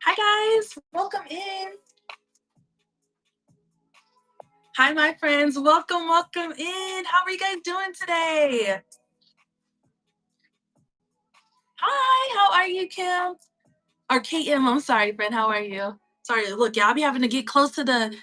Hi guys, welcome in. Hi my friends, welcome in. How are you guys doing today? Hi, how are you, Kim? Or KM, I'm sorry, friend. How are you? Sorry, look, y'all be having to get close to the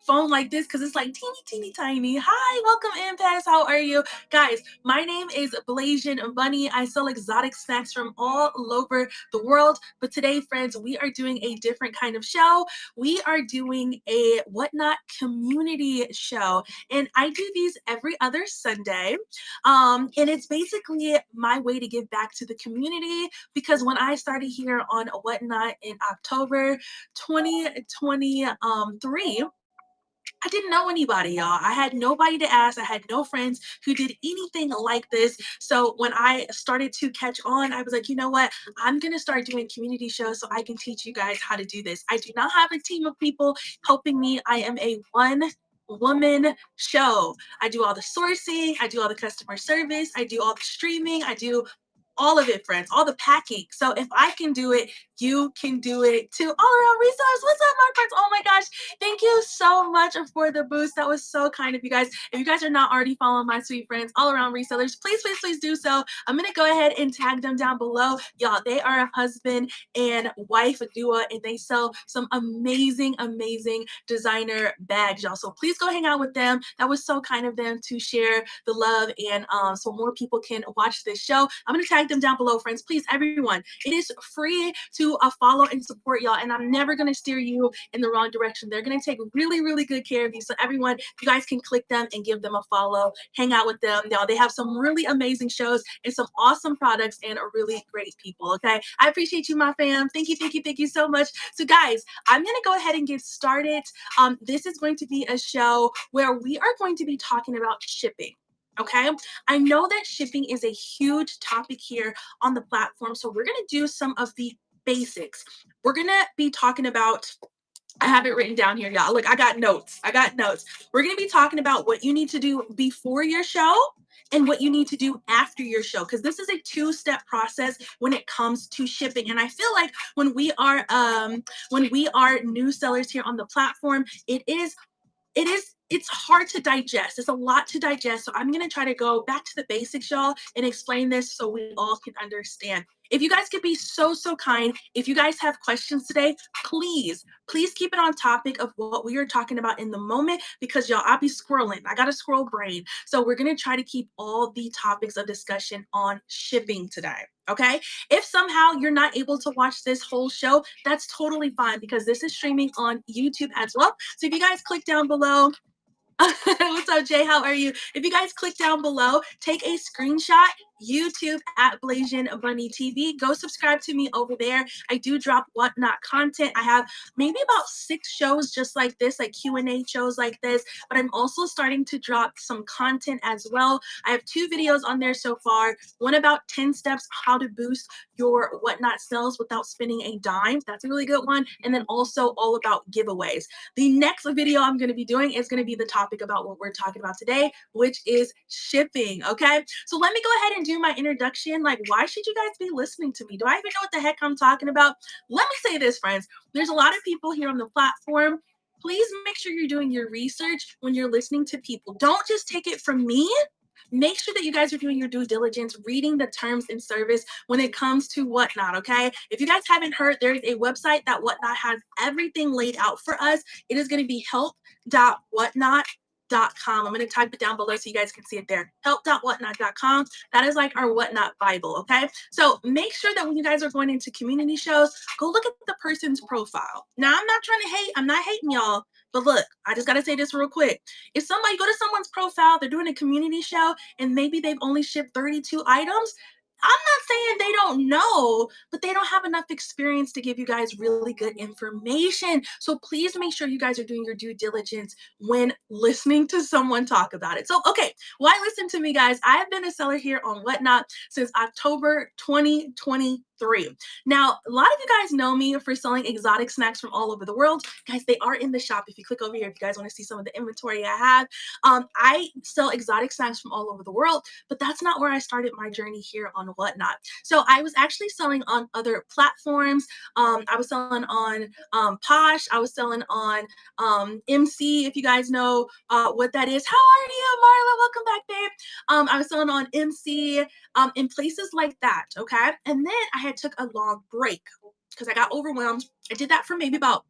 phone like this because it's like teeny tiny. Hi, welcome in, Pass. How are you? Guys, my name is Blasian Bunny. I sell exotic snacks from all over the world. But today, friends, we are doing a different kind of show. We are doing a Whatnot community show. And I do these every other Sunday. And it's basically my way to give back to the community because when I started here on Whatnot in October 2023, I didn't know anybody, y'all. I had nobody to ask. I had no friends who did anything like this. So when I started to catch on, I was like, you know what? I'm going to start doing community shows so I can teach you guys how to do this. I do not have a team of people helping me. I am a one woman show. I do all the sourcing, I do all the customer service, I do all the streaming, I do all of it, friends, all the packing. So if I can do it, you can do it too. All around resource. What's up, my friends? Oh my gosh. Thank you so much for the boost. That was so kind of you guys. If you guys are not already following my sweet friends, all around resellers, please do so. I'm going to go ahead and tag them down below. Y'all, they are a husband and wife duo, and they sell some amazing designer bags, y'all. So please go hang out with them. That was so kind of them to share the love and so more people can watch this show. I'm going to tag them down below, friends. Please, everyone, it is free to follow and support y'all, and I'm never going to steer you in the wrong direction. They're going to take really good care of you. So everyone, you guys can click them and give them a follow, hang out with them. Y'all, they have some really amazing shows and some awesome products and are really great people. Okay, I appreciate you, my fam. Thank you so much. So guys, I'm going to go ahead and get started. This is going to be a show where we are going to be talking about shipping. Okay, I know that shipping is a huge topic here on the platform, so we're going to do some of the basics. We're going to be talking about, I have it written down here, y'all. Look, I got notes. We're going to be talking about what you need to do before your show and what you need to do after your show, because this is a two-step process when it comes to shipping. And I feel like when we are new sellers here on the platform, it's hard to digest. It's a lot to digest. So I'm going to try to go back to the basics, y'all, and explain this so we all can understand. If you guys could be so kind, if you guys have questions today, please keep it on topic of what we are talking about in the moment, because y'all, I'll be scrolling. I got a scroll brain. So we're going to try to keep all the topics of discussion on shipping today. Okay. If somehow you're not able to watch this whole show, that's totally fine, because this is streaming on YouTube as well. So if you guys click down below, what's up, Jay? How are you? If you guys click down below, take a screenshot, YouTube at Blasian Bunny TV. Go subscribe to me over there. I do drop Whatnot content. I have maybe about 6 shows just like this, like Q&A shows like this, but I'm also starting to drop some content as well. I have 2 videos on there so far. One about 10 steps how to boost your Whatnot sales without spending a dime. That's a really good one. And then also all about giveaways. The next video I'm going to be doing is going to be the topic about what we're talking about today, which is shipping. Okay, so let me go ahead and do my introduction. Like, why should you guys be listening to me? Do I even know what the heck I'm talking about? Let me say this, friends. There's a lot of people here on the platform. Please make sure you're doing your research when you're listening to people. Don't just take it from me. Make sure that you guys are doing your due diligence, reading the terms and service when it comes to Whatnot, okay? If you guys haven't heard, there is a website that Whatnot has everything laid out for us. It is going to be help.whatnot.com. I'm going to type it down below so you guys can see it there. Help.whatnot.com. That is like our Whatnot Bible, okay? So make sure that when you guys are going into community shows, go look at the person's profile. Now, I'm not trying to hate. I'm not hating y'all. But look, I just got to say this real quick. If somebody go to someone's profile, they're doing a community show, and maybe they've only shipped 32 items, I'm not saying they don't know, but they don't have enough experience to give you guys really good information. So please make sure you guys are doing your due diligence when listening to someone talk about it. So, okay, why listen to me, guys? I have been a seller here on Whatnot since October 2023. Now, a lot of you guys know me for selling exotic snacks from all over the world. Guys, they are in the shop. If you click over here, if you guys want to see some of the inventory I have, I sell exotic snacks from all over the world, but that's not where I started my journey here on on Whatnot. So I was actually selling on other platforms. I was selling on Posh. I was selling on MC, if you guys know what that is. How are you, Marla? Welcome back, babe. I was selling on MC in places like that. Okay. And then I had took a long break because I got overwhelmed. I did that for maybe about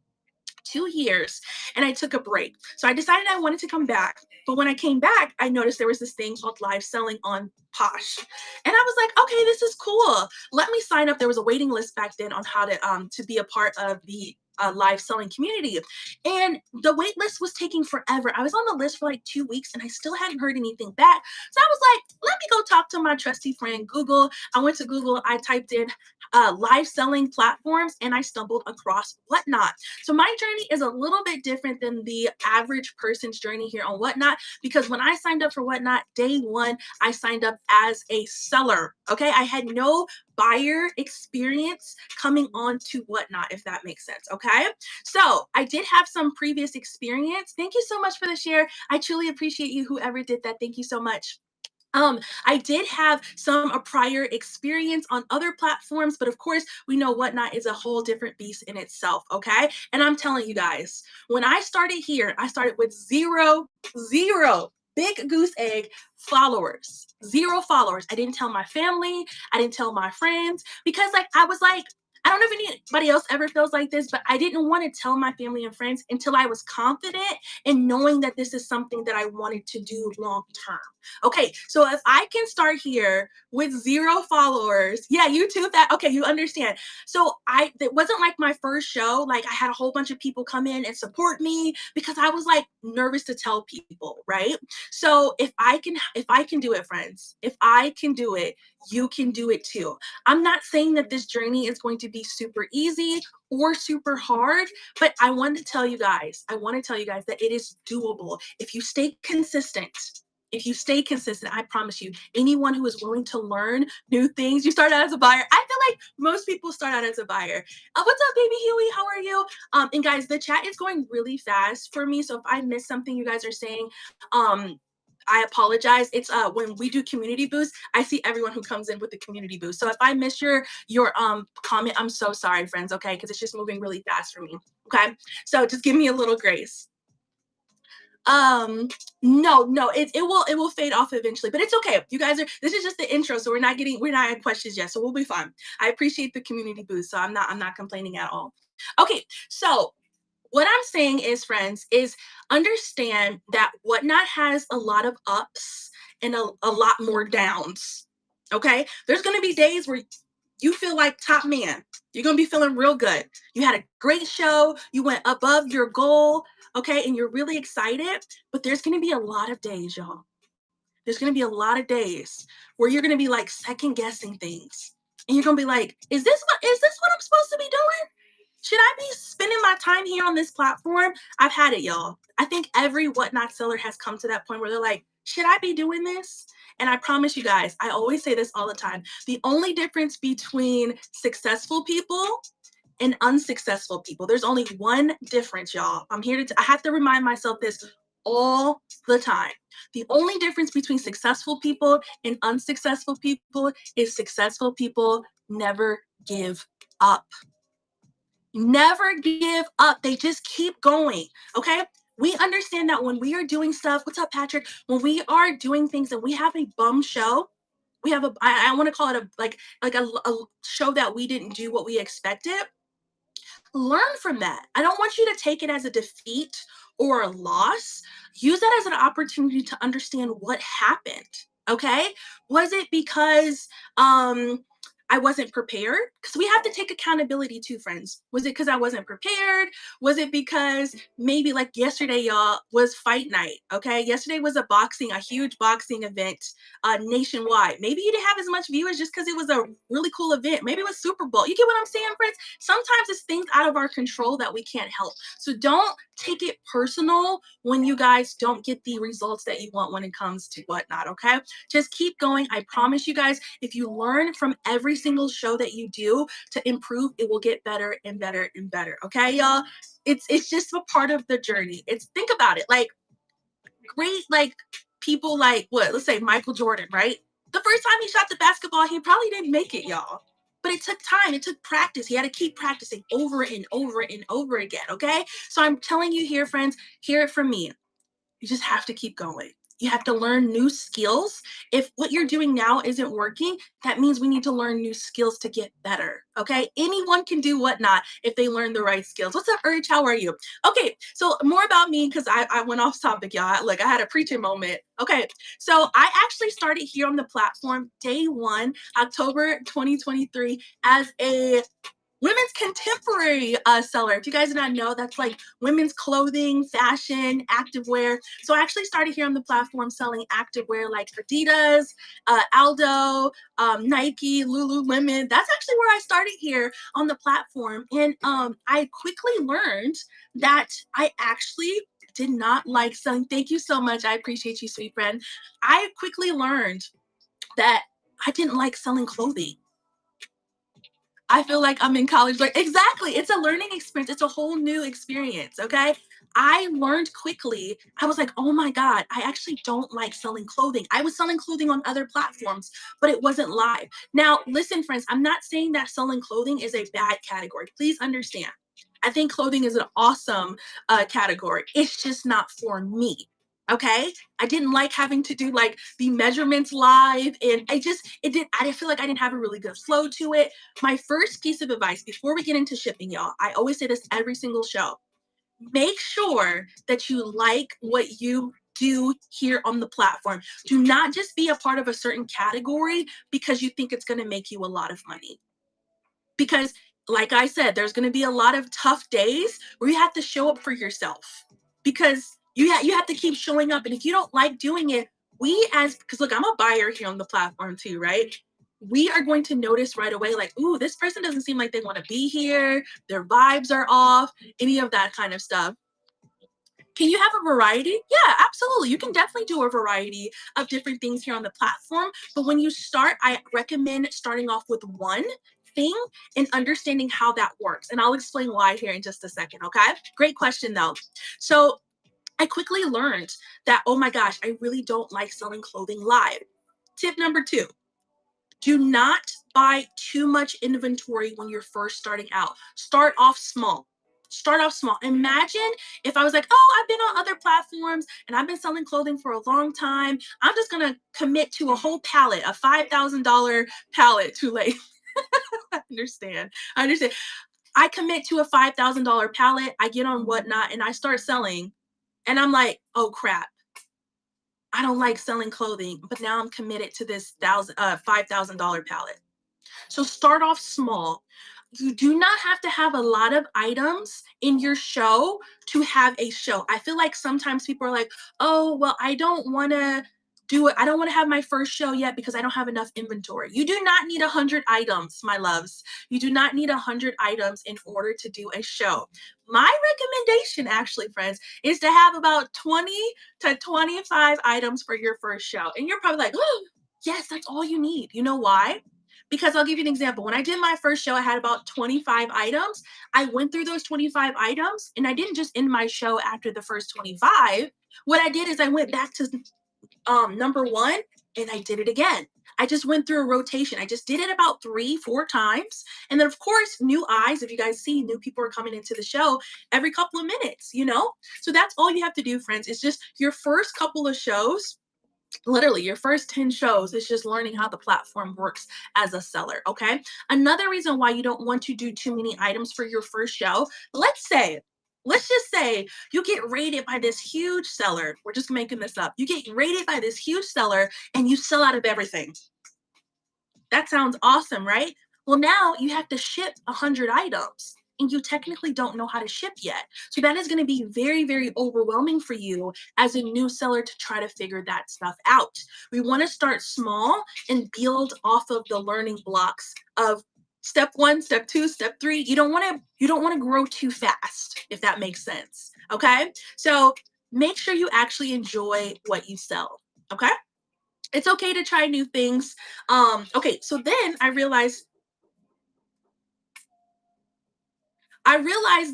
2 years and I took a break. So I decided I wanted to come back. But when I came back, I noticed there was this thing called live selling on Posh. And I was like, okay, this is cool. Let me sign up. There was a waiting list back then on how to be a part of the live selling community. And the wait list was taking forever. I was on the list for like 2 weeks and I still hadn't heard anything back. So I was like, let me go talk to my trusty friend Google. I went to Google, I typed in live selling platforms and I stumbled across Whatnot. So my journey is a little bit different than the average person's journey here on Whatnot, because when I signed up for Whatnot, day one, I signed up as a seller. Okay. I had no buyer experience coming on to Whatnot, if that makes sense. Okay. So I did have some previous experience. Thank you so much for the share. I truly appreciate you, whoever did that. Thank you so much. I did have some a prior experience on other platforms, but of course, we know Whatnot is a whole different beast in itself, okay? And I'm telling you guys, when I started here, I started with zero big goose egg followers, zero followers. I didn't tell my family, I didn't tell my friends because like I was like, I don't know if anybody else ever feels like this, but I didn't want to tell my family and friends until I was confident in knowing that this is something that I wanted to do long term. Okay, so if I can start here with zero followers, yeah, you too. That okay, you understand. So it wasn't like my first show. Like I had a whole bunch of people come in and support me because I was like nervous to tell people, right? So if I can do it, friends, if I can do it, you can do it too. I'm not saying that this journey is going to be super easy or super hard, but I want to tell you guys that it is doable if you stay consistent. If you stay consistent, I promise you, anyone who is willing to learn new things, you start out as a buyer. I feel like most people start out as a buyer. What's up, baby Huey? How are you? And guys, the chat is going really fast for me. So if I miss something you guys are saying, I apologize. It's when we do community boosts, I see everyone who comes in with the community boost. So if I miss your comment, I'm so sorry, friends, okay? Because it's just moving really fast for me. Okay. So just give me a little grace. No, it will fade off eventually, but it's okay. You guys this is just the intro, so we're not at questions yet, so we'll be fine. I appreciate the community boost, so I'm not complaining at all. Okay, so what I'm saying is, friends, is understand that Whatnot has a lot of ups and a lot more downs. Okay, there's gonna be days where you feel like top man. You're gonna be feeling real good. You had a great show, you went above your goal, okay, and you're really excited. But there's gonna be a lot of days, y'all. There's gonna be a lot of days where you're gonna be like second guessing things. And you're gonna be like, is this what I'm supposed to be doing? Should I be spending my time here on this platform? I've had it, y'all. I think every Whatnot seller has come to that point where they're like, should I be doing this? And I promise you guys, I always say this all the time. The only difference between successful people and unsuccessful people, there's only one difference, y'all. I have to remind myself this all the time. The only difference between successful people and unsuccessful people is successful people never give up. Never give up. They just keep going. Okay. We understand that when we are doing stuff, what's up, Patrick? When we are doing things and we have a bum show, we have I want to call it a show that we didn't do what we expected. Learn from that. I don't want you to take it as a defeat or a loss. Use that as an opportunity to understand what happened. Okay. Was it because I wasn't prepared? Because we have to take accountability too, friends. Was it because I wasn't prepared? Was it because maybe like yesterday, y'all, was fight night? Okay. Yesterday was a huge boxing event nationwide. Maybe you didn't have as much viewers just because it was a really cool event. Maybe it was Super Bowl. You get what I'm saying, friends? Sometimes it's things out of our control that we can't help. So don't take it personal when you guys don't get the results that you want when it comes to Whatnot, okay? Just keep going. I promise you guys, if you learn from every single show that you do to improve, it will get better and better and better, okay, y'all? It's just a part of the journey. Think about it, like great, like people like what? Let's say Michael Jordan, right? The first time he shot the basketball, he probably didn't make it, y'all. But it took time, it took practice. He had to keep practicing over and over and over again, okay? So I'm telling you here, friends, hear it from me. You just have to keep going. You have to learn new skills. If what you're doing now isn't working, that means we need to learn new skills to get better. Okay. Anyone can do whatnot if they learn the right skills. What's up, Urge? How are you? Okay. So, more about me because I went off topic, y'all. Like, I had a preaching moment. Okay. So, I actually started here on the platform day one, October 2023, as a women's contemporary seller. If you guys did not know, that's like women's clothing, fashion, activewear. So I actually started here on the platform selling activewear like Adidas, Aldo, Nike, Lululemon. That's actually where I started here on the platform. And I quickly learned that I actually did not like selling. Thank you so much. I appreciate you, sweet friend. I quickly learned that I didn't like selling clothing. I feel like I'm in college. Like, exactly. It's a learning experience. It's a whole new experience. Okay. I learned quickly. I was like, oh my God, I actually don't like selling clothing. I was selling clothing on other platforms, but it wasn't live. Now, listen, friends, I'm not saying that selling clothing is a bad category. Please understand. I think clothing is an awesome category. It's just not for me. Okay. I didn't like having to do like the measurements live. And I didn't feel like I didn't have a really good flow to it. My first piece of advice before we get into shipping, y'all, I always say this every single show. Make sure that you like what you do here on the platform. Do not just be a part of a certain category because you think it's going to make you a lot of money. Because, like I said, there's going to be a lot of tough days where you have to show up for yourself because you have to keep showing up. And if you don't like doing it, because look, I'm a buyer here on the platform too, right? We are going to notice right away, like, ooh, this person doesn't seem like they want to be here. Their vibes are off, any of that kind of stuff. Can you have a variety? Yeah, absolutely. You can definitely do a variety of different things here on the platform. But when you start, I recommend starting off with one thing and understanding how that works. And I'll explain why here in just a second. Okay. Great question, though. So I quickly learned that, oh my gosh, I really don't like selling clothing live. Tip number two, do not buy too much inventory when you're first starting out. Start off small. Start off small. Imagine if I was like, oh, I've been on other platforms and I've been selling clothing for a long time. I'm just going to commit to a whole pallet, a $5,000 pallet. Too late. I understand. I understand. I commit to a $5,000 pallet. I get on Whatnot and I start selling. And I'm like, oh crap. I don't like selling clothing, but now I'm committed to this $5,000 pallet. So start off small. You do not have to have a lot of items in your show to have a show. I feel like sometimes people are like, oh, well, I don't want to do it. I don't want to have my first show yet because I don't have enough inventory. You do not need 100 items, my loves. You do not need 100 items in order to do a show. My recommendation, actually, friends, is to have about 20 to 25 items for your first show. And you're probably like, oh, yes, that's all you need. You know why? Because I'll give you an example. When I did my first show, I had about 25 items. I went through those 25 items and I didn't just end my show after the first 25. What I did is I went back to number one and I did it again. I just went through a rotation. I just did it about 3, 4 times. And then, of course, new eyes. If you guys see new people are coming into the show every couple of minutes, you know? So that's all you have to do, friends. It's just your first couple of shows, literally your first 10 shows is just learning how the platform works as a seller. Okay. Another reason why you don't want to do too many items for your first show, let's just say you get rated by this huge seller. We're just making this up. You get rated by this huge seller and you sell out of everything. That sounds awesome, right? Well, now you have to ship 100 items and you technically don't know how to ship yet. So that is going to be very, very overwhelming for you as a new seller to try to figure that stuff out. We want to start small and build off of the learning blocks of step one, step two, step three. You don't want to grow too fast, if that makes sense. Okay? So make sure you actually enjoy what you sell. Okay? It's okay to try new things. Okay, so then I realized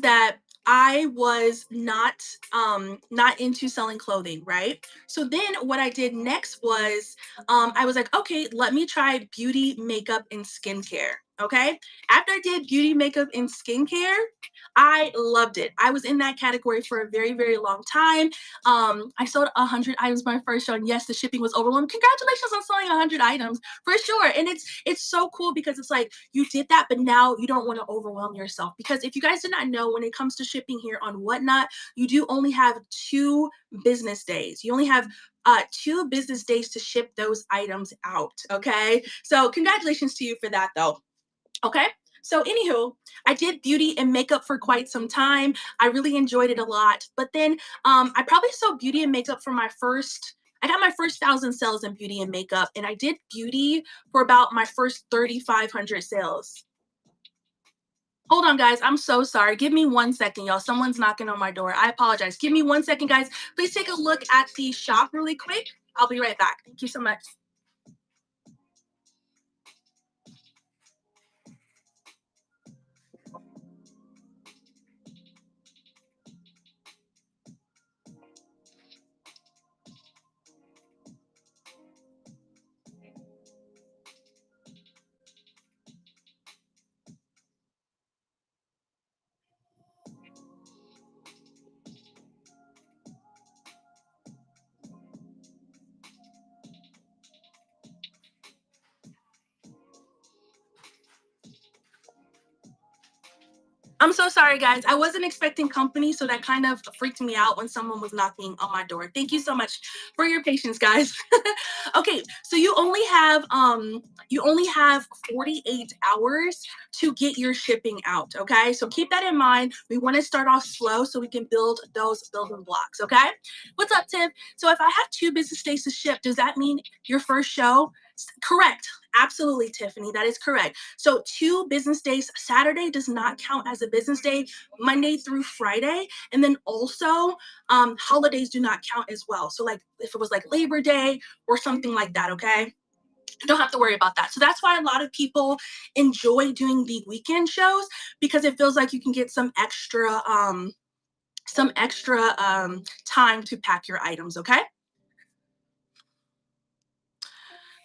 that I was not into selling clothing, right? So then what I did next was I was like, okay, let me try beauty, makeup, and skincare. Okay. After I did beauty, makeup, and skincare, I loved it. I was in that category for a very, very long time. I sold 100 items my first show, and yes, the shipping was overwhelming. Congratulations on selling 100 items for sure. And it's so cool because it's like you did that, but now you don't want to overwhelm yourself. Because if you guys did not know, when it comes to shipping here on Whatnot, you do only have 2 business days. You only have 2 business days to ship those items out. Okay. So congratulations to you for that though. Okay. So, anywho, I did beauty and makeup for quite some time. I really enjoyed it a lot. But then I probably sold beauty and makeup for my first. I got my first 1,000 sales in beauty and makeup, and I did beauty for about my first 3,500 sales. Hold on, guys. I'm so sorry. Give me 1 second, y'all. Someone's knocking on my door. I apologize. Give me 1 second, guys. Please take a look at the shop really quick. I'll be right back. Thank you so much. I'm so sorry, guys. I wasn't expecting company, so that kind of freaked me out when someone was knocking on my door. Thank you so much for your patience, guys. Okay, so you only have 48 hours to get your shipping out. Okay, so keep that in mind. We want to start off slow so we can build those building blocks. Okay, what's up, Tim? So if I have 2 business days to ship, does that mean your first show? Correct. Absolutely, Tiffany. That is correct. So 2 business days. Saturday does not count as a business day. Monday through Friday, and then also holidays do not count as well. So like if it was like Labor Day or something like that, okay, don't have to worry about that. So that's why a lot of people enjoy doing the weekend shows because it feels like you can get some extra time to pack your items. Okay.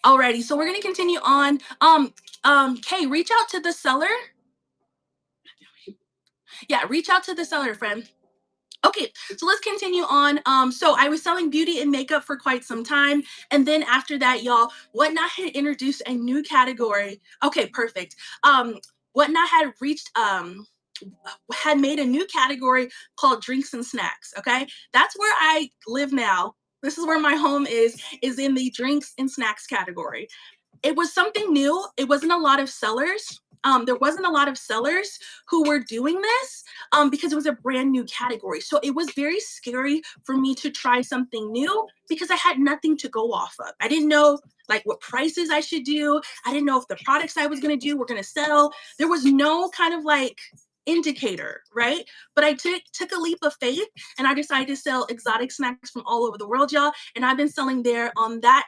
Alrighty. So we're gonna continue on. Kay, reach out to the seller. Yeah, reach out to the seller, friend. Okay, so let's continue on. So I was selling beauty and makeup for quite some time, and then after that, y'all, Whatnot had introduced a new category. Okay, perfect. Whatnot had made a new category called drinks and snacks. Okay, that's where I live now. This is where my home is in the drinks and snacks category. It was something new. It wasn't a lot of sellers. There wasn't a lot of sellers who were doing this because it was a brand new category. So it was very scary for me to try something new because I had nothing to go off of. I didn't know like what prices I should do. I didn't know if the products I was going to do were going to sell. There was no kind of like indicator, right? But I took a leap of faith and I decided to sell exotic snacks from all over the world, y'all. And I've been selling there on that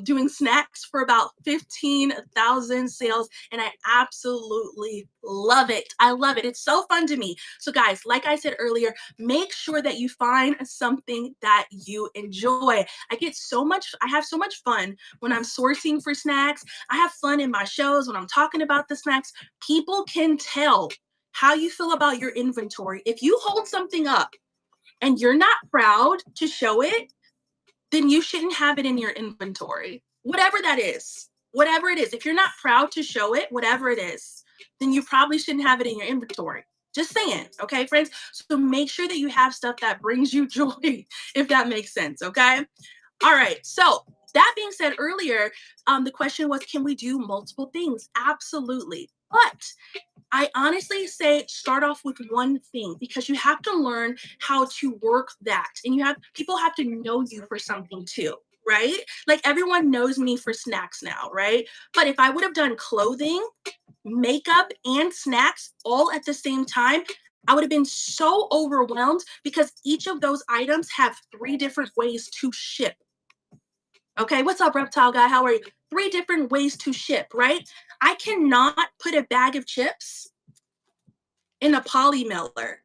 doing snacks for about 15,000 sales, and I absolutely love it. I love it. It's so fun to me. So, guys, like I said earlier, make sure that you find something that you enjoy. I have so much fun when I'm sourcing for snacks. I have fun in my shows when I'm talking about the snacks. People can tell how you feel about your inventory. If you hold something up and you're not proud to show it, then you shouldn't have it in your inventory. Whatever that is, whatever it is. If you're not proud to show it, whatever it is, then you probably shouldn't have it in your inventory. Just saying, okay, friends? So make sure that you have stuff that brings you joy, if that makes sense, okay? All right. So that being said earlier, the question was, can we do multiple things? Absolutely. But I honestly say start off with one thing because you have to learn how to work that. And people have to know you for something too, right? Like everyone knows me for snacks now, right? But if I would have done clothing, makeup, and snacks all at the same time, I would have been so overwhelmed because each of those items have 3 different ways to ship. Okay, what's up, reptile guy? How are you? 3 different ways to ship, right? I cannot put a bag of chips in a poly mailer.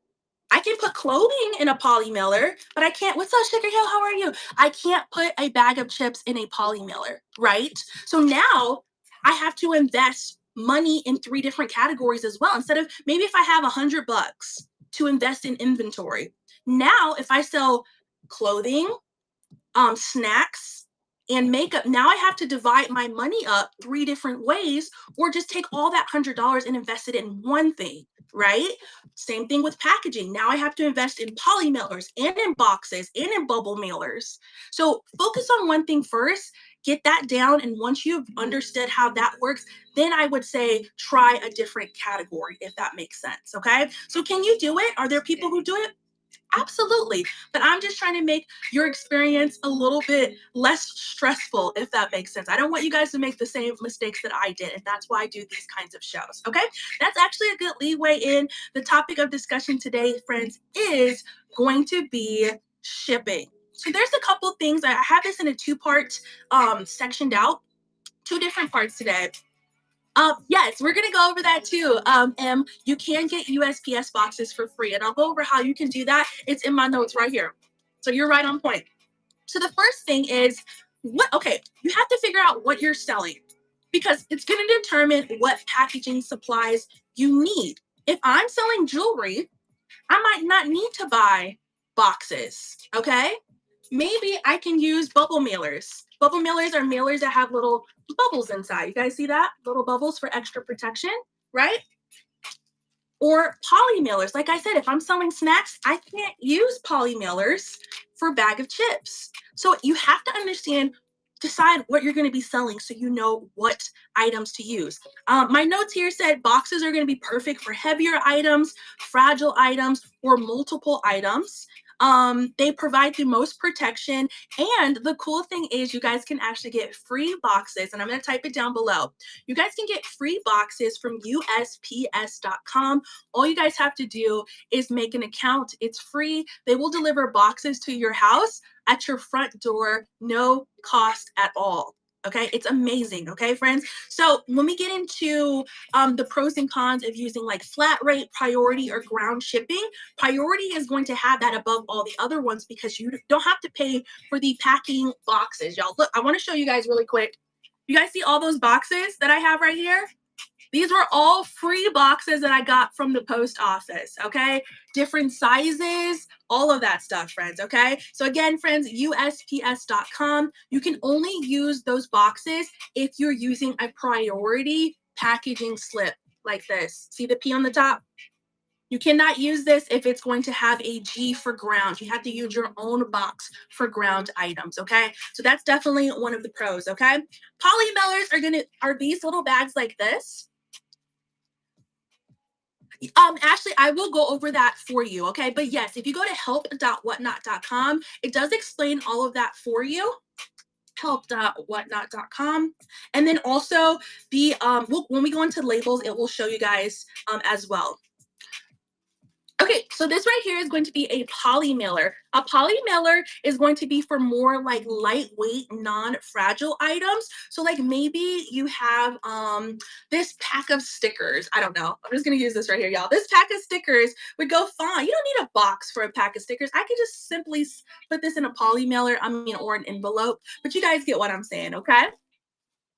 I can put clothing in a poly mailer, but I can't. What's up, Sugar Hill? How are you? I can't put a bag of chips in a poly mailer, right? So now I have to invest money in three different categories as well. Instead of maybe if I have $100 to invest in inventory, now if I sell clothing, snacks, and makeup, now I have to divide my money up three different ways, or just take all that $100 and invest it in one thing, right? Same thing with packaging. Now I have to invest in poly mailers and in boxes and in bubble mailers. So focus on one thing first, get that down. And once you've understood how that works, then I would say try a different category, if that makes sense. Okay. So can you do it? Are there people who do it? Absolutely. But I'm just trying to make your experience a little bit less stressful, if that makes sense. I don't want you guys to make the same mistakes that I did. And that's why I do these kinds of shows. Okay. That's actually a good leeway in. The topic of discussion today, friends, is going to be shipping. So there's a couple things. I have this in a two-part sectioned out, two different parts today. Yes, we're gonna go over that too. You can get USPS boxes for free, and I'll go over how you can do that. It's in my notes right here. So you're right on point. So the first thing is okay, you have to figure out what you're selling because it's gonna determine what packaging supplies you need. If I'm selling jewelry, I might not need to buy boxes, okay? Maybe I can use bubble mailers. Bubble mailers are mailers that have little bubbles inside. You guys see that? Little bubbles for extra protection, right? Or poly mailers. Like I said, if I'm selling snacks, I can't use poly mailers for a bag of chips. So you have to decide what you're going to be selling so you know what items to use. My notes here said boxes are going to be perfect for heavier items, fragile items, or multiple items. They provide the most protection. And the cool thing is you guys can actually get free boxes. And I'm going to type it down below. You guys can get free boxes from USPS.com. All you guys have to do is make an account. It's free. They will deliver boxes to your house at your front door, no cost at all. Okay, it's amazing. Okay, friends. So when we get into the pros and cons of using like flat rate, priority, or ground shipping, priority is going to have that above all the other ones because you don't have to pay for the packing boxes. Y'all, look, I want to show you guys really quick. You guys see all those boxes that I have right here? These were all free boxes that I got from the post office, okay? Different sizes, all of that stuff, friends, okay? So again, friends, USPS.com. You can only use those boxes if you're using a priority packaging slip like this. See the P on the top? You cannot use this if it's going to have a G for ground. You have to use your own box for ground items, okay? So that's definitely one of the pros, okay? Poly mailers are these little bags like this. Ashley, I will go over that for you, okay? But yes, if you go to help.whatnot.com, it does explain all of that for you. Help.whatnot.com. And then also when we go into labels, it will show you guys as well. Okay, so this right here is going to be a poly mailer. A poly mailer is going to be for more like lightweight, non-fragile items. So like maybe you have this pack of stickers. I don't know. I'm just gonna use this right here, y'all. This pack of stickers would go fine. You don't need a box for a pack of stickers. I could just simply put this in a poly mailer, or an envelope. But you guys get what I'm saying, okay?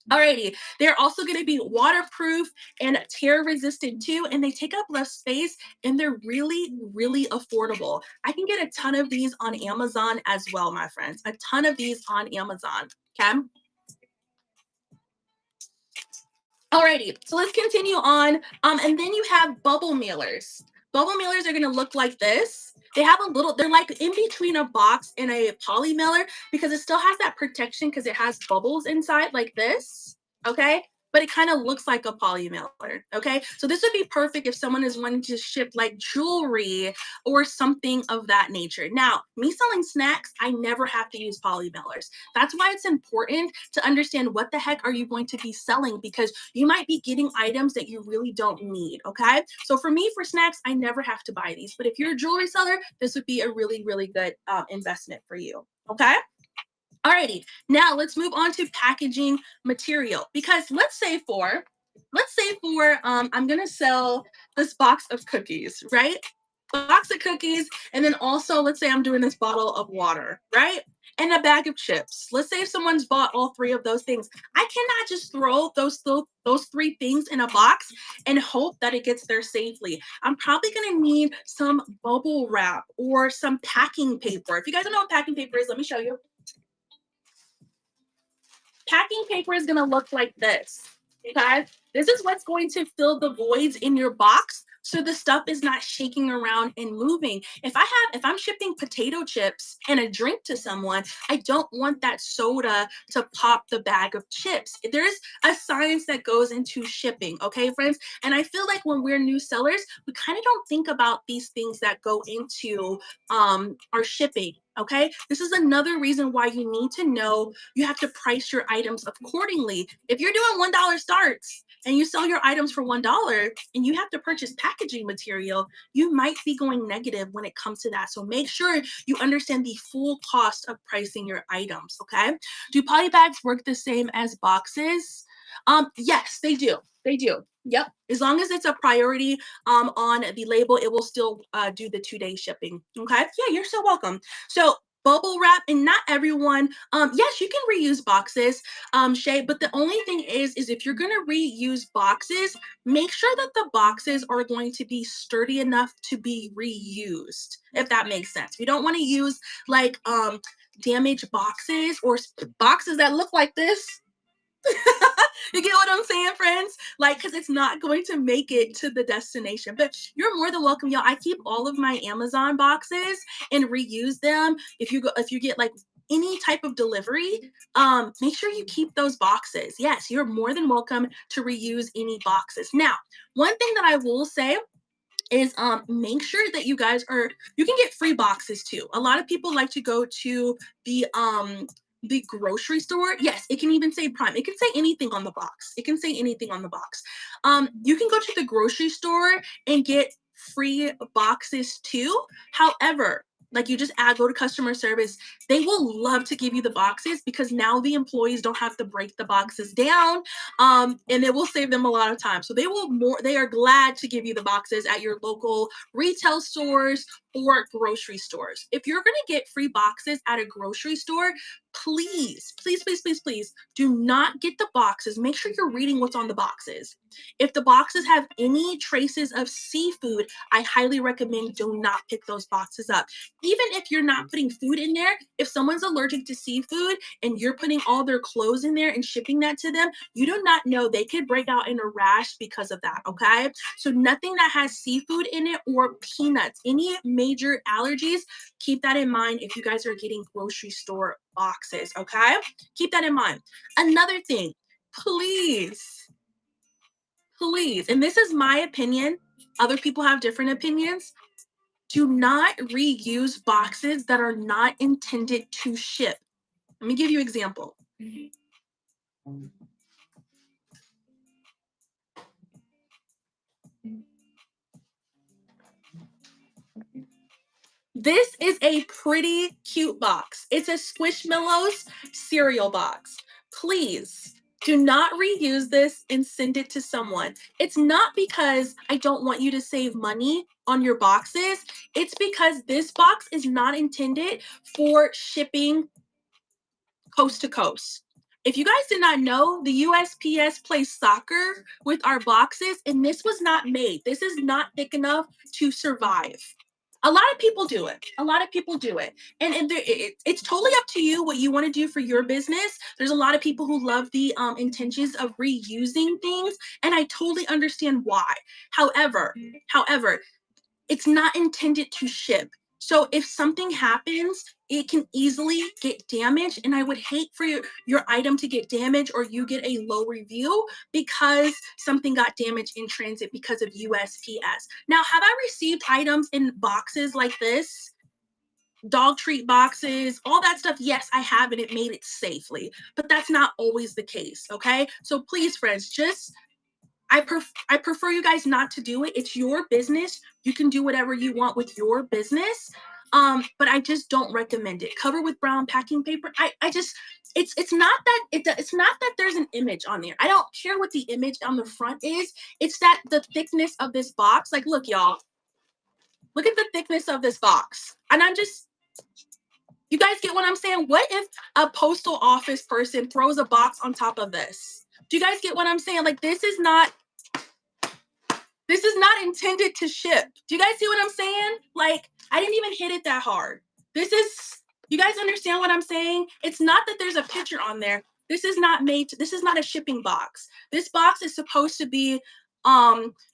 Alrighty, they're also going to be waterproof and tear resistant too, and they take up less space and they're really, really affordable. I can get a ton of these on Amazon as well, my friends. A ton of these on Amazon. Okay. Alrighty, so let's continue on. And then you have bubble mailers. Bubble mailers are going to look like this. They're like in between a box and a poly mailer because it still has that protection because it has bubbles inside like this. Okay. But it kind of looks like a poly mailer. Okay. So this would be perfect if someone is wanting to ship like jewelry or something of that nature. Now, me selling snacks, I never have to use poly mailers. That's why it's important to understand what the heck are you going to be selling because you might be getting items that you really don't need. Okay. So for me, for snacks, I never have to buy these. But if you're a jewelry seller, this would be a really, really good investment for you. Okay. Alrighty, now let's move on to packaging material because let's say for I'm gonna sell this box of cookies, right? box of cookies, and then also let's say I'm doing this bottle of water, right? And a bag of chips. Let's say if someone's bought all three of those things, I cannot just throw those three things in a box and hope that it gets there safely. I'm probably gonna need some bubble wrap or some packing paper. If you guys don't know what packing paper is, let me show you. Packing paper is going to look like this. Okay. This is what's going to fill the voids in your box so the stuff is not shaking around and moving. If I'm shipping potato chips and a drink to someone, I don't want that soda to pop the bag of chips. There's a science that goes into shipping, okay, friends? And I feel like when we're new sellers, we kind of don't think about these things that go into our shipping. Okay, this is another reason why you need to know you have to price your items accordingly. If you're doing $1 starts and you sell your items for $1 and you have to purchase packaging material, you might be going negative when it comes to that. So make sure you understand the full cost of pricing your items. Okay, do poly bags work the same as boxes? Yes, they do. They do. Yep. As long as it's a priority on the label, it will still do the 2-day shipping. Okay. Yeah, you're so welcome. So bubble wrap, and not everyone, yes, you can reuse boxes, Shay, but the only thing is if you're going to reuse boxes, make sure that the boxes are going to be sturdy enough to be reused, if that makes sense. We don't want to use like damaged boxes or boxes that look like this. You get what I'm saying, friends? Like, because it's not going to make it to the destination. But you're more than welcome, y'all. I keep all of my Amazon boxes and reuse them. If you get like any type of delivery, make sure you keep those boxes. Yes, you're more than welcome to reuse any boxes. Now, one thing that I will say is make sure that you can get free boxes too. A lot of people like to go to the grocery store. Yes, it can even say Prime. It can say anything on the box. It can say anything on the box. You can go to the grocery store and get free boxes too. However, like you just go to customer service, they will love to give you the boxes because now the employees don't have to break the boxes down, and it will save them a lot of time. So they are glad to give you the boxes at your local retail stores or grocery stores. If you're going to get free boxes at a grocery store, please, please, please, please, please do not get the boxes. Make sure you're reading what's on the boxes. If the boxes have any traces of seafood, I highly recommend do not pick those boxes up. Even if you're not putting food in there, if someone's allergic to seafood and you're putting all their clothes in there and shipping that to them, you do not know they could break out in a rash because of that. Okay. So nothing that has seafood in it or peanuts, any major allergies, keep that in mind if you guys are getting grocery store boxes. Okay. Keep that in mind. Another thing, please, please, and this is my opinion, other people have different opinions. Do not reuse boxes that are not intended to ship. Let me give you an example. This is a pretty cute box. It's a Squishmallows cereal box. Please do not reuse this and send it to someone. It's not because I don't want you to save money on your boxes. It's because this box is not intended for shipping coast to coast. If you guys did not know, the USPS plays soccer with our boxes, and this was not made. This is not thick enough to survive. A lot of people do it. A lot of people do it. It's totally up to you what you want to do for your business. There's a lot of people who love the intentions of reusing things, and I totally understand why. However, it's not intended to ship. So if something happens, it can easily get damaged. And I would hate for your item to get damaged or you get a low review because something got damaged in transit because of USPS. Now, have I received items in boxes like this? Dog treat boxes, all that stuff. Yes, I have, and it made it safely, but that's not always the case. Okay. So please, friends, I prefer you guys not to do it. It's your business. You can do whatever you want with your business. But I just don't recommend it. Cover with brown packing paper. I just it's not that it's not that there's an image on there. I don't care what the image on the front is. It's that the thickness of this box. Like, look, y'all. Look at the thickness of this box. And you guys get what I'm saying? What if a postal office person throws a box on top of this? Do you guys get what I'm saying? Like, this is not intended to ship. Do you guys see what I'm saying? Like, I didn't even hit it that hard. You guys understand what I'm saying? It's not that there's a picture on there. This is not a shipping box. This box is supposed to be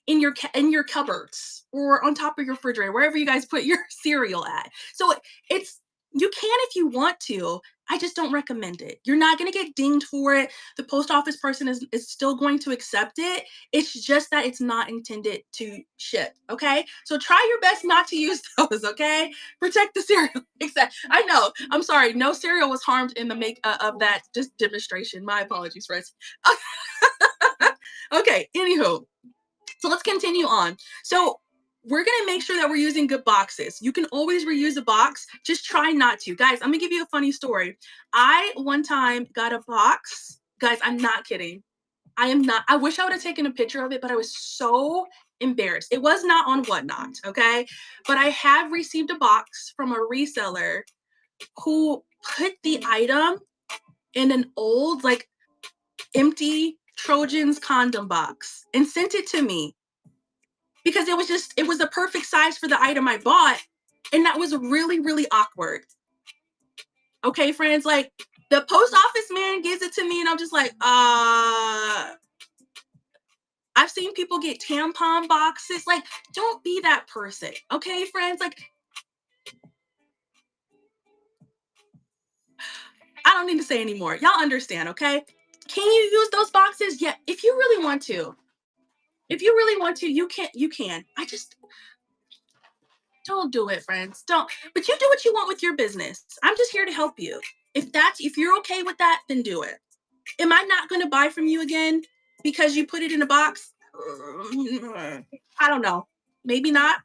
in your cupboards or on top of your refrigerator, wherever you guys put your cereal at. So you can if you want to. I just don't recommend it. You're not going to get dinged for it. The post office person is still going to accept it. It's just that it's not intended to ship. Okay. So try your best not to use those. Okay. Protect the cereal. I know. I'm sorry. No cereal was harmed in the make of that just demonstration. My apologies, friends. Okay. Anywho. So let's continue on. So we're going to make sure that we're using good boxes. You can always reuse a box. Just try not to. Guys, I'm going to give you a funny story. I one time got a box. Guys, I'm not kidding. I wish I would have taken a picture of it, but I was so embarrassed. It was not on Whatnot, okay? But I have received a box from a reseller who put the item in an old, like, empty Trojan's condom box and sent it to me because it was the perfect size for the item I bought. And that was really, really awkward. Okay, friends, like, the post office man gives it to me and I'm just like, I've seen people get tampon boxes. Like, don't be that person. Okay, friends? Like, I don't need to say anymore. Y'all understand, okay? Can you use those boxes? Yeah, if you really want to. If you really want to, you can. I just don't do it, friends. Don't. But you do what you want with your business. I'm just here to help you. If you're okay with that, then do it. Am I not going to buy from you again because you put it in a box? I don't know. Maybe not.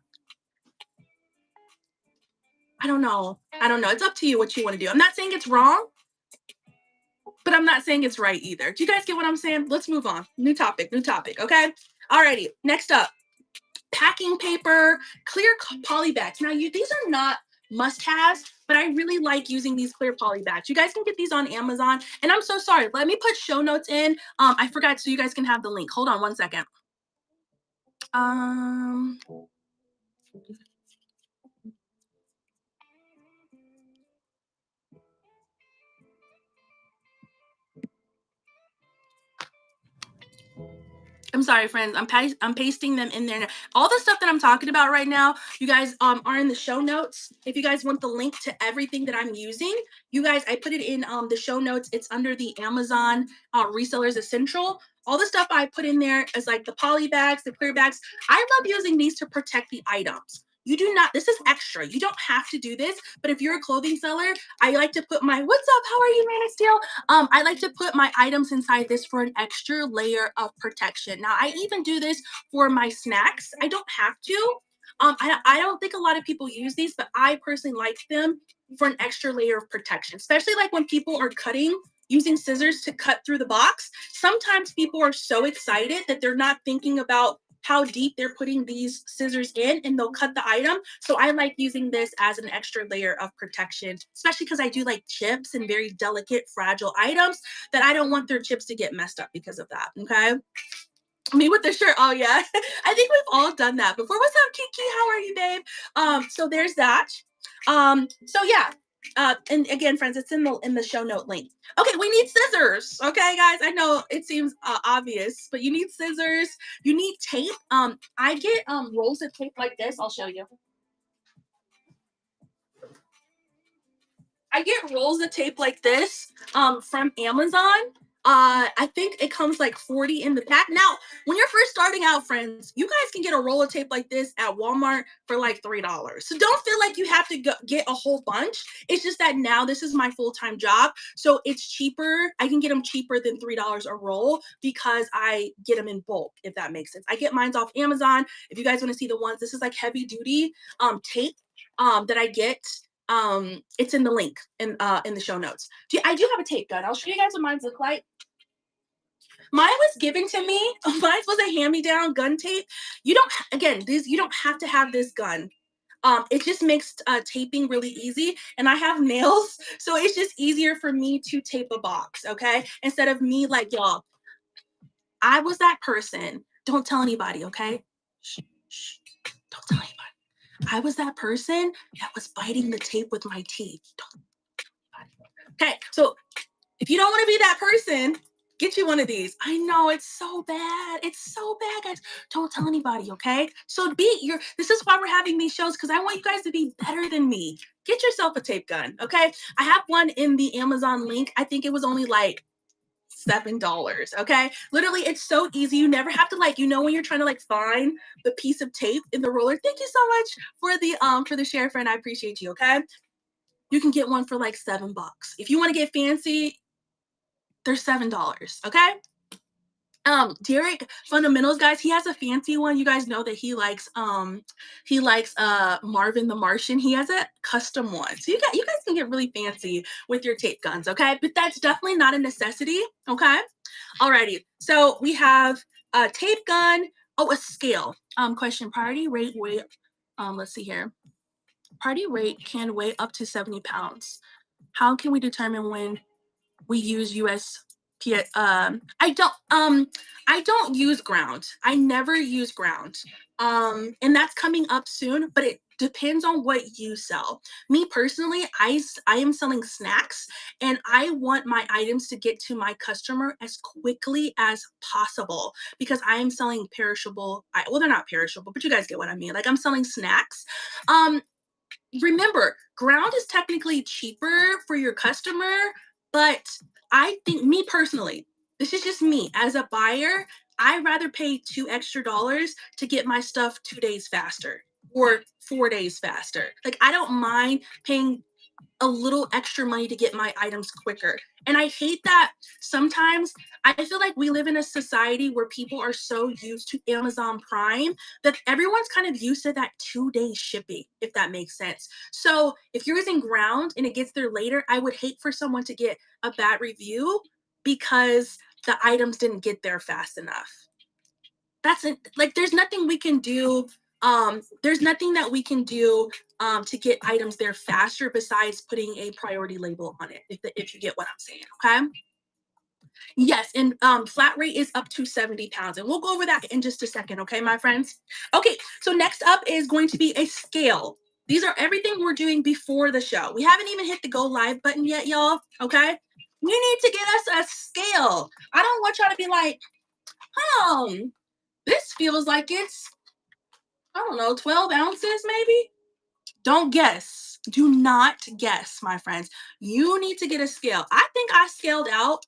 I don't know. It's up to you what you want to do. I'm not saying it's wrong, but I'm not saying it's right either. Do you guys get what I'm saying? Let's move on. New topic. Okay. Alrighty. Next up, packing paper, clear poly bags. Now, these are not must-haves, but I really like using these clear poly bags. You guys can get these on Amazon. And I'm so sorry. Let me put show notes in. I forgot, so you guys can have the link. Hold on one second. I'm sorry, friends. I'm pasting them in there. All the stuff that I'm talking about right now, you guys are in the show notes. If you guys want the link to everything that I'm using, you guys, I put it in the show notes. It's under the Amazon Resellers Essential. All the stuff I put in there is like the poly bags, the clear bags. I love using these to protect the items. You do not, this is extra. You don't have to do this, but if you're a clothing seller, I like to put my, what's up? How are you, Man of Steel? I like to put my items inside this for an extra layer of protection. Now, I even do this for my snacks. I don't have to. I don't think a lot of people use these, but I personally like them for an extra layer of protection, especially like when people are cutting, using scissors to cut through the box. Sometimes people are so excited that they're not thinking about how deep they're putting these scissors in, and they'll cut the item. So I like using this as an extra layer of protection, especially because I do like chips and very delicate, fragile items that I don't want their chips to get messed up because of that. Okay. Me with the shirt. Oh yeah. I think we've all done that before. What's up, Kiki? How are you, babe? So there's that. So yeah. And again, friends, it's in the show note link. Okay, we need scissors. Okay, guys, I know it seems obvious, but you need scissors. You need tape. I get rolls of tape like this. I'll show you. I get rolls of tape like this from Amazon. I think it comes like 40 in the pack. Now, when you're first starting out, friends, you guys can get a roll of tape like this at Walmart for like $3. So don't feel like you have to get a whole bunch. It's just that now this is my full-time job, so it's cheaper. I can get them cheaper than $3 a roll because I get them in bulk, if that makes sense. I get mine off Amazon. If you guys want to see the ones, this is like heavy duty tape that I get. It's in the link in the show notes. I do have a tape gun. I'll show you guys what mine look like. Mine was given to me. Mine was a hand-me-down gun tape. You don't have to have this gun. It just makes taping really easy. And I have nails, so it's just easier for me to tape a box, okay? Instead of me like y'all, I was that person. Don't tell anybody, okay? Shh, shh, don't tell anybody. I was that person that was biting the tape with my teeth. Don't. Okay, so if you don't want to be that person, get you one of these. I know it's so bad. It's so bad, guys. Don't tell anybody, okay? So this is why we're having these shows, because I want you guys to be better than me. Get yourself a tape gun, okay? I have one in the Amazon link. I think it was only like $7. Okay. Literally, it's so easy. You never have to when you're trying to find the piece of tape in the roller. Thank you so much for the share, friend. I appreciate you. Okay. You can get one for like $7. If you want to get fancy, they're $7. Okay. Derek Fundamentals, guys, he has a fancy one. You guys know that he likes Marvin the Martian. He has a custom one. So you guys can get really fancy with your tape guns, okay? But that's definitely not a necessity, okay? Alrighty. So we have a tape gun. Oh, a scale. Question, priority rate weight. Let's see here. Priority rate can weigh up to 70 pounds. How can we determine when we use USPS? I don't use ground. I never use ground. And that's coming up soon, but it depends on what you sell. Me personally, I am selling snacks, and I want my items to get to my customer as quickly as possible because I am selling perishable. Well, they're not perishable, but you guys get what I mean. Like, I'm selling snacks. Um, Remember, ground is technically cheaper for your customer, but I think, me personally, this is just me as a buyer, I'd rather pay $2 extra to get my stuff 2 days faster or 4 days faster. Like, I don't mind paying a little extra money to get my items quicker. And I hate that sometimes I feel like we live in a society where people are so used to Amazon Prime that everyone's kind of used to that 2 day shipping, if that makes sense. So if you're using ground and it gets there later, I would hate for someone to get a bad review because the items didn't get there fast enough. That's it. Like, there's nothing we can do. There's nothing that we can do to get items there faster besides putting a priority label on it, if you get what I'm saying. Okay. Yes, and flat rate is up to 70 pounds. And we'll go over that in just a second, okay, my friends? Okay, so next up is going to be a scale. These are everything we're doing before the show. We haven't even hit the go live button yet, y'all. Okay. We need to get us a scale. I don't want y'all to be like, this feels like it's, I don't know, 12 ounces maybe? Don't guess. Do not guess, my friends. You need to get a scale. I think I scaled out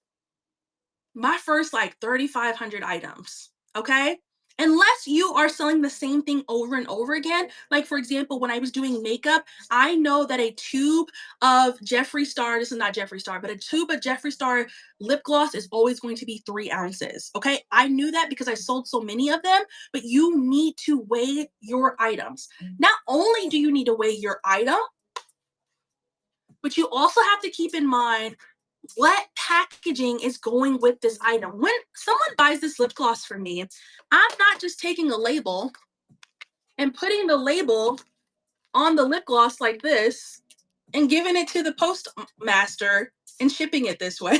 my first like 3,500 items. Okay. Unless you are selling the same thing over and over again. Like, for example, when I was doing makeup, I know that a tube of Jeffree Star, this is not Jeffree Star, but a tube of Jeffree Star lip gloss is always going to be 3 ounces. Okay. I knew that because I sold so many of them, but you need to weigh your items. Not only do you need to weigh your item, but you also have to keep in mind what packaging is going with this item. When someone buys this lip gloss from me, I'm not just taking a label and putting the label on the lip gloss like this and giving it to the postmaster and shipping it this way.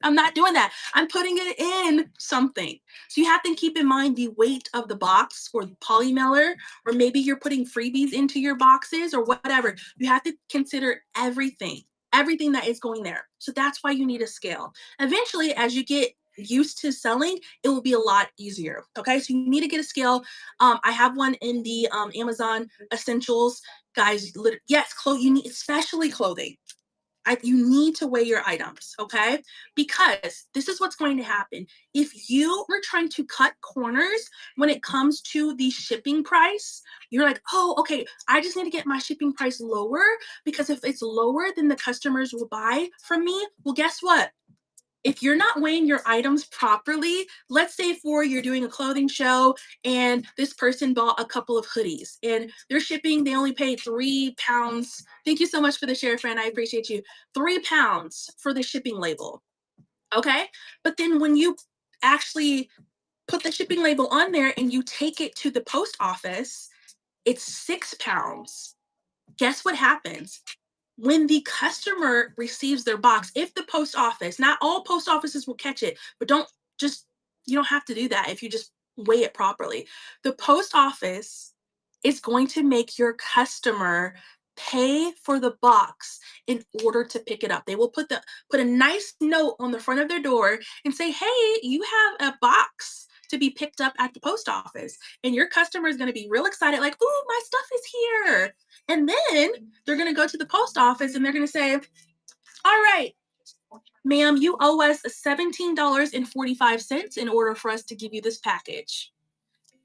I'm not doing that. I'm putting it in something. So you have to keep in mind the weight of the box or the poly mailer, or maybe you're putting freebies into your boxes or whatever. You have to consider everything that is going there. So that's why you need a scale. Eventually, as you get used to selling, it will be a lot easier. Okay, so you need to get a scale. I have one in the Amazon Essentials, guys. Yes, you need, especially clothing. You need to weigh your items, okay? Because this is what's going to happen. If you are trying to cut corners when it comes to the shipping price, you're like, oh, okay, I just need to get my shipping price lower because if it's lower, then the customers will buy from me. Well, guess what? If you're not weighing your items properly, let's say you're doing a clothing show and this person bought a couple of hoodies and they're shipping, they only paid 3 pounds. Thank you so much for the share, friend. I appreciate you. 3 pounds for the shipping label. Okay. But then when you actually put the shipping label on there and you take it to the post office, it's 6 pounds. Guess what happens? When the customer receives their box, if the post office, not all post offices will catch it, but just, you don't have to do that if you just weigh it properly. The post office is going to make your customer pay for the box in order to pick it up. They will put a nice note on the front of their door and say, "Hey, you have a box to be picked up at the post office." And your customer is going to be real excited, like, "Ooh, my stuff is here." And then they're going to go to the post office and they're going to say, "All right, ma'am, you owe us $17.45 in order for us to give you this package.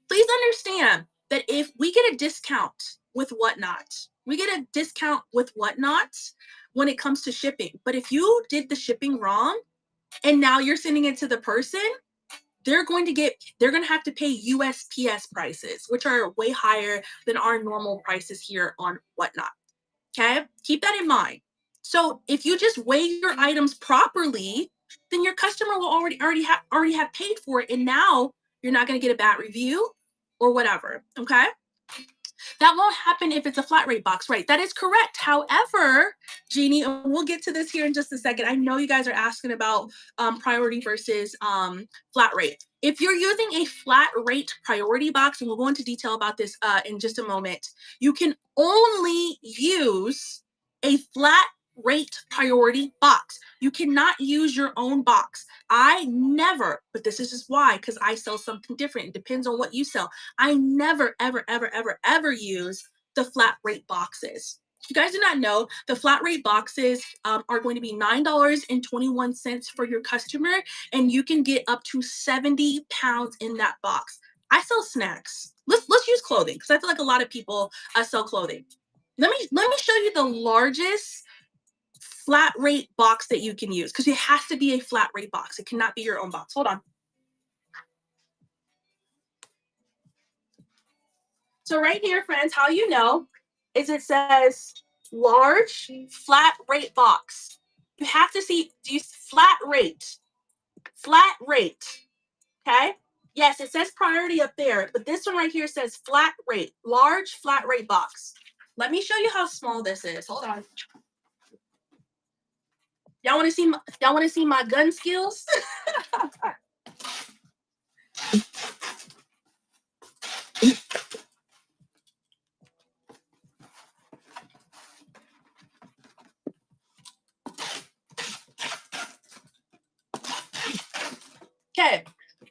Please understand that if we get a discount with Whatnot, we get a discount with Whatnot when it comes to shipping. But if you did the shipping wrong and now you're sending it to the person, they're going to have to pay USPS prices, which are way higher than our normal prices here on Whatnot." Okay, keep that in mind. So if you just weigh your items properly, then your customer will already have paid for it, and now you're not going to get a bad review or whatever. Okay, that won't happen if it's a flat rate box, right? That is correct. However, Jeannie, and we'll get to this here in just a second. I know you guys are asking about priority versus flat rate. If you're using a flat rate priority box, and we'll go into detail about this in just a moment, you can only use a flat rate priority box. You cannot use your own box. I never, but this is just why, because I sell something different. It depends on what you sell. I never, ever, ever, ever, ever use the flat rate boxes. If you guys do not know, the flat rate boxes are going to be $9.21 for your customer, and you can get up to 70 pounds in that box. I sell snacks. Let's use clothing, because I feel like a lot of people sell clothing. Let me show you the largest flat rate box that you can use, because it has to be a flat rate box. It cannot be your own box. Hold on. So right here, friends, how you know is it says large flat rate box. You have to see these flat rate, okay? Yes, it says priority up there, but this one right here says flat rate, large flat rate box. Let me show you how small this is. Hold on. Y'all want to see my gun skills? Okay,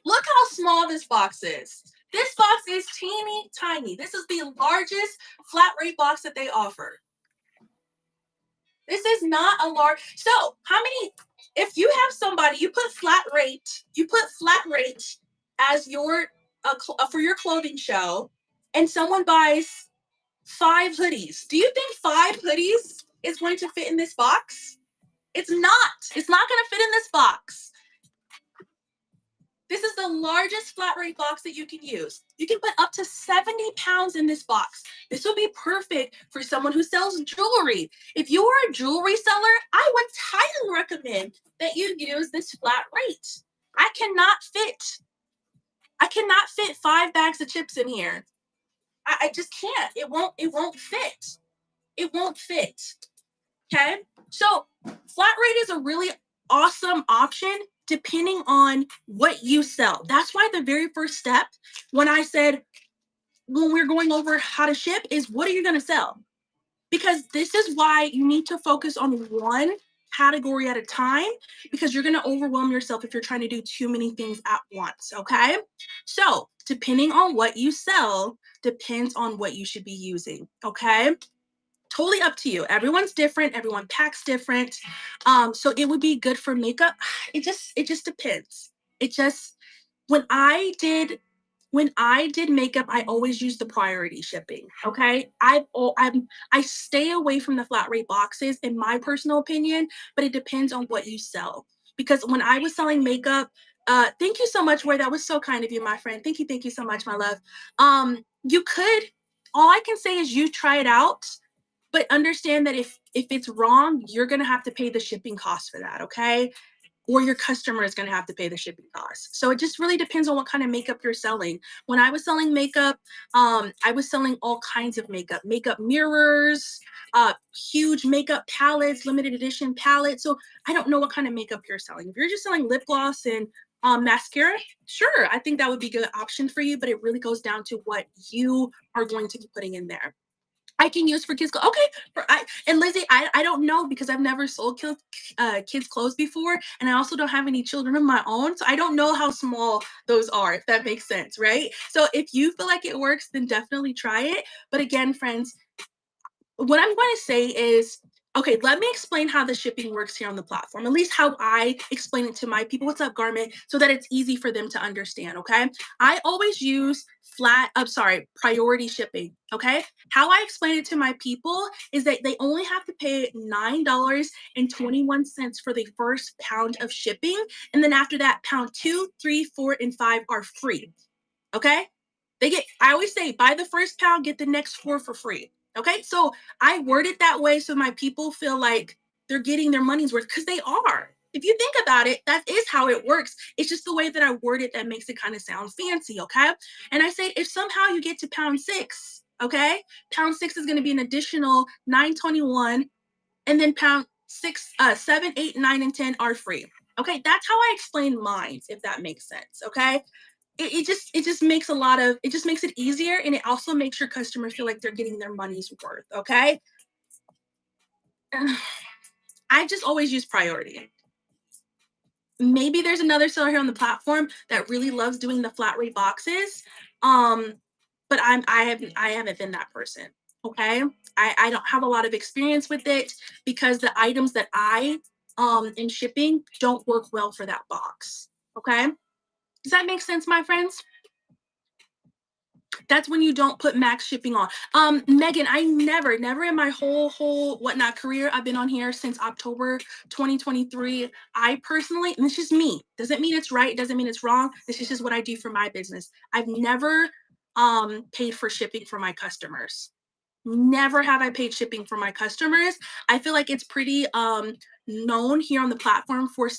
look how small this box is. This box is teeny tiny. This is the largest flat rate box that they offer. This is not a large. So, how many? If you have somebody, you put flat rate as your for your clothing show, and someone buys 5 hoodies. Do you think 5 hoodies is going to fit in this box? It's not. It's not going to fit in this box. This is the largest flat rate box that you can use. You can put up to 70 pounds in this box. This will be perfect for someone who sells jewelry. If you are a jewelry seller, I would highly recommend that you use this flat rate. I cannot fit 5 bags of chips in here. I just can't. It won't fit. It won't fit. Okay. So flat rate is a really awesome option depending on what you sell. That's why the very first step, when I said, when we're going over how to ship, is what are you going to sell? Because this is why you need to focus on one category at a time, because you're going to overwhelm yourself if you're trying to do too many things at once. Okay. So depending on what you sell depends on what you should be using. Okay. Totally up to you. Everyone's different. Everyone packs different. So it would be good for makeup. It just depends. It just when I did makeup, I always use the priority shipping. Okay, I stay away from the flat rate boxes in my personal opinion, but it depends on what you sell. Because when I was selling makeup, thank you so much, Roy. That was so kind of you, my friend. Thank you so much, my love. You could. All I can say is you try it out, but understand that if it's wrong, you're gonna have to pay the shipping cost for that. Okay. or your customer is going to have to pay the shipping costs. So it just really depends on what kind of makeup you're selling. When I was selling makeup, I was selling all kinds of makeup mirrors, huge makeup palettes, limited edition palettes. So I don't know what kind of makeup you're selling. If you're just selling lip gloss and mascara, sure, I think that would be a good option for you, but it really goes down to what you are going to be putting in there. I can use for kids. Okay, and Lizzie, I don't know because I've never sold kids clothes before, and I also don't have any children of my own, so I don't know how small those are. If that makes sense, right? So if you feel like it works, then definitely try it. But again, friends, what I'm going to say is, okay, let me explain how the shipping works here on the platform, at least how I explain it to my people. What's up, Garment? So that it's easy for them to understand, okay? I always use priority shipping, okay? How I explain it to my people is that they only have to pay $9.21 for the first pound of shipping. And then after that, pound 2, 3, 4, and 5 are free. Okay? I always say, buy the first pound, get the next 4 for free. Okay? So I word it that way so my people feel like they're getting their money's worth because they are. If you think about it, that is how it works. It's just the way that I word it that makes it kind of sound fancy. Okay? And I say, if somehow you get to pound 6, okay? Pound 6 is going to be an additional 9.21, and then pound 6, 7, 8, 9, and 10 are free. Okay? That's how I explain mines, if that makes sense. Okay? It just makes it just makes it easier, and it also makes your customers feel like they're getting their money's worth. Okay. I just always use priority. Maybe there's another seller here on the platform that really loves doing the flat rate boxes, um but I haven't been that person. Okay. I don't have a lot of experience with it because the items that I in shipping don't work well for that box. Okay, does that make sense, my friends? That's when you don't put max shipping on. Megan, I never in my whole whatnot career, I've been on here since October 2023. I personally, and this is me, doesn't mean it's right, doesn't mean it's wrong. This is just what I do for my business. I've never paid for shipping for my customers. Never have I paid shipping for my customers. I feel like it's pretty known here on the platform for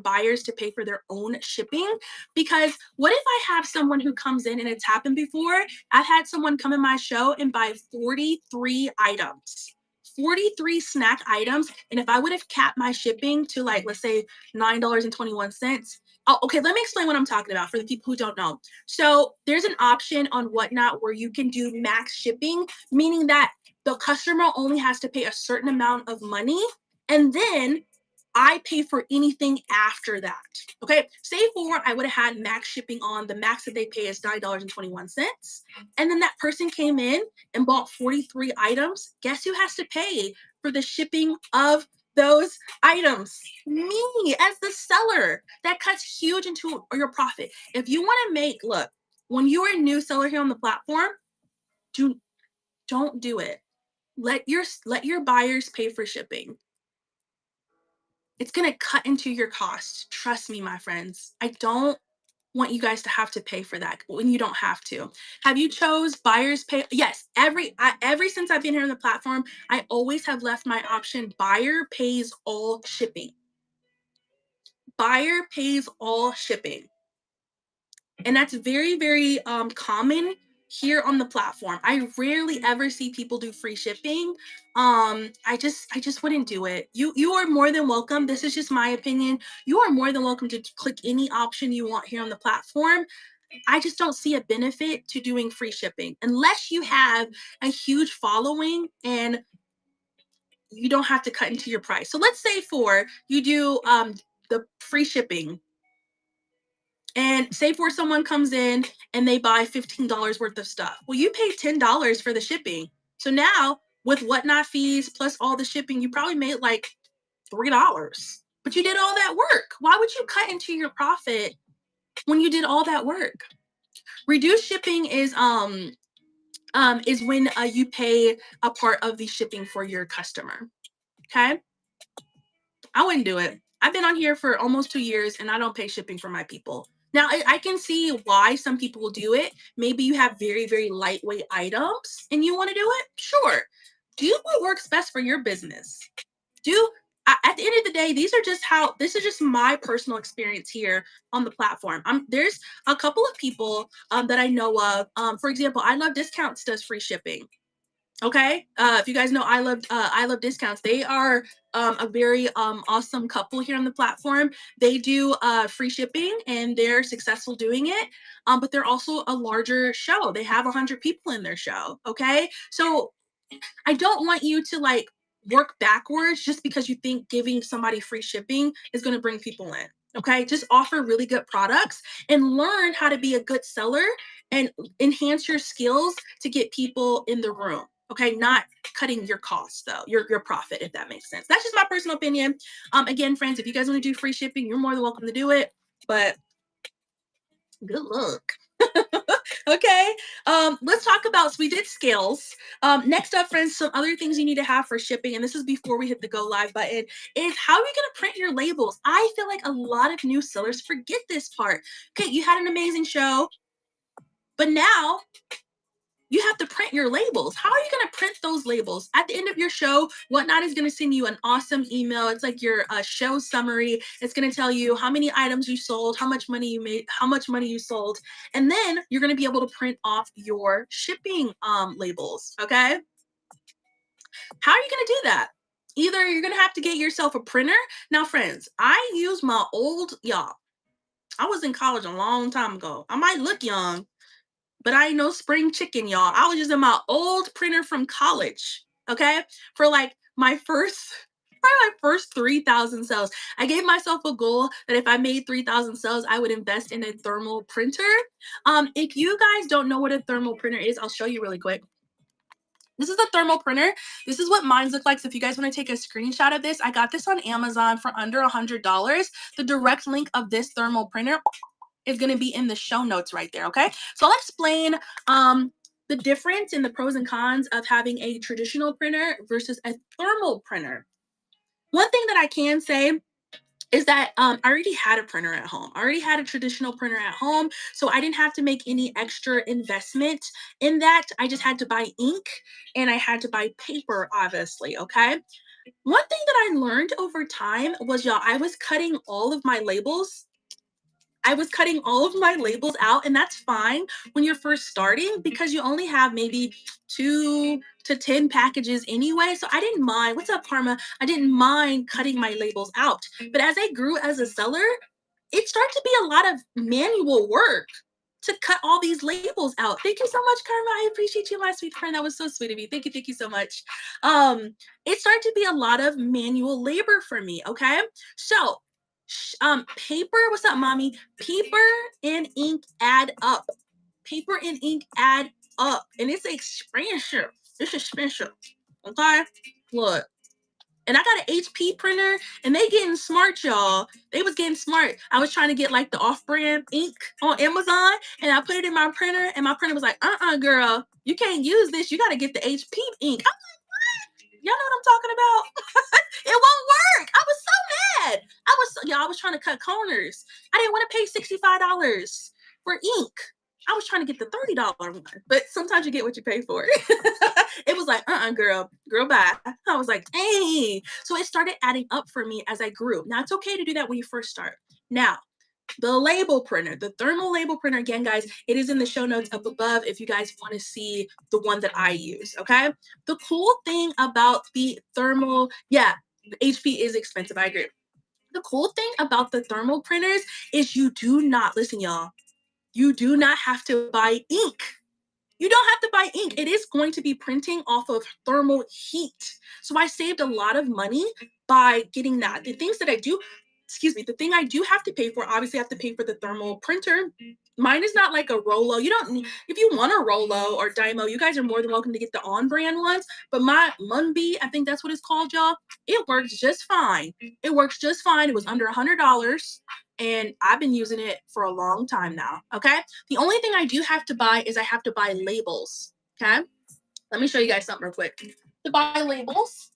buyers to pay for their own shipping, because what if I have someone who comes in, and it's happened before. I've had someone come in my show and buy 43 items. 43 snack items, and if I would have capped my shipping to, like, let's say $9.21. Oh, okay, let me explain what I'm talking about for the people who don't know. So there's an option on Whatnot where you can do max shipping, meaning that the customer only has to pay a certain amount of money, and then I pay for anything after that. Okay, say for I would have had max shipping on, the max that they pay is $9.21, and then that person came in and bought 43 items. Guess who has to pay for the shipping of those items? Me, as the seller. That cuts huge into your profit. If you want to look, when you're a new seller here on the platform, do don't do it. Let your buyers pay for shipping. It's going to cut into your cost. Trust me, my friends. I don't want you guys to have to pay for that when you don't have to. Have you chose buyers pay? Yes, every since I've been here on the platform, I always have left my option buyer pays all shipping. Buyer pays all shipping. And that's very, very common here on the platform. I rarely ever see people do free shipping. I just wouldn't do it. You are more than welcome. This is just my opinion. You are more than welcome to click any option you want here on the platform. I just don't see a benefit to doing free shipping unless you have a huge following and you don't have to cut into your price. So let's say for you do the free shipping, and say for someone comes in and they buy $15 worth of stuff. Well, you pay $10 for the shipping. So now with Whatnot fees plus all the shipping, you probably made like $3. But you did all that work. Why would you cut into your profit when you did all that work? Reduced shipping is when you pay a part of the shipping for your customer. Okay? I wouldn't do it. I've been on here for almost 2 years and I don't pay shipping for my people. Now, I can see why some people will do it. Maybe you have very, very lightweight items and you want to do it. Sure. Do what works best for your business. Do At the end of the day, this is just my personal experience here on the platform. There's a couple of people that I know of. For example, I Love Discounts does free shipping. Okay. If you guys know I Love Discounts, they are a very awesome couple here on the platform. They do free shipping and they're successful doing it. But they're also a larger show. They have 100 people in their show. Okay. So I don't want you to like work backwards just because you think giving somebody free shipping is going to bring people in. Okay. Just offer really good products and learn how to be a good seller and enhance your skills to get people in the room. Okay. Not cutting your costs though, your profit, if that makes sense. That's just my personal opinion. Again, friends, if you guys want to do free shipping, you're more than welcome to do it. But good luck. Okay. Let's talk about, so we did scales. Next up, friends, some other things you need to have for shipping, and this is before we hit the go live button, is how are you going to print your labels? I feel like a lot of new sellers forget this part. Okay, you had an amazing show, but now you have to print your labels. How are you going to print those labels? At the end of your show, Whatnot is going to send you an awesome email. It's like your show summary. It's going to tell you how many items you sold, how much money you made, how much money you sold. And then you're going to be able to print off your shipping labels. Okay. How are you going to do that? Either you're going to have to get yourself a printer. Now, friends, I use my old, y'all, I was in college a long time ago. I might look young, but I ain't no spring chicken, y'all. I was using my old printer from college, okay? For like my first, probably my first 3,000 sales. I gave myself a goal that if I made 3,000 sales, I would invest in a thermal printer. If you guys don't know what a thermal printer is, I'll show you really quick. This is a thermal printer. This is what mine look like. So if you guys want to take a screenshot of this, I got this on Amazon for under $100. The direct link of this thermal printer is going to be in the show notes right there. Okay. So I'll explain the difference in the pros and cons of having a traditional printer versus a thermal printer. One thing that I can say is that I already had a printer at home. I already had a traditional printer at home. So I didn't have to make any extra investment in that. I just had to buy ink and I had to buy paper, obviously. Okay. One thing that I learned over time was, y'all, I was cutting all of my labels out, and that's fine when you're first starting because you only have maybe 2 to 10 packages anyway. So I didn't mind. What's up, Karma? I didn't mind cutting my labels out. But as I grew as a seller, it started to be a lot of manual work to cut all these labels out. Thank you so much, Karma. I appreciate you, my sweet friend. That was so sweet of you. Thank you so much. It started to be a lot of manual labor for me. Okay, so paper. What's up, mommy? Paper and ink add up. Paper and ink add up, and it's expensive. It's expensive. Okay, look. And I got an HP printer, and they getting smart, y'all. They was getting smart. I was trying to get like the off-brand ink on Amazon, and I put it in my printer, and my printer was like, girl, you can't use this. You got to get the HP ink. I'm like, what? Y'all know what I'm talking about? It won't work. I was so mad. I was trying to cut corners. I didn't want to pay $65 for ink. I was trying to get the $30 one, but sometimes you get what you pay for. It was like, girl, bye. I was like, hey. So it started adding up for me as I grew. Now it's okay to do that when you first start. Now, the label printer, the thermal label printer, again, guys, it is in the show notes up above if you guys want to see the one that I use. Okay. The cool thing about the thermal, yeah, the HP is expensive. I agree. The cool thing about the thermal printers is you do not, listen, y'all, you do not have to buy ink. You don't have to buy ink. It is going to be printing off of thermal heat. So I saved a lot of money by getting that. The things that I do, excuse me, the thing I do have to pay for, obviously I have to pay for the thermal printer. Mine is not like a Rolo. You don't need, if you want a Rolo or Dymo, you guys are more than welcome to get the on-brand ones. But my Munby, I think that's what it's called, y'all. It works just fine. It works just fine. It was under $100 and I've been using it for a long time now. Okay. The only thing I do have to buy is I have to buy labels. Okay. Let me show you guys something real quick. To buy labels,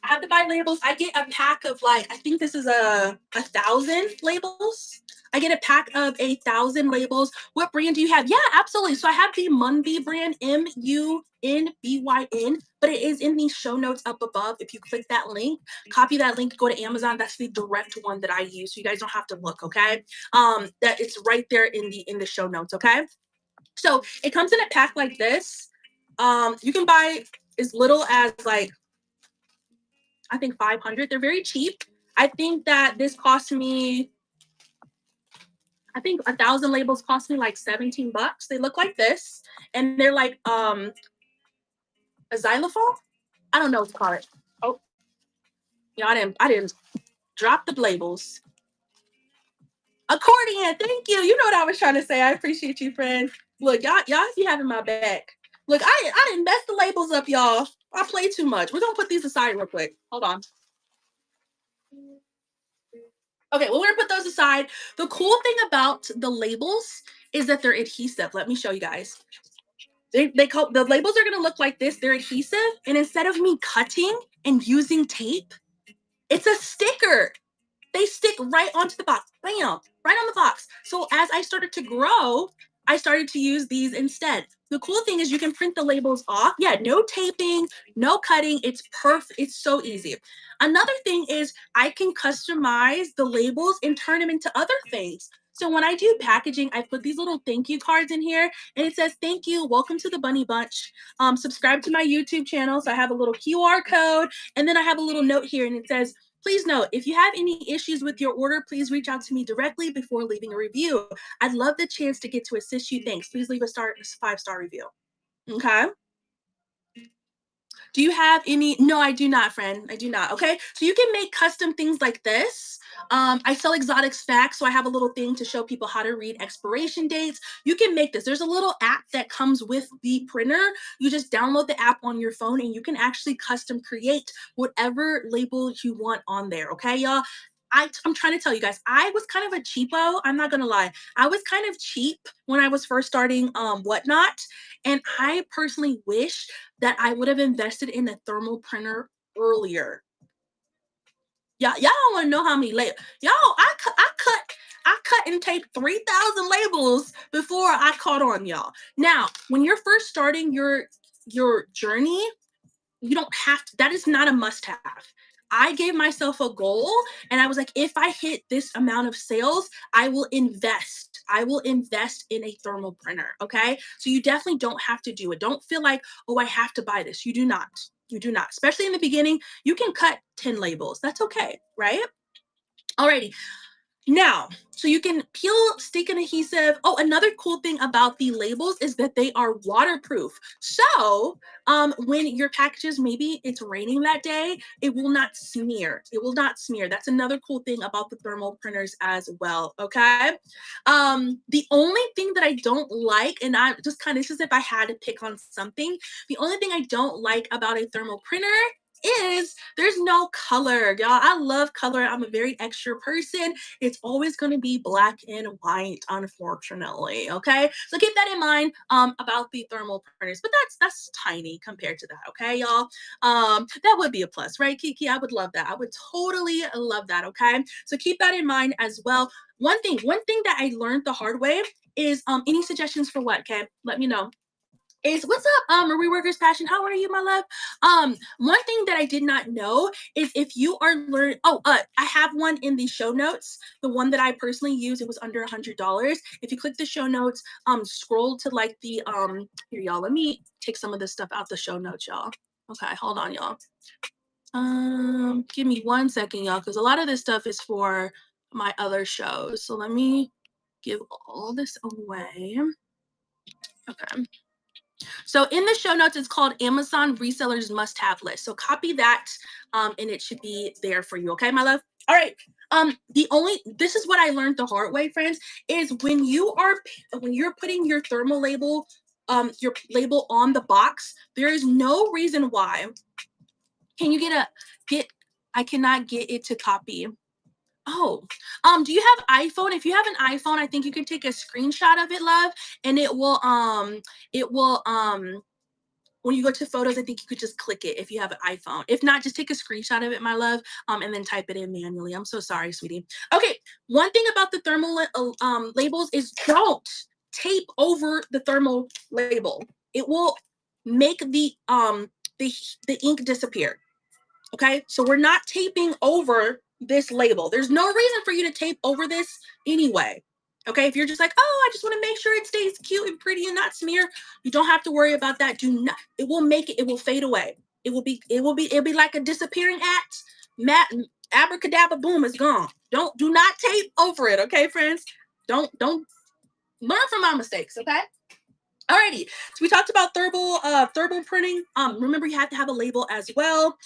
I have to buy labels. I get a pack of like, I think this is a 1,000 labels. I get a pack of 1,000 labels. What brand do you have? Yeah, absolutely. So I have the Munby brand, Munbyn, but it is in the show notes up above. If you click that link, copy that link, go to Amazon. That's the direct one that I use. So you guys don't have to look, okay? That it's right there in the show notes, okay? So it comes in a pack like this. You can buy as little as like, I think 500. They're very cheap. I think that this cost me, I think 1,000 labels cost me like 17 bucks. They look like this, and they're like a xylophone. I don't know what to call it. Oh, yeah, I didn't drop the labels. Accordion, thank you. You know what I was trying to say. I appreciate you, friend. Look, y'all be having my back. Look, I didn't mess the labels up, y'all. I play too much. We're gonna put these aside real quick. Hold on. Okay, well, we're gonna put those aside. The cool thing about the labels is that they're adhesive. Let me show you guys. They call the labels are gonna look like this. They're adhesive, and instead of me cutting and using tape, it's a sticker. They stick right onto the box. Bam, right on the box. So as I started to grow, I started to use these instead. The cool thing is you can print the labels off. Yeah, no taping, no cutting. It's perfect. It's so easy. Another thing is I can customize the labels and turn them into other things. So when I do packaging, I put these little thank you cards in here, and it says, thank you, welcome to the Bunny Bunch. Subscribe to my YouTube channel. So I have a little QR code, and then I have a little note here, and it says, please note, if you have any issues with your order, please reach out to me directly before leaving a review. I'd love the chance to get to assist you. Thanks. Please leave a 5-star review. Okay. Do you have any? No, I do not, friend. I do not. Okay. So you can make custom things like this. I sell exotic facts, so I have a little thing to show people how to read expiration dates. You can make this. There's a little app that comes with the printer. You just download the app on your phone and you can actually custom create whatever label you want on there. Okay, y'all. I'm trying to tell you guys, I was kind of a cheapo. I'm not gonna lie. I was kind of cheap when I was first starting Whatnot. And I personally wish that I would have invested in a thermal printer earlier. Y'all don't want to know how many labels. Y'all, I cut and taped 3,000 labels before I caught on, y'all. Now, when you're first starting your journey, you don't have to, that is not a must-have. I gave myself a goal and I was like, if I hit this amount of sales, I will invest. I will invest in a thermal printer. Okay. So you definitely don't have to do it. Don't feel like, oh, I have to buy this. You do not. You do not. Especially in the beginning, you can cut 10 labels. That's okay. Right. Alrighty. Now, so you can peel, stick, and adhesive. Oh, another cool thing about the labels is that they are waterproof. So when your packages, maybe it's raining that day, it will not smear. It will not smear. That's another cool thing about the thermal printers as well, okay? The only thing that I don't like, and I just kind of, it's just if I had to pick on something, the only thing I don't like about a thermal printer is there's no color, y'all. I love color. I'm a very extra person. It's always going to be black and white, unfortunately. Okay, so keep that in mind about the thermal printers, but that's tiny compared to that. Okay, y'all. That would be a plus, right, Kiki? I would love that. I would totally love that. Okay, so keep that in mind as well. One thing that I learned the hard way is any suggestions for what? Okay, let me know. Is what's up, Marie Workers Passion? How are you, my love? One thing that I did not know is if you are learning. Oh, I have one in the show notes. The one that I personally use, it was under $100. If you click the show notes, scroll to like the here, y'all. Let me take some of this stuff out the show notes, y'all. Okay, hold on, y'all. Give me 1 second, y'all, because a lot of this stuff is for my other shows. So let me give all this away. Okay. So in the show notes, it's called Amazon Resellers Must Have List. So copy that and it should be there for you. Okay, my love? All right. This is what I learned the hard way, friends, is when you're putting your thermal label, your label on the box, there is no reason why. Can you I cannot get it to copy. Oh, do you have iPhone? If you have an iPhone, I think you can take a screenshot of it, love, and it will when you go to photos, I think you could just click it if you have an iPhone. If not, just take a screenshot of it, my love, and then type it in manually. I'm so sorry, sweetie. Okay, one thing about the thermal labels is don't tape over the thermal label. It will make the the ink disappear. Okay, so we're not taping over this label. There's no reason for you to tape over this anyway. Okay, if you're just like, oh, I just want to make sure it stays cute and pretty and not smear, you don't have to worry about that. Do not. It will make it. It will fade away. It'll be like a disappearing act. Matt, abracadabra, boom, it's gone. Do not tape over it. Okay, friends. Don't learn from my mistakes. Okay. Alrighty, so we talked about thermal printing. Remember you have to have a label as well.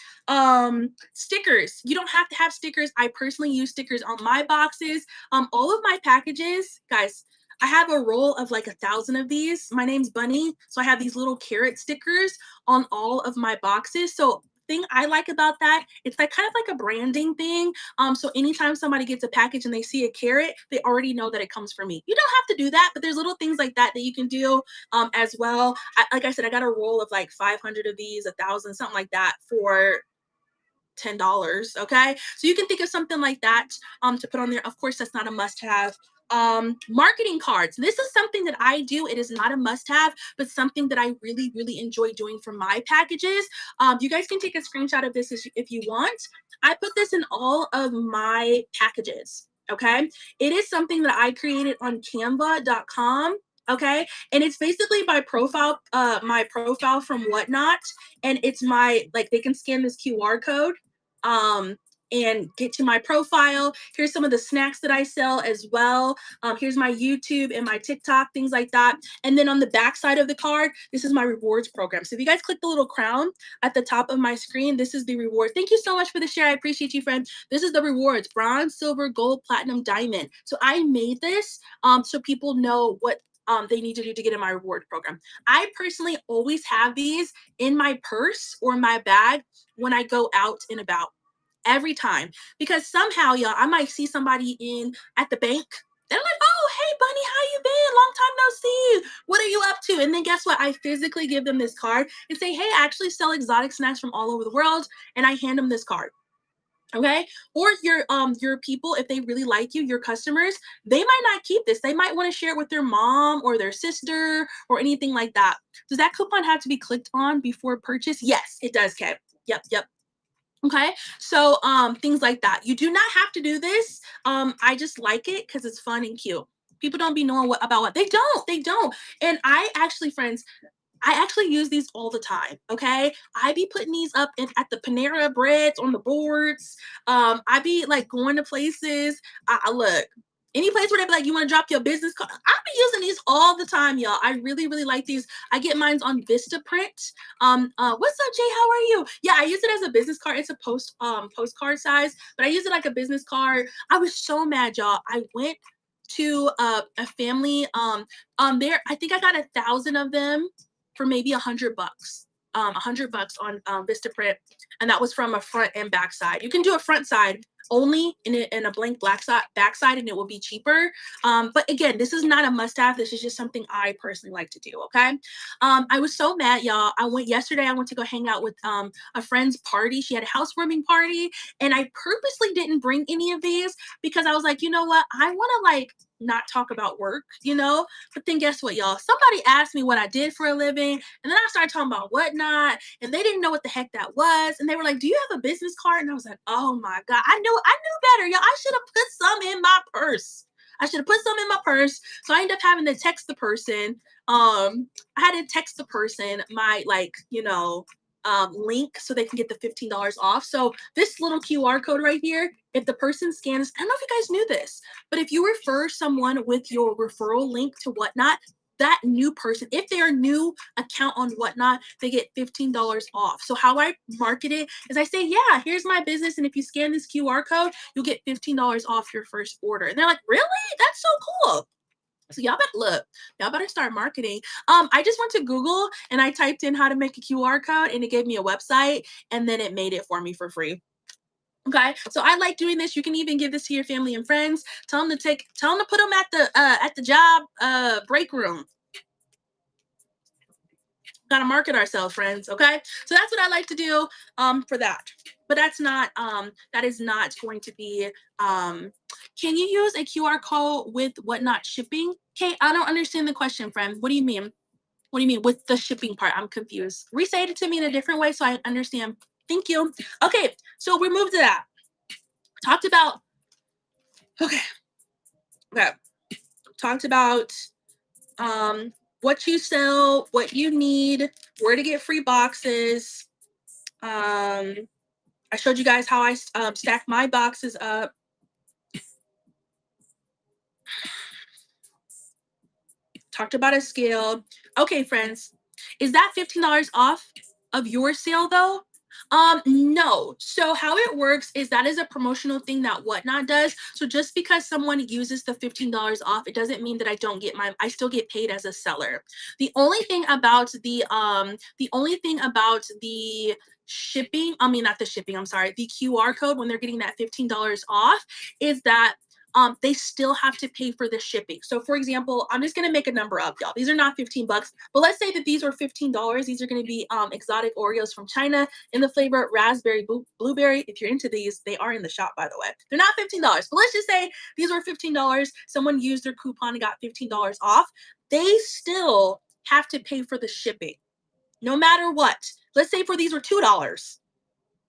Stickers. You don't have to have stickers. I personally use stickers on my boxes. All of my packages, guys. I have a roll of like 1,000 of these. My name's Bunny, so I have these little carrot stickers on all of my boxes. So thing I like about that, it's like kind of like a branding thing. So anytime somebody gets a package and they see a carrot, they already know that it comes from me. You don't have to do that, but there's little things like that that you can do as well. Like I said, I got a roll of like 500 of these, 1,000, something like that for $10. Okay, so you can think of something like that to put on there. Of course, that's not a must-have. Marketing cards. This is something that I do. It is not a must-have, but something that I really enjoy doing for my packages. You guys can take a screenshot of this if you want. I put this in all of my packages. Okay, it is something that I created on Canva.com. Okay, and it's basically my profile from Whatnot, and it's my, like, they can scan this QR code um and get to my profile. Here's some of the snacks that I sell as well. Here's my YouTube and my TikTok, things like that. And then on the back side of the card, this is my rewards program. So if you guys click the little crown at the top of my screen, this is the reward. Thank you so much for the share. I appreciate you, friend. This is the rewards: bronze, silver, gold, platinum, diamond. So I made this so people know what they need to do to get in my reward program. I personally always have these in my purse or my bag when I go out and about, every time, because somehow, y'all, I might see somebody in at the bank. They're like, oh, hey, Bunny, how you been? Long time no see. What are you up to? And then guess what? I physically give them this card and say, hey, I actually sell exotic snacks from all over the world. And I hand them this card. Okay, or your people, if they really like you, your customers, they might not keep this. They might want to share it with their mom or their sister or anything like that. Does that coupon have to be clicked on before purchase? Yes, it does, Kat. Yep. Okay, so things like that. You do not have to do this. I just like it because it's fun and cute. People don't be knowing what about what they don't. And I actually, friends, I actually use these all the time. Okay, I be putting these up at the Panera Breads on the boards. I be like going to places. I look, any place where they be like, you want to drop your business card? I be using these all the time, y'all. I really like these. I get mines on Vistaprint. What's up, Jay? How are you? Yeah, I use it as a business card. It's a postcard size, but I use it like a business card. I was so mad, y'all. I went to a family there. I think I got 1,000 of them for maybe $100. $100 on Vistaprint, and that was from a front and back side. You can do a front side only in a blank black back side, and it will be cheaper. But again, this is not a must-have. This is just something I personally like to do. Okay. I was so mad, y'all. I went to go hang out with a friend's party. She had a housewarming party, and I purposely didn't bring any of these because I was like, you know what? I want to like not talk about work, you know? But then guess what, y'all? Somebody asked me what I did for a living, and then I started talking about Whatnot, and they didn't know what the heck that was. And they were like, do you have a business card? And I was like, oh my God, I knew better, y'all. I should have put some in my purse. So I ended up having to text the person. I had to text the person my, like, link so they can get the $15 off. So this little QR code right here, if the person scans, I don't know if you guys knew this, but if you refer someone with your referral link to Whatnot, that new person, if they're a new account on Whatnot, they get $15 off. So how I market it is I say, yeah, here's my business, and if you scan this QR code, you'll get $15 off your first order. And they're like, really? That's so cool. So y'all better start marketing. I just went to Google and I typed in how to make a QR code, and it gave me a website, and then it made it for me for free. Okay, so I like doing this. You can even give this to your family and friends. Tell them to put them at the job break room. Gotta market ourselves, friends. Okay. So that's what I like to do for that. But that's not that is not going to be can you use a QR code with whatnot shipping? Okay, I don't understand the question, friend. What do you mean? What do you mean with the shipping part? I'm confused. Restate it to me in a different way so I understand. Thank you. Okay, so we moved to that. Talked about okay. Okay. Talked about what you sell, what you need, where to get free boxes. I showed you guys how I stack my boxes up. Talked about a scale. Okay, friends, is that $15 off of your sale though? No. So how it works is that is a promotional thing that Whatnot does. So just because someone uses the $15 off, it doesn't mean that I still get paid as a seller. The only thing about the shipping, I mean not the shipping, I'm sorry, the QR code when they're getting that $15 off is that they still have to pay for the shipping. So for example, I'm just gonna make a number up, y'all. These are not 15 bucks, but let's say that these were $15. These are gonna be exotic Oreos from China in the flavor raspberry blueberry. If you're into these, they are in the shop, by the way. They're not $15, but let's just say these were $15. Someone used their coupon and got $15 off. They still have to pay for the shipping, no matter what. Let's say for these were $2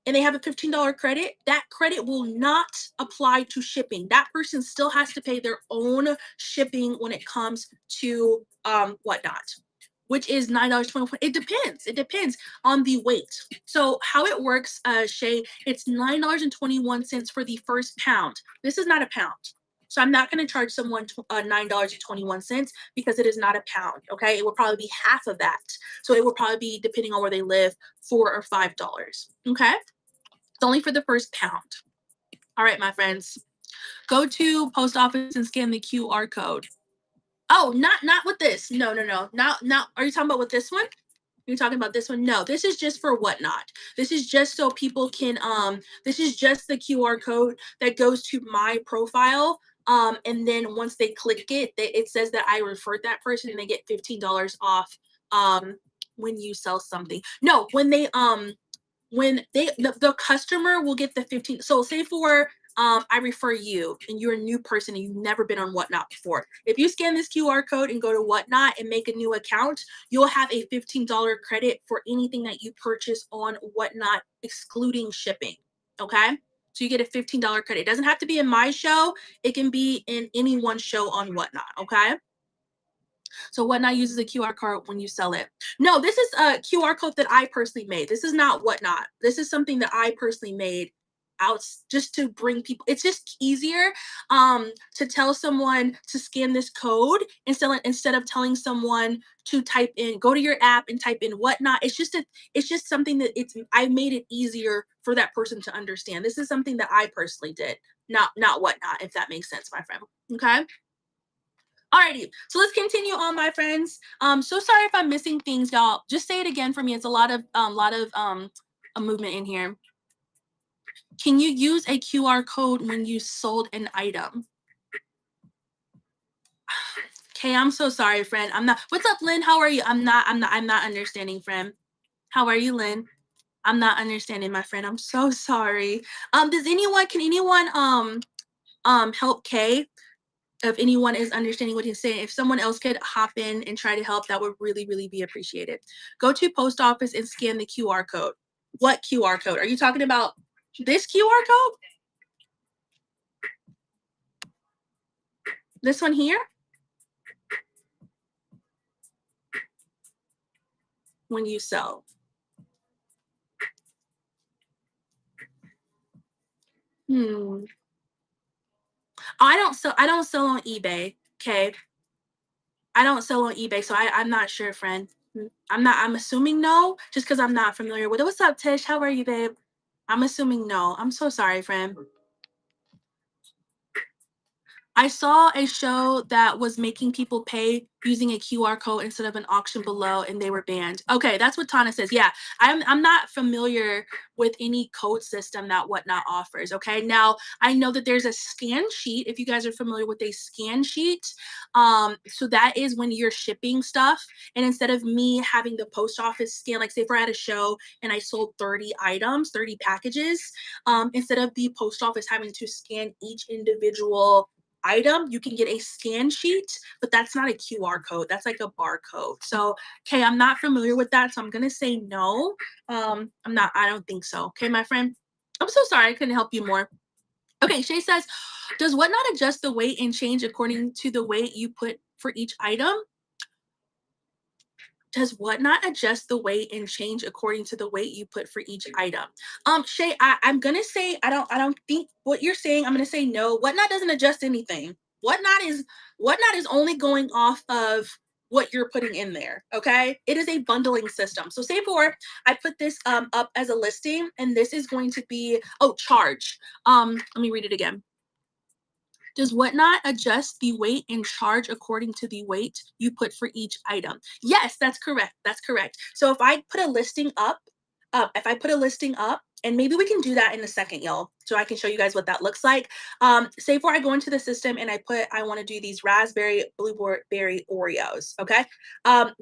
and they have a $15 credit, that credit will not apply to shipping. That person still has to pay their own shipping when it comes to Whatnot, which is $9.21. It depends. It depends on the weight. So how it works, Shay, it's $9.21 for the first pound. This is not a pound. So I'm not going to charge someone $9.21 because it is not a pound. Okay, it will probably be half of that. So it will probably be, depending on where they live, $4 or $5. Okay. It's only for the first pound. All right, my friends. Go to post office and scan the QR code. Oh, not with this. No. Not. Are you talking about with this one? You're talking about this one? No, this is just for Whatnot. This is just so people can this is just the QR code that goes to my profile. And then once they click it, it says that I referred that person and they get $15 off when you sell something. No, when the customer will get the 15. So say for I refer you and you're a new person and you've never been on Whatnot before. If you scan this QR code and go to Whatnot and make a new account, you'll have a $15 credit for anything that you purchase on Whatnot, excluding shipping. Okay. So you get a $15 credit. It doesn't have to be in my show. It can be in anyone's show on Whatnot. Okay. So Whatnot uses a QR code when you sell it. No, this is a QR code that I personally made. This is not Whatnot. This is something that I personally made out just to bring people. It's just easier to tell someone to scan this code instead of telling someone to go to your app and type in Whatnot. It's just something that I made it easier for that person to understand. This is something that I personally did, not Whatnot, if that makes sense, my friend. Okay. Alrighty, so let's continue on, my friends. So sorry if I'm missing things, y'all. Just say it again for me. It's a lot of a movement in here. Can you use a QR code when you sold an item? Okay, I'm so sorry, friend. I'm not. What's up, Lynn? How are you? I'm not understanding, friend. How are you, Lynn? I'm not understanding, my friend. I'm so sorry. Can anyone help Kay? If anyone is understanding what he's saying, if someone else could hop in and try to help, that would really, really be appreciated. Go to post office and scan the QR code. What QR code? Are you talking about this QR code? This one here? When you sell. I don't sell on eBay. Okay. I don't sell on eBay, so I'm not sure, friend. I'm assuming no, just because I'm not familiar with it. What's up, Tish? How are you, babe? I'm assuming no. I'm so sorry, friend. I saw a show that was making people pay using a QR code instead of an auction below, and they were banned. Okay, that's what Tana says. Yeah, I'm not familiar with any code system that Whatnot offers. Okay, now I know that there's a scan sheet. If you guys are familiar with a scan sheet, so that is when you're shipping stuff, and instead of me having the post office scan, like say if we're at a show and I sold 30 items, 30 packages, instead of the post office having to scan each individual item, you can get a scan sheet, but that's not a QR code. That's like a barcode. So, okay, I'm not familiar with that. So I'm going to say no. I don't think so. Okay, my friend. I'm so sorry. I couldn't help you more. Okay, Shay says, does Whatnot adjust the weight and change according to the weight you put for each item? Does Whatnot adjust the weight and change according to the weight you put for each item? Shay, I'm gonna say I don't think what you're saying. I'm gonna say no. Whatnot doesn't adjust anything. Whatnot is Whatnot is only going off of what you're putting in there. Okay, it is a bundling system. So say for I put this up as a listing, and this is going to be charge. Let me read it again. Does Whatnot adjust the weight and charge according to the weight you put for each item? Yes, that's correct. That's correct. So if I put a listing up, and maybe we can do that in a second, y'all, so I can show you guys what that looks like. Say before I go into the system and I want to do these raspberry blueberry Oreos. Okay.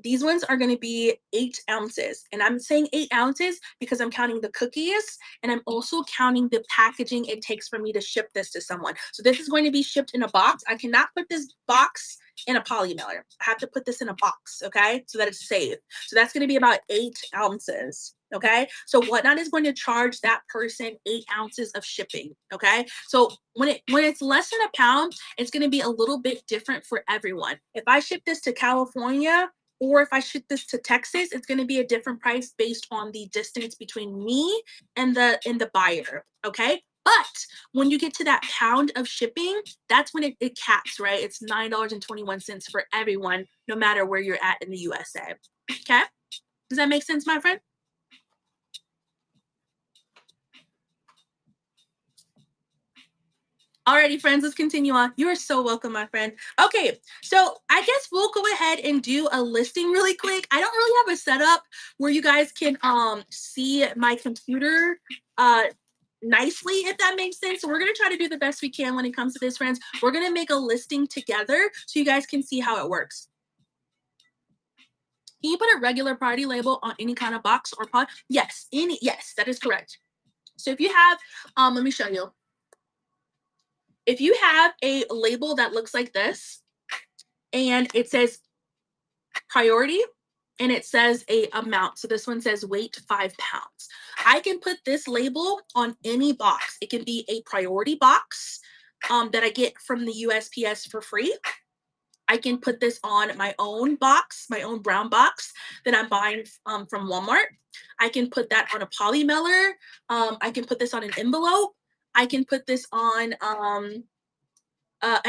These ones are going to be 8 ounces, and I'm saying 8 ounces because I'm counting the cookies, and I'm also counting the packaging it takes for me to ship this to someone. So this is going to be shipped in a box. I cannot put this box in a poly mailer. I have to put this in a box, okay, so that it's safe. So that's going to be about 8 ounces. Okay, so Whatnot is going to charge that person 8 ounces of shipping. Okay, so when it's less than a pound, it's going to be a little bit different for everyone. If I ship this to California, or if I ship this to Texas, it's going to be a different price based on the distance between me and the buyer. Okay, but when you get to that pound of shipping, that's when it caps, right? It's $9.21 for everyone, no matter where you're at in the USA. Okay, does that make sense, my friend? Alrighty, friends, let's continue on. You are so welcome, my friend. Okay, so I guess we'll go ahead and do a listing really quick. I don't really have a setup where you guys can see my computer nicely, if that makes sense. So we're gonna try to do the best we can when it comes to this, friends. We're gonna make a listing together so you guys can see how it works. Can you put a regular priority label on any kind of box or pod? Yes, yes, that is correct. So if you have, let me show you. If you have a label that looks like this, and it says priority, and it says a amount. So this one says weight 5 pounds. I can put this label on any box. It can be a priority box that I get from the USPS for free. I can put this on my own box, my own brown box that I'm buying from Walmart. I can put that on a poly mailer. I can put this on an envelope. I can put this on an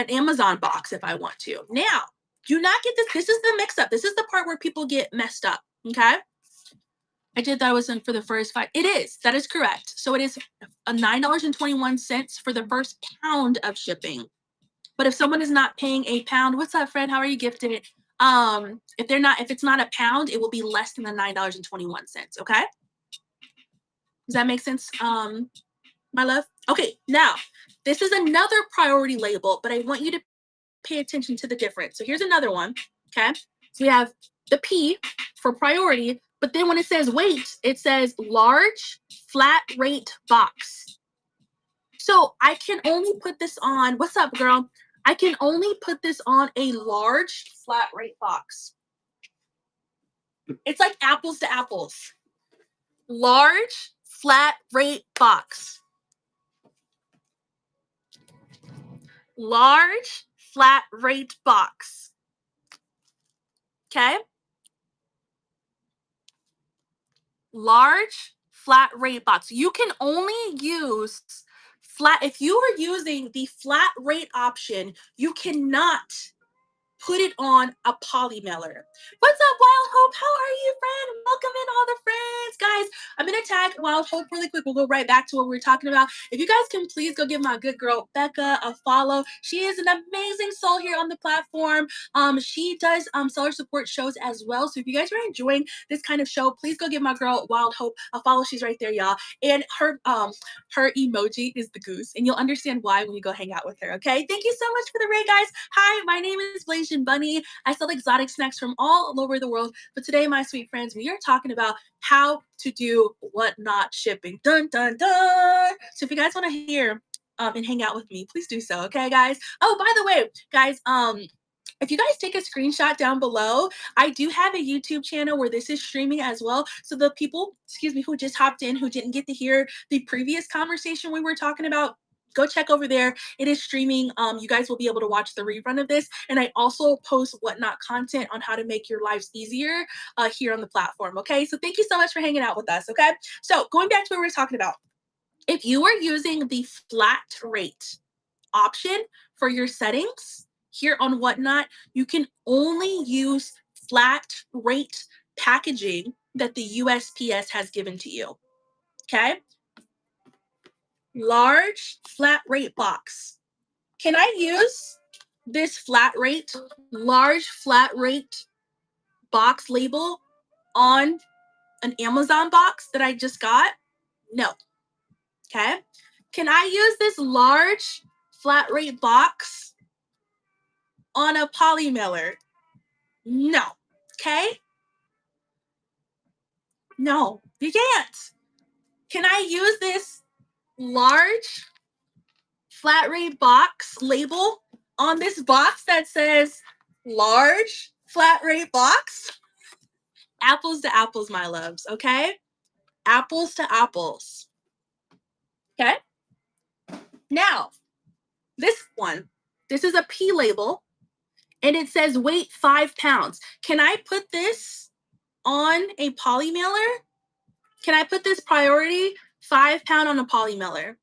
Amazon box if I want to. Now, do not get this. This is the mix up. This is the part where people get messed up. Okay. I did that was for the first 5. It is. That is correct. So it is a $9.21 for the first pound of shipping. But if someone is not paying a pound, what's up, Fred? How are you gifted? If it's not a pound, it will be less than the $9.21. Okay. Does that make sense? My love. Okay. Now, this is another priority label, but I want you to pay attention to the difference. So here's another one. Okay. So we have the P for priority, but then when it says weight, it says large flat rate box. So I can only put this on, what's up, girl? I can only put this on a large flat rate box. It's like apples to apples. Large flat rate box. Large flat rate box. Okay. Large flat rate box. You can only use flat. If you are using the flat rate option, you cannot put it on a poly mailer. What's up, Wild Hope? How are you, friend? Welcome in all the friends. Guys, I'm going to tag Wild Hope really quick. We'll go right back to what we were talking about. If you guys can please go give my good girl, Becca, a follow. She is an amazing soul here on the platform. She does seller support shows as well. So if you guys are enjoying this kind of show, please go give my girl, Wild Hope, a follow. She's right there, y'all. And her emoji is the goose. And you'll understand why when you go hang out with her, okay? Thank you so much for the raid, guys. Hi, my name is Blasian Bunny. I sell exotic snacks from all over the world. But today, my sweet friends, we are talking about how to do whatnot shipping. Dun, dun, dun. So if you guys want to hear and hang out with me, please do so, okay, guys? Oh, by the way, guys, if you guys take a screenshot down below, I do have a YouTube channel where this is streaming as well. So the people, excuse me, who just hopped in, who didn't get to hear the previous conversation we were talking about, go check over there. It is streaming. You guys will be able to watch the rerun of this. And I also post whatnot content on how to make your lives easier here on the platform. Okay, so thank you so much for hanging out with us. Okay, so going back to what we were talking about, if you are using the flat rate option for your settings here on Whatnot, you can only use flat rate packaging that the USPS has given to you. Okay? Large flat rate box. Can I use this flat rate, large flat rate box label on an Amazon box that I just got? No. Okay? Can I use this large flat rate box on a poly mailer? No. Okay? No, you can't. Can I use this large flat rate box label on this box that says large flat rate box? Apples to apples, my loves, okay? Apples to apples. Okay? Now, this one, this is a P label, and it says weight 5 pounds. Can I put this on a poly mailer? Can I put this priority 5 pound on a poly mailer?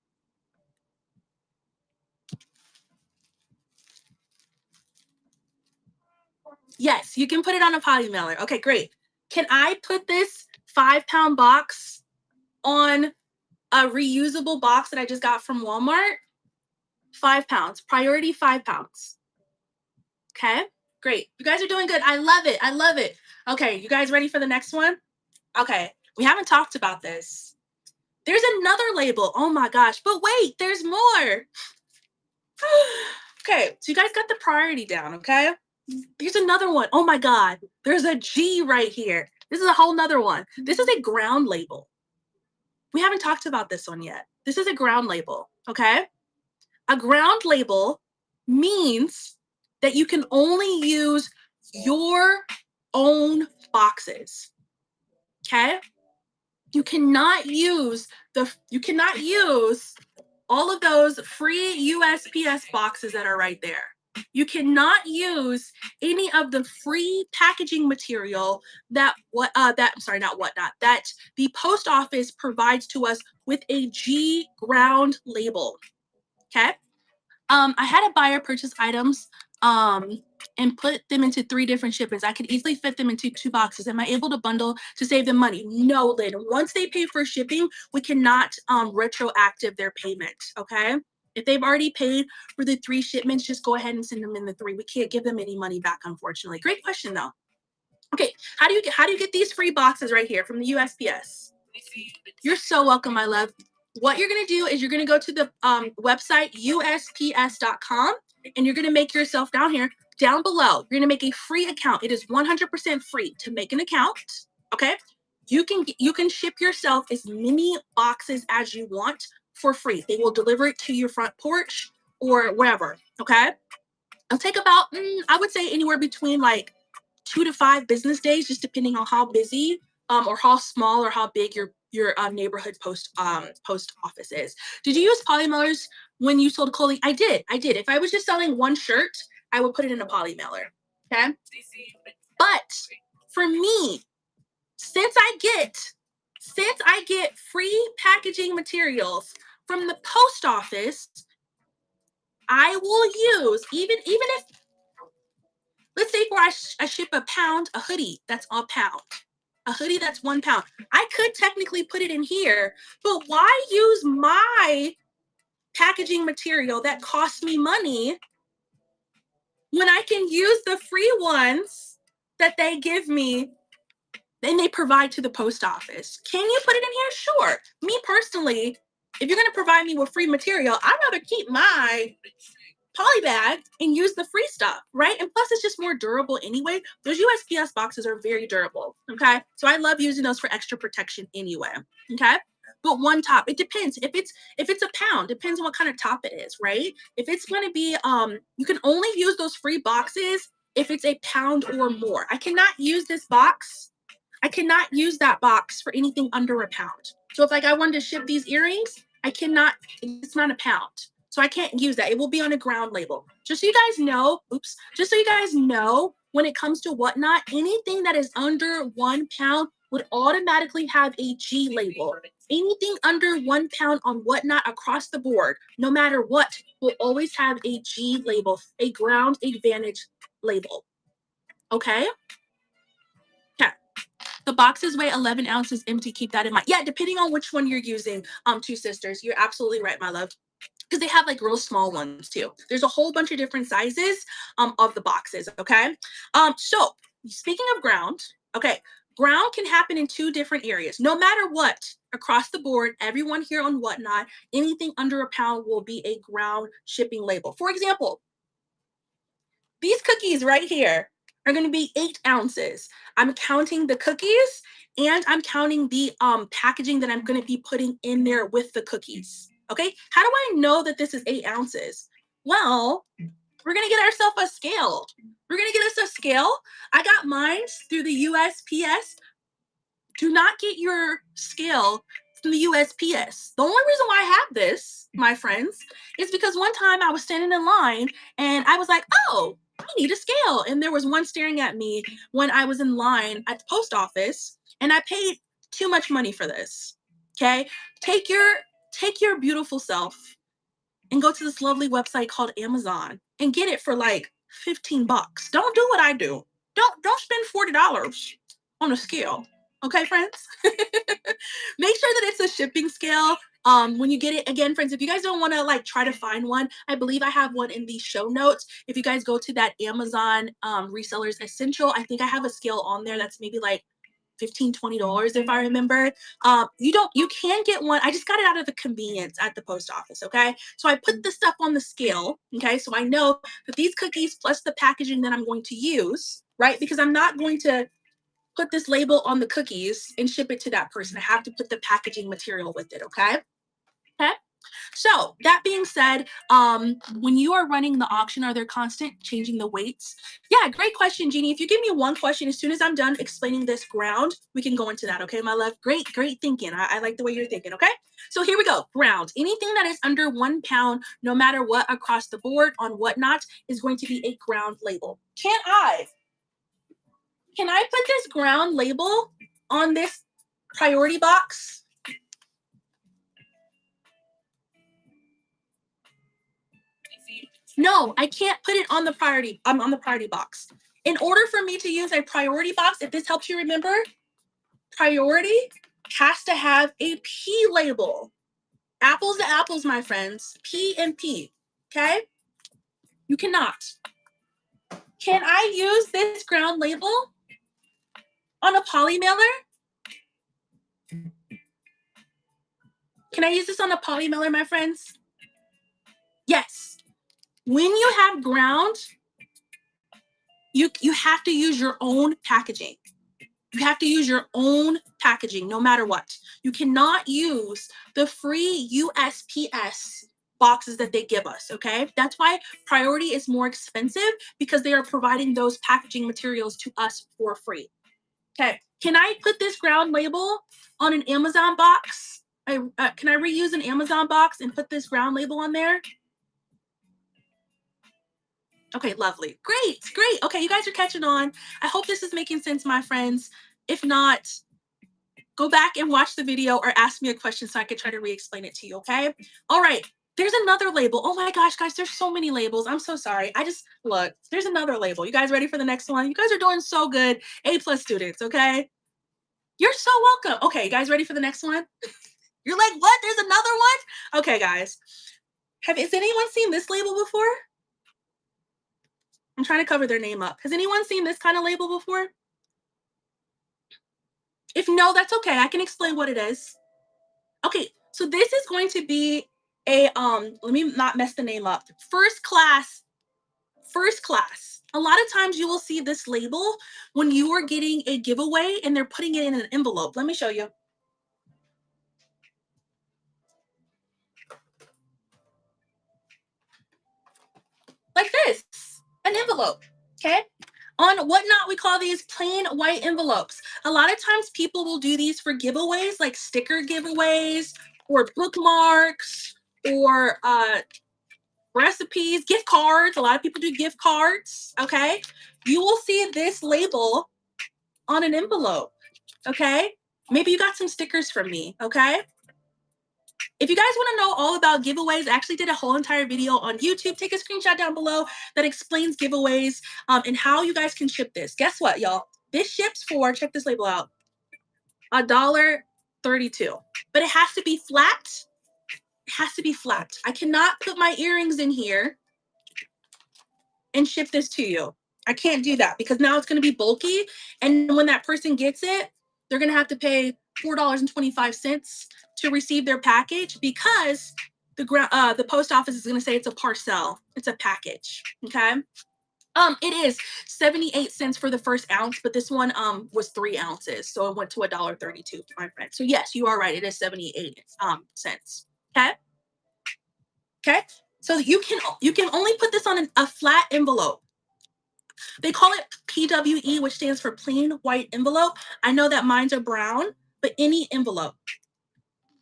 Yes, you can put it on a poly mailer. Okay, great. Can I put this 5 pound box on a reusable box that I just got from Walmart? 5 pounds, priority 5 pounds. Okay, great. You guys are doing good. I love it. I love it. Okay, you guys ready for the next one? Okay, we haven't talked about this. There's another label. Oh my gosh, but wait, there's more. Okay, so you guys got the priority down, okay? There's another one. Oh my God, there's a G right here. This is a whole nother one. This is a ground label. We haven't talked about this one yet. This is a ground label, okay? A ground label means that you can only use your own boxes, okay? You cannot use all of those free USPS boxes that are right there. You cannot use any of the free packaging material that that the post office provides to us with a G ground label. Okay. I had a buyer purchase items and put them into 3 different shipments. I could easily fit them into 2 boxes. Am I able to bundle to save them money? No, Lynn. Once they pay for shipping, we cannot retroactive their payment, okay? If they've already paid for the 3 shipments, just go ahead and send them in the 3. We can't give them any money back, unfortunately. Great question, though. Okay, how do you get these free boxes right here from the USPS? You're so welcome, my love. What you're going to do is you're going to go to the website USPS.com and you're going to make yourself down below. You're going to make a free account. It is 100% free to make an account. Okay. You can ship yourself as many boxes as you want for free. They will deliver it to your front porch or wherever. Okay. It'll take about, I would say anywhere between like 2 to 5 business days, just depending on how busy or how small or how big your neighborhood post office is. Did you use poly mailers when you sold clothing? I did. If I was just selling one shirt, I would put it in a poly mailer. Okay. But for me, since I get free packaging materials from the post office, I will use even if Let's say for I ship a pound, a hoodie, that's a pound. A hoodie that's 1 pound. I could technically put it in here, but why use my packaging material that costs me money when I can use the free ones that they give me and they provide to the post office? Can you put it in here? Sure. Me personally, if you're going to provide me with free material, I'd rather keep my poly bag and use the free stuff, right? And plus, it's just more durable anyway. Those USPS boxes are very durable, okay? So I love using those for extra protection anyway, okay? But one top, it depends. If it's a pound, depends on what kind of top it is, right? If it's going to be, you can only use those free boxes if it's a pound or more. I cannot use this box. I cannot use that box for anything under a pound. So if like I wanted to ship these earrings, I cannot, it's not a pound. So I can't use that. It will be on a ground label. Just so you guys know, just so you guys know, when it comes to whatnot, anything that is under 1 pound would automatically have a G label. Anything under 1 pound on whatnot across the board, no matter what, will always have a G label, a ground advantage label. Okay? Okay. The boxes weigh 11 ounces empty. Keep that in mind. Yeah, depending on which one you're using, two sisters. You're absolutely right, my love. Because they have like real small ones too. There's a whole bunch of different sizes of the boxes, okay? So speaking of ground, okay, ground can happen in 2 different areas. No matter what, across the board, everyone here on Whatnot, anything under a pound will be a ground shipping label. For example, these cookies right here are going to be 8 ounces. I'm counting the cookies and I'm counting the packaging that I'm going to be putting in there with the cookies. Okay, how do I know that this is 8 ounces? Well, we're going to get ourselves a scale. We're going to get us a scale. I got mine through the USPS. Do not get your scale from the USPS. The only reason why I have this, my friends, is because one time I was standing in line and I was like, oh, I need a scale. And there was one staring at me when I was in line at the post office, and I paid too much money for this. Okay? Take your beautiful self and go to this lovely website called Amazon and get it for like 15 bucks. Don't do what I do. Don't spend $40 on a scale. Okay, friends? Make sure that it's a shipping scale. When you get it, again, friends, if you guys don't want to like try to find one, I believe I have one in the show notes. If you guys go to that Amazon resellers essential, I think I have a scale on there that's maybe like $15-$20 if I remember. You can get one. I just got it out of the convenience at the post office. Okay, so I put the stuff on the scale. Okay, so I know that these cookies plus the packaging that I'm going to use, right? Because I'm not going to put this label on the cookies and ship it to that person. I have to put the packaging material with it. Okay. Okay. So that being said, when you are running the auction, are there constant changing the weights? Yeah, great question, Jeannie. If you give me one question, as soon as I'm done explaining this ground, we can go into that. Okay, my love. Great thinking. I like the way you're thinking. Okay, so here we go. Ground. Anything that is under 1 pound, no matter what, across the board on Whatnot, is going to be a ground label. Can I put this ground label on this priority box? No, I can't put it on the priority. I'm on the priority box. In order for me to use a priority box, if this helps you remember, priority has to have a P label. Apples to apples, my friends. P and P. Okay? You cannot. Can I use this ground label on a poly mailer? Can I use this on a poly mailer, my friends? Yes. When you have ground, you have to use your own packaging. You have to use your own packaging no matter what. You cannot use the free USPS boxes that they give us, okay? That's why priority is more expensive, because they are providing those packaging materials to us for free. Okay, can I put this ground label on an Amazon box? Can I reuse an Amazon box and put this ground label on there? Okay, lovely. Great. Okay, you guys are catching on. I hope this is making sense, my friends. If not, go back and watch the video or ask me a question so I could try to re-explain it to you, okay? All right. There's another label. Oh my gosh, guys, there's so many labels. I'm so sorry. Look, there's another label. You guys ready for the next one? You guys are doing so good. A+ students, okay? You're so welcome. Okay, you guys ready for the next one? You're like, what? There's another one? Okay, guys. Has anyone seen this label before? I'm trying to cover their name up. Has anyone seen this kind of label before? If no, that's okay. I can explain what it is. Okay, so this is going to be a let me not mess the name up. First class. A lot of times you will see this label when you are getting a giveaway and they're putting it in an envelope. Let me show you. Like this, an envelope, okay? On Whatnot, we call these plain white envelopes. A lot of times people will do these for giveaways, like sticker giveaways or bookmarks or recipes, gift cards. A lot of people do gift cards, okay? You will see this label on an envelope, okay? Maybe you got some stickers from me, okay? If you guys want to know all about giveaways, I actually did a whole entire video on YouTube. Take a screenshot down below that explains giveaways and how you guys can ship this. Guess what, y'all? This ships for, check this label out, $1.32. But it has to be flat. It has to be flat. I cannot put my earrings in here and ship this to you. I can't do that because now it's going to be bulky. And when that person gets it, they're going to have to pay $4.25 to receive their package because the post office is going to say it's a parcel. It's a package. Okay. It is 78 cents for the first ounce, but this one was 3 ounces. So it went to $1.32, my friend. So yes, you are right. It is 78 cents. Okay. Okay. So you can only put this on a flat envelope. They call it PWE, which stands for plain white envelope. I know that mines are brown, but any envelope.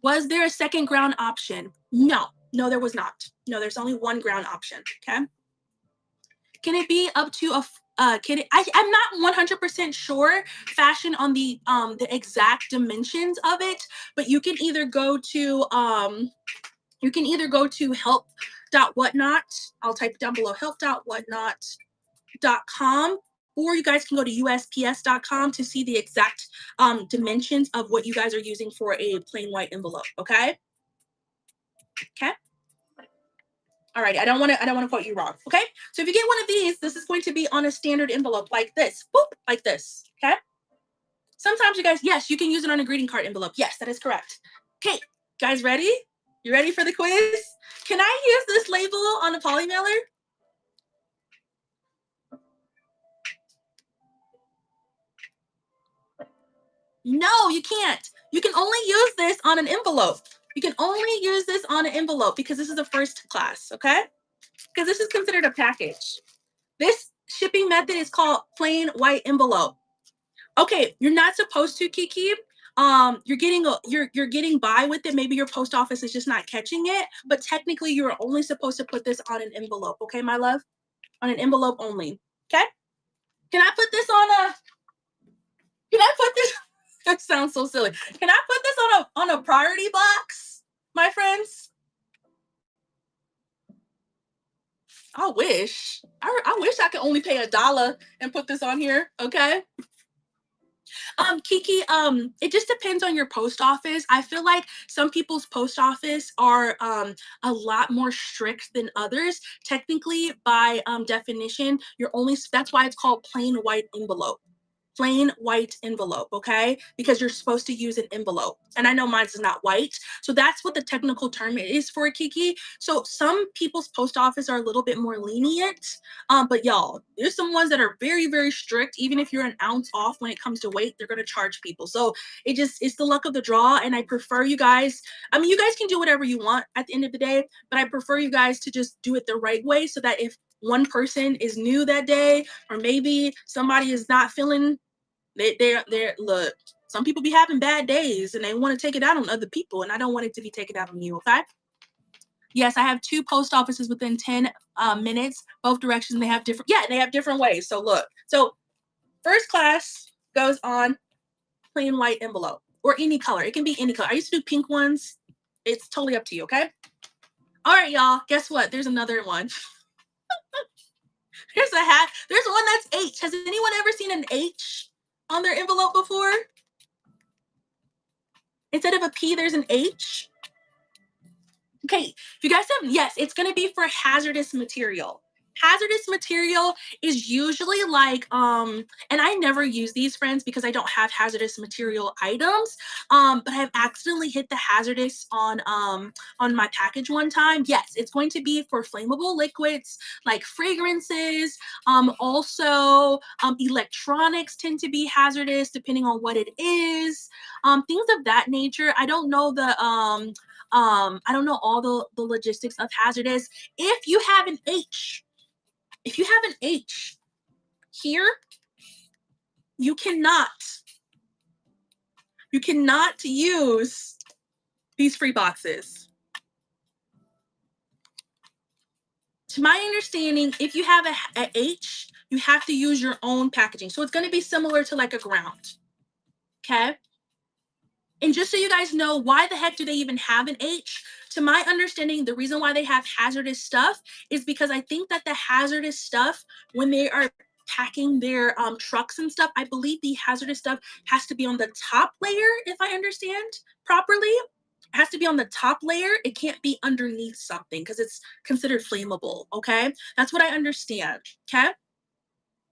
Was there a second ground option? No, there was not. No, there's only one ground option. Okay. Can it be up to I'm not 100% sure fashion on the exact dimensions of it, but you can either go to help.whatnot. I'll type it down below, help.whatnot.com, or you guys can go to USPS.com to see the exact dimensions of what you guys are using for a plain white envelope. Okay. All right, I don't want to quote you wrong. Okay, so if you get one of these, this is going to be on a standard envelope like this. Boop, like this. Okay. Sometimes you guys, yes, you can use it on a greeting card envelope. Yes, that is correct. Okay, guys, ready? You ready for the quiz? Can I use this label on a poly mailer? No, you can't. You can only use this on an envelope. You can only use this on an envelope because this is a first class, okay? Because this is considered a package. This shipping method is called plain white envelope. Okay, you're not supposed to, Kiki. You're getting by with it. Maybe your post office is just not catching it, but technically you're only supposed to put this on an envelope, okay, my love? On an envelope only. Okay? Can I put this that sounds so silly. Can I put this on a priority box, my friends? I wish. I wish I could only pay $1 and put this on here, okay? Kiki, it just depends on your post office. I feel like some people's post office are a lot more strict than others. Technically, by definition, that's why it's called plain white envelope. Plain white envelope, okay? Because you're supposed to use an envelope. And I know mine is not white. So that's what the technical term is for Kiki. So some people's post office are a little bit more lenient. But y'all, there's some ones that are very, very strict. Even if you're an ounce off when it comes to weight, they're gonna charge people. So it's the luck of the draw. And I prefer you guys, you guys can do whatever you want at the end of the day, but I prefer you guys to just do it the right way so that if one person is new that day, or maybe somebody is not feeling they're look, some people be having bad days and they want to take it out on other people, and I don't want it to be taken out on you, okay? Yes, I have 2 post offices within 10 minutes, both directions. They have different ways. So look, so first class goes on plain white envelope or any color. It can be any color. I used to do pink ones. It's totally up to you, okay? All right, y'all. Guess what? There's another one. There's a hat. There's one that's H. Has anyone ever seen an H on their envelope before? Instead of a P, there's an H. Okay, if you guys have, yes, it's going to be for hazardous material. Hazardous material is usually like, and I never use these, friends, because I don't have hazardous material items. But I've accidentally hit the hazardous on my package one time. Yes, it's going to be for flammable liquids like fragrances. Also, electronics tend to be hazardous depending on what it is. Things of that nature. I don't know I don't know all the logistics of hazardous. If you have an H, if you have an H here, you cannot use these free boxes. To my understanding, if you have a H, you have to use your own packaging. So it's going to be similar to like a ground. Okay. And just so you guys know, why the heck do they even have an H? To my understanding, the reason why they have hazardous stuff is because I think that the hazardous stuff, when they are packing their trucks and stuff, I believe the hazardous stuff has to be on the top layer, if I understand properly. It has to be on the top layer. It can't be underneath something because it's considered flammable. Okay. That's what I understand. Okay.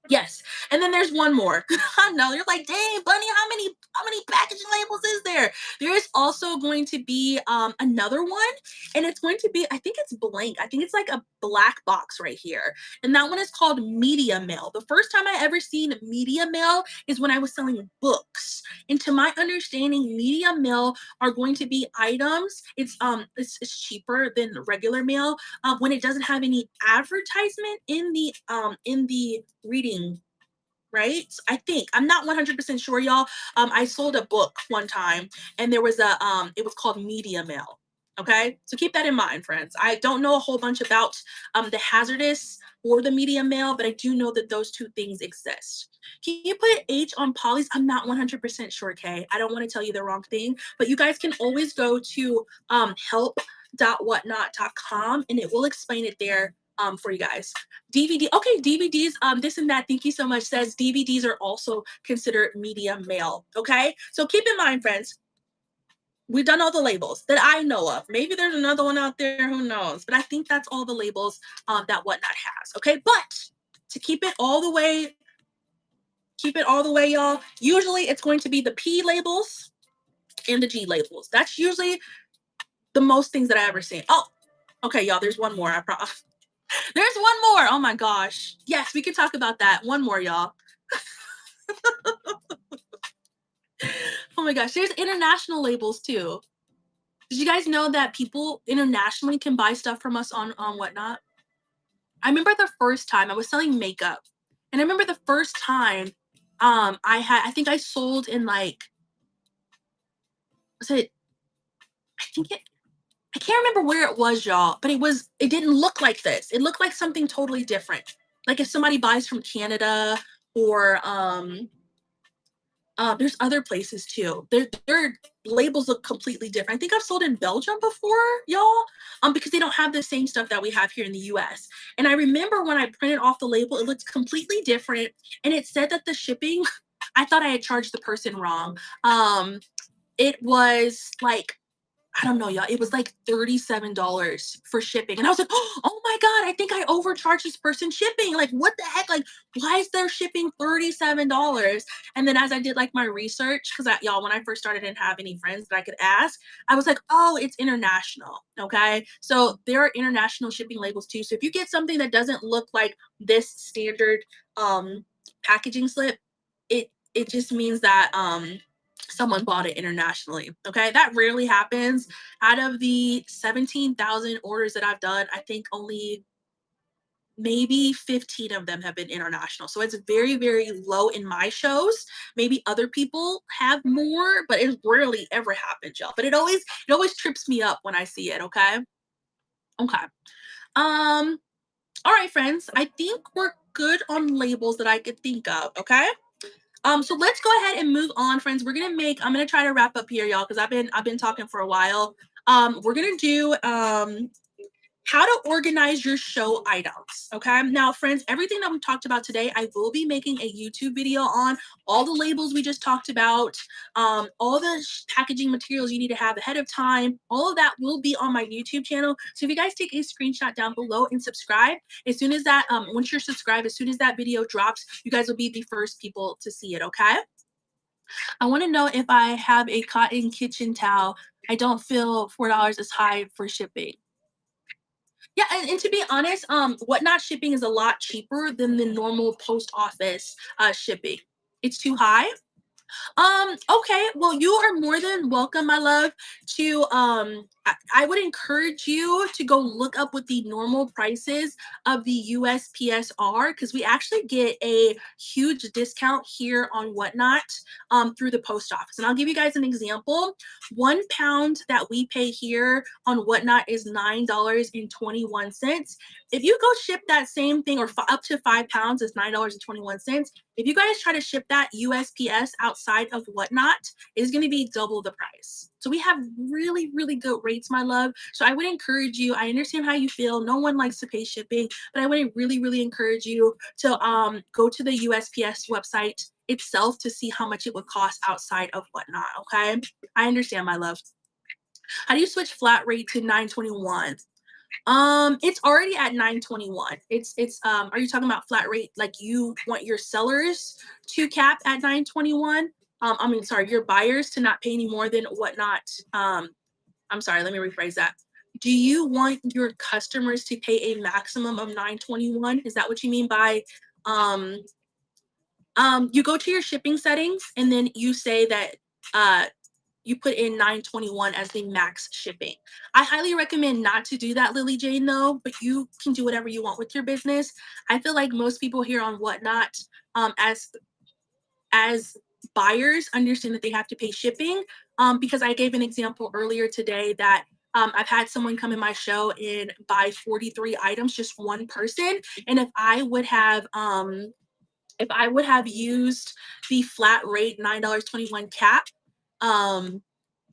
Yes. And then there's one more. I know you're like, dang, Bunny, how many packaging labels is there? There is also going to be another one, and it's going to be, I think it's blank. I think it's like a black box right here. And that one is called media mail. The first time I ever seen media mail is when I was selling books. And to my understanding, media mail are going to be items. It's cheaper than regular mail when it doesn't have any advertisement in the reading, right? I think I'm not 100% sure, y'all. I sold a book one time, and there was it was called media mail. Okay, so keep that in mind, friends. I don't know a whole bunch about the hazardous or the media mail, but I do know that those two things exist. Can you put H on polys? I'm not 100% sure, Kay. I don't want to tell you the wrong thing, but you guys can always go to help.whatnot.com and it will explain it there for you guys. DVD, okay, DVDs, this and that, thank you so much, says DVDs are also considered media mail, okay? So keep in mind, friends, we've done all the labels that I know of. Maybe there's another one out there, who knows? But I think that's all the labels that Whatnot has, okay? But to keep it all the way, y'all, usually it's going to be the P labels and the G labels. That's usually the most things that I ever seen. Oh, okay, y'all, there's one more, I promise. There's one more. Oh my gosh. Yes, we can talk about that. One more, y'all. Oh my gosh. There's international labels too. Did you guys know that people internationally can buy stuff from us on Whatnot? I remember the first time I was selling makeup. And I remember the first time I think I sold in like, was it, I think it, I can't remember where it was, y'all, but it didn't look like this. It looked like something totally different. Like if somebody buys from Canada or there's other places too. Their labels look completely different. I think I've sold in Belgium before, y'all, because they don't have the same stuff that we have here in the US. And I remember when I printed off the label, it looked completely different. And it said that the shipping, I thought I had charged the person wrong. It was like, I don't know, y'all. It was like $37 for shipping. And I was like, oh my God, I think I overcharged this person shipping. Like, what the heck? Like, why is their shipping $37? And then as I did like my research, because y'all, when I first started, I didn't have any friends that I could ask, I was like, oh, it's international. Okay. So there are international shipping labels too. So if you get something that doesn't look like this standard packaging slip, it just means that someone bought it internationally. Okay, that rarely happens. Out of the 17,000 orders that I've done, I think only maybe 15 of them have been international. So it's very, very low in my shows. Maybe other people have more, but it rarely ever happens, y'all. But it always trips me up when I see it. Okay. Okay. All right, friends. I think we're good on labels that I could think of. Okay. So let's go ahead and move on, friends. I'm gonna try to wrap up here, y'all, because I've been talking for a while. We're gonna do how to organize your show items. Okay. Now, friends, everything that we talked about today, I will be making a YouTube video on all the labels we just talked about, all the packaging materials you need to have ahead of time. All of that will be on my YouTube channel. So if you guys take a screenshot down below and subscribe, as soon as that, once you're subscribed, as soon as that video drops, you guys will be the first people to see it. Okay. I want to know if I have a cotton kitchen towel. I don't feel $4 is high for shipping. Yeah, and to be honest, whatnot shipping is a lot cheaper than the normal post office shipping. It's too high. Okay. Well, you are more than welcome, my love, to I would encourage you to go look up what the normal prices of the USPS are, because we actually get a huge discount here on Whatnot through the post office. And I'll give you guys an example. 1 pound that we pay here on Whatnot is $9.21. If you go ship that same thing, or up to 5 pounds is $9.21. If you guys try to ship that USPS outside of Whatnot, it's going to be double the price. So we have really, really good rates, my love. So I would encourage you. I understand how you feel. No one likes to pay shipping, but I would really, really encourage you to go to the USPS website itself to see how much it would cost outside of Whatnot. Okay, I understand, my love. How do you switch flat rate to 921? It's already at 921. It's are you talking about flat rate, like you want your sellers to cap at 921? I mean, sorry, your buyers to not pay any more than Whatnot. I'm sorry, let me rephrase that. Do you want your customers to pay a maximum of 921? Is that what you mean by um you go to your shipping settings and then you say that uh you put in 921 as the max shipping. I highly recommend not to do that, Lily Jane, though, but you can do whatever you want with your business. I feel like most people here on Whatnot, as buyers, understand that they have to pay shipping, because I gave an example earlier today that I've had someone come in my show and buy 43 items, just one person. And if I would have used the flat rate $9.21 cap, um,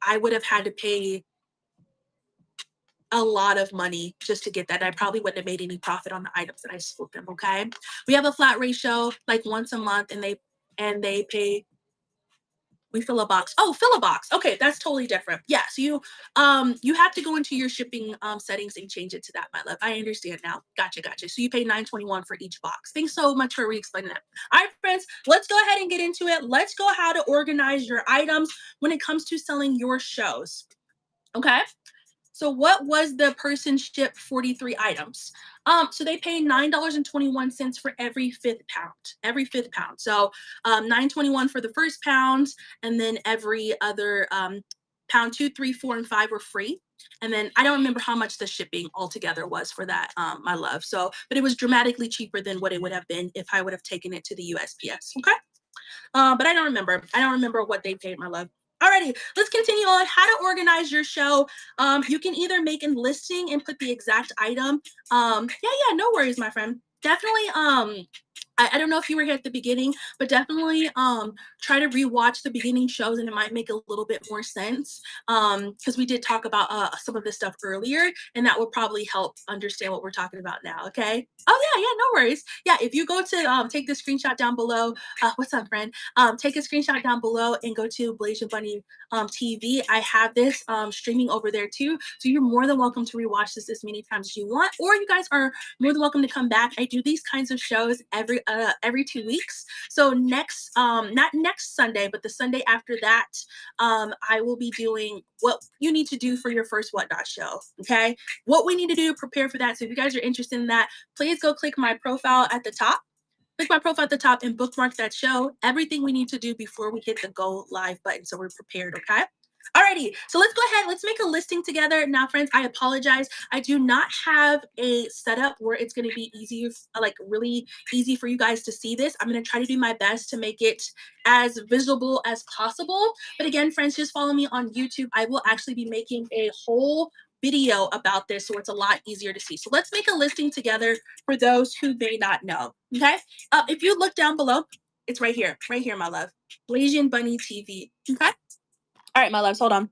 I would have had to pay a lot of money just to get that. I probably wouldn't have made any profit on the items that I sold them. Okay. We have a flat ratio like once a month, and they pay, we fill a box. Oh, fill a box. Okay, that's totally different. Yeah. So you have to go into your shipping settings and change it to that, my love. I understand now. Gotcha. So you pay 921 for each box. Thanks so much for re-explaining that. All right, friends, let's go ahead and get into it. Let's go how to organize your items when it comes to selling your shows. Okay. So what was the person shipped 43 items? So they pay $9.21 for every fifth pound. Every fifth pound. So 9.21 for the first pound, and then every other pound 2, 3, 4, and 5 were free. And then I don't remember how much the shipping altogether was for that, my love. So, but it was dramatically cheaper than what it would have been if I would have taken it to the USPS. Okay. But I don't remember. I don't remember what they paid, my love. Alrighty, let's continue on. How to organize your show. You can either make a listing and put the exact item. Yeah, no worries, my friend. Definitely, I don't know if you were here at the beginning, but definitely try to rewatch the beginning shows, and it might make a little bit more sense, because we did talk about some of this stuff earlier, and that will probably help understand what we're talking about now. Okay. Oh yeah, no worries. Yeah, if you go to take the screenshot down below, what's up, friend? Take a screenshot down below and go to Blasian Bunny TV. I have this streaming over there too, so you're more than welcome to rewatch this as many times as you want, or you guys are more than welcome to come back. I do these kinds of shows every 2 weeks. So next, not next Sunday, but the Sunday after that, I will be doing what you need to do for your first Whatnot show. Okay, what we need to do to prepare for that. So if you guys are interested in that, please go click my profile at the top. Click my profile at the top and bookmark that show. Everything we need to do before we hit the go live button, so we're prepared. Okay. Alrighty, so let's go ahead. Let's make a listing together. Now, friends, I apologize. I do not have a setup where it's going to be easy, like really easy for you guys to see this. I'm going to try to do my best to make it as visible as possible. But again, friends, just follow me on YouTube. I will actually be making a whole video about this, so it's a lot easier to see. So let's make a listing together for those who may not know. Okay. If you look down below, it's right here, my love. Blasian Bunny TV. Okay. All right, my loves, hold on.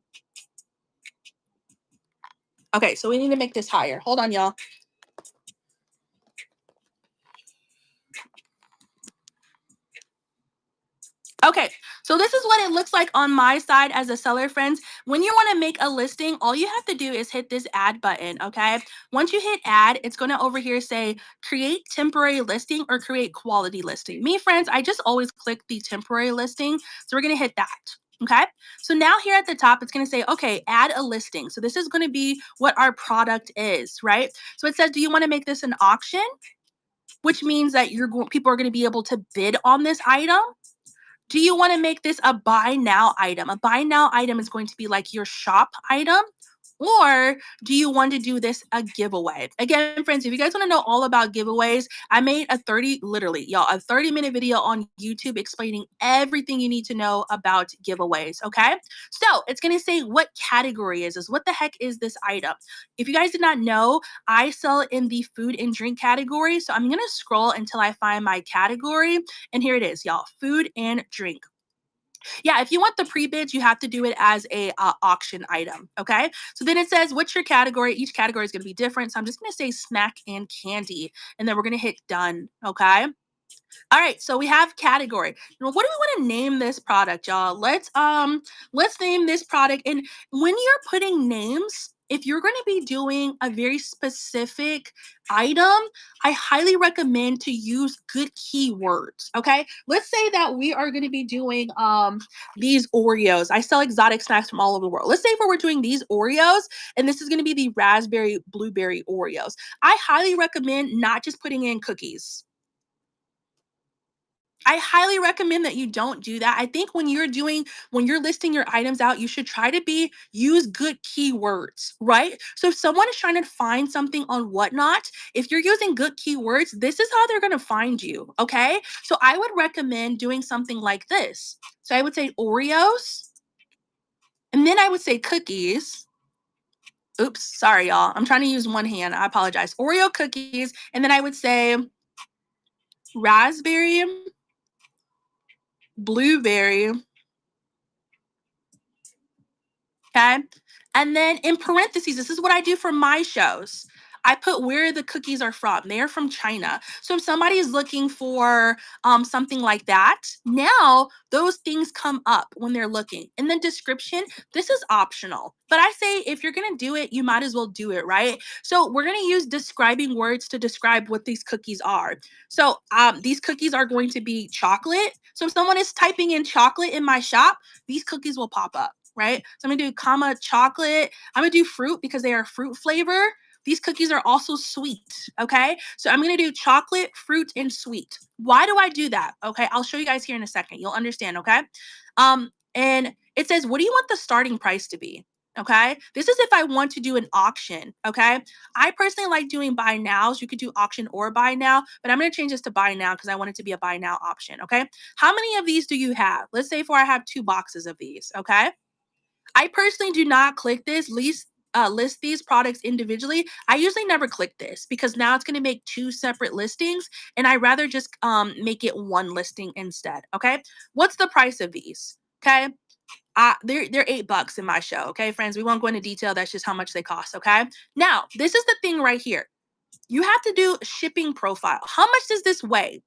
Okay, so we need to make this higher. Hold on, y'all. Okay, so this is what it looks like on my side as a seller, friends. When you want to make a listing, all you have to do is hit this add button, okay? Once you hit add, it's going to over here say create temporary listing or create quality listing. Me, friends, I just always click the temporary listing. So we're going to hit that. Okay, so now here at the top, it's going to say, okay, add a listing. So this is going to be what our product is, right? So it says, do you want to make this an auction? Which means that people are going to be able to bid on this item. Do you want to make this a buy now item? A buy now item is going to be like your shop item. Or do you want to do this a giveaway? Again, friends, if you guys want to know all about giveaways, I made a 30-minute video on YouTube explaining everything you need to know about giveaways, okay? So it's going to say what category is this? What the heck is this item? If you guys did not know, I sell in the food and drink category. So I'm going to scroll until I find my category. And here it is, y'all, food and drink. Yeah, if you want the pre-bids, you have to do it as a auction item, okay? So then it says, what's your category? Each category is going to be different. So I'm just going to say snack and candy, and then we're going to hit done, okay? All right, so we have category. Now, what do we want to name this product, y'all? Let's name this product. And when you're putting names, if you're going to be doing a very specific item, I highly recommend to use good keywords. Okay, let's say that we are going to be doing these Oreos. I sell exotic snacks from all over the world. Let's say if we're doing these Oreos, and this is going to be the raspberry blueberry Oreos. I highly recommend not just putting in cookies. I highly recommend that you don't do that. I think when you're listing your items out, you should try to use good keywords, right? So if someone is trying to find something on Whatnot, if you're using good keywords, this is how they're going to find you, okay? So I would recommend doing something like this. So I would say Oreos, and then I would say cookies. Oops, sorry, y'all. I'm trying to use one hand. I apologize. Oreo cookies, and then I would say raspberry, blueberry. Okay. And then in parentheses, this is what I do for my shows. I put where the cookies are from. They're from China. So if somebody is looking for something like that, now those things come up when they're looking. In the description, this is optional. But I say if you're going to do it, you might as well do it, right? So we're going to use describing words to describe what these cookies are. So these cookies are going to be chocolate. So if someone is typing in chocolate in my shop, these cookies will pop up, right? So I'm gonna do comma chocolate. I'm gonna do fruit because they are fruit flavor. These cookies are also sweet, okay? So I'm gonna do chocolate, fruit, and sweet. Why do I do that? Okay, I'll show you guys here in a second. You'll understand, okay? And it says, what do you want the starting price to be? Okay, this is if I want to do an auction, okay? I personally like doing buy nows. You could do auction or buy now, but I'm gonna change this to buy now because I want it to be a buy now option, okay? How many of these do you have? Let's say for I have 2 boxes of these, okay? I personally do not click this, list these products individually. I usually never click this because now it's going to make 2 separate listings, and I rather just make it one listing instead. Okay, what's the price of these? Okay, they're $8 in my show. Okay, friends, we won't go into detail. That's just how much they cost. Okay, now this is the thing right here. You have to do shipping profile. How much does this weigh?